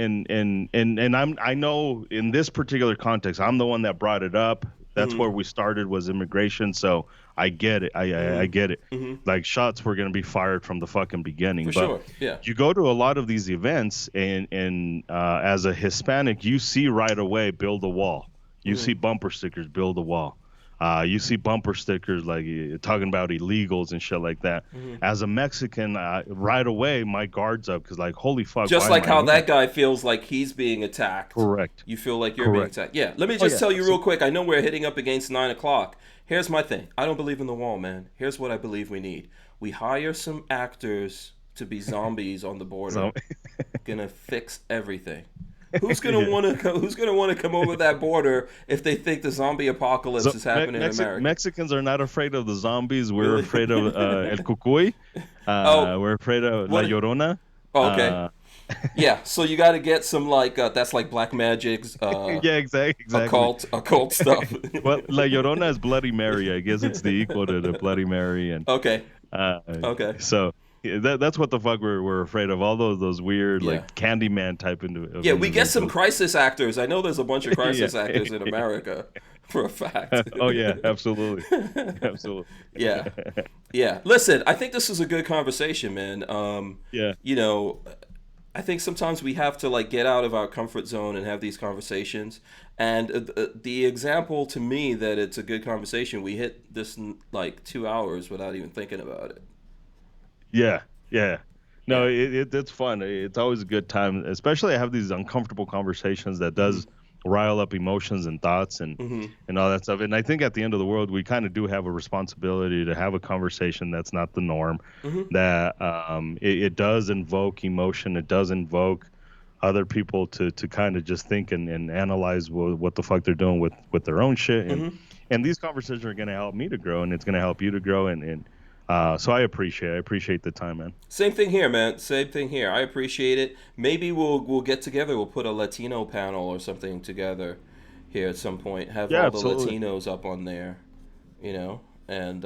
I know in this particular context, I'm the one that brought it up. That's where we started, was immigration. So I get it. I get it. Like, shots were going to be fired from the fucking beginning. For sure. Yeah. You go to a lot of these events, and as a Hispanic, you see right away, build a wall. You see bumper stickers, build a wall. You see bumper stickers like talking about illegals and shit like that. As a Mexican, right away my guard's up, because like, holy fuck. Just like how that guy feels like he's being attacked. Correct. You feel like you're being attacked. Yeah. Let me just tell you real quick. I know we're hitting up against 9 o'clock. Here's my thing. I don't believe in the wall, man. Here's what I believe we need. We hire some actors to be zombies on the border. Gonna fix everything. Who's gonna want to come over that border if they think the zombie apocalypse is happening in America? Mexicans are not afraid of the zombies. We're afraid of El Cucuy. We're afraid of La Llorona. Oh, okay. Yeah, so you got to get some that's like black magic's. Exactly. Occult stuff. Well, La Llorona is Bloody Mary. I guess it's the equal to the Bloody Mary. And okay. So. Yeah, that's what the fuck we're afraid of. All those weird like Candyman type into. Yeah, we get some crisis actors. I know there's a bunch of crisis actors in America, for a fact. Oh yeah, absolutely, absolutely. Yeah. Listen, I think this is a good conversation, man. You know, I think sometimes we have to like get out of our comfort zone and have these conversations. And the example to me that it's a good conversation, we hit this in like 2 hours without even thinking about it. Yeah. No, it's fun. It's always a good time, especially I have these uncomfortable conversations that does rile up emotions and thoughts and all that stuff. And I think at the end of the world, we kind of do have a responsibility to have a conversation that's not the norm, that it does invoke emotion. It does invoke other people to kind of just think and analyze what the fuck they're doing with their own shit. And these conversations are going to help me to grow, and it's going to help you to grow. And so I appreciate the time, man. Same thing here, man. Same thing here. I appreciate it. Maybe we'll get together. We'll put a Latino panel or something together here at some point. Have all absolutely. the Latinos up on there, you know, and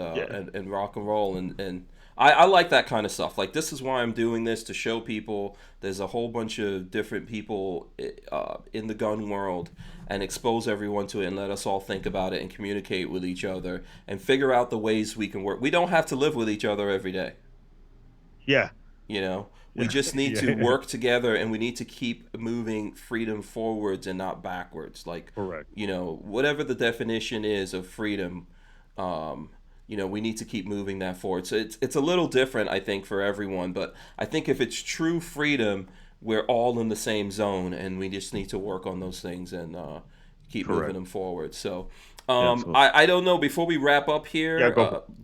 rock and roll. And I like that kind of stuff. Like, this is why I'm doing this, to show people there's a whole bunch of different people in the gun world, and expose everyone to it, and let us all think about it and communicate with each other and figure out the ways we can work. We don't have to live with each other every day. Yeah. You know, we just need to work together, and we need to keep moving freedom forwards and not backwards. Like, correct. You know, whatever the definition is of freedom, you know, we need to keep moving that forward. So it's a little different, I think, for everyone. But I think if it's true freedom, we're all in the same zone, and we just need to work on those things and keep moving them forward. So I don't know, before we wrap up here,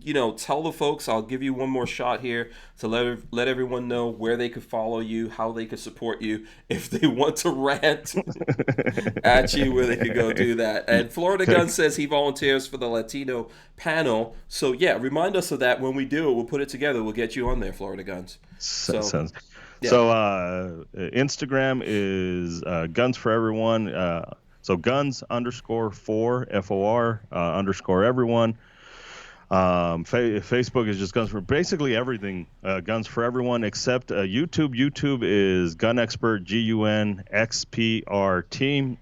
you know, tell the folks, I'll give you one more shot here to let everyone know where they could follow you, how they could support you, if they want to rant at you, where they could go do that. And Florida Gun says he volunteers for the Latino panel. So yeah, remind us of that when we do it. We'll put it together. We'll get you on there, Florida Guns. So Instagram is Guns for Everyone. So guns_for FOR _everyone. Facebook is just Guns for basically everything. Guns for Everyone except YouTube. YouTube is Gun Expert GUNXPRT,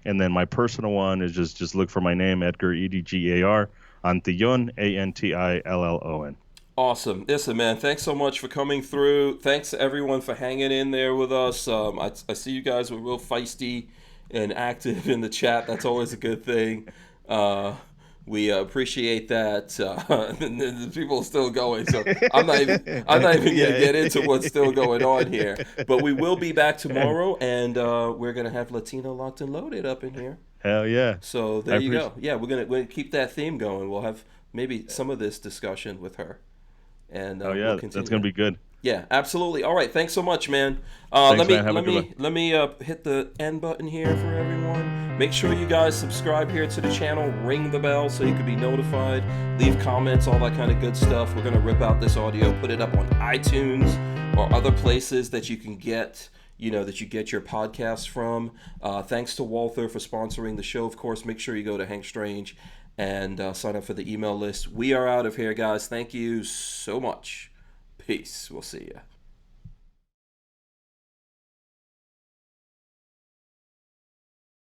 and then my personal one is just look for my name, Edgar, EDGAR, Antillon, ANTILLON. Awesome. Listen, man, thanks so much for coming through. Thanks to everyone for hanging in there with us. I see you guys were real feisty and active in the chat. That's always a good thing. We appreciate that. The people are still going, so I'm not even going to get into what's still going on here. But we will be back tomorrow, and we're going to have Latino Locked and Loaded up in here. Hell yeah. So there you go. Yeah, we're gonna keep that theme going. We'll have maybe some of this discussion with her. And we'll that's gonna be good. Yeah, absolutely. All right, thanks so much, man. Thanks, man. Have a good one. Let me hit the end button here for everyone. Make sure you guys subscribe here to the channel, ring the bell so you can be notified, leave comments, all that kind of good stuff. We're gonna rip out this audio, put it up on iTunes or other places that you can get, that you get your podcasts from. Thanks to Walther for sponsoring the show. Of course, make sure you go to Hank Strange and sign up for the email list. We are out of here, guys. Thank you so much. Peace. We'll see you.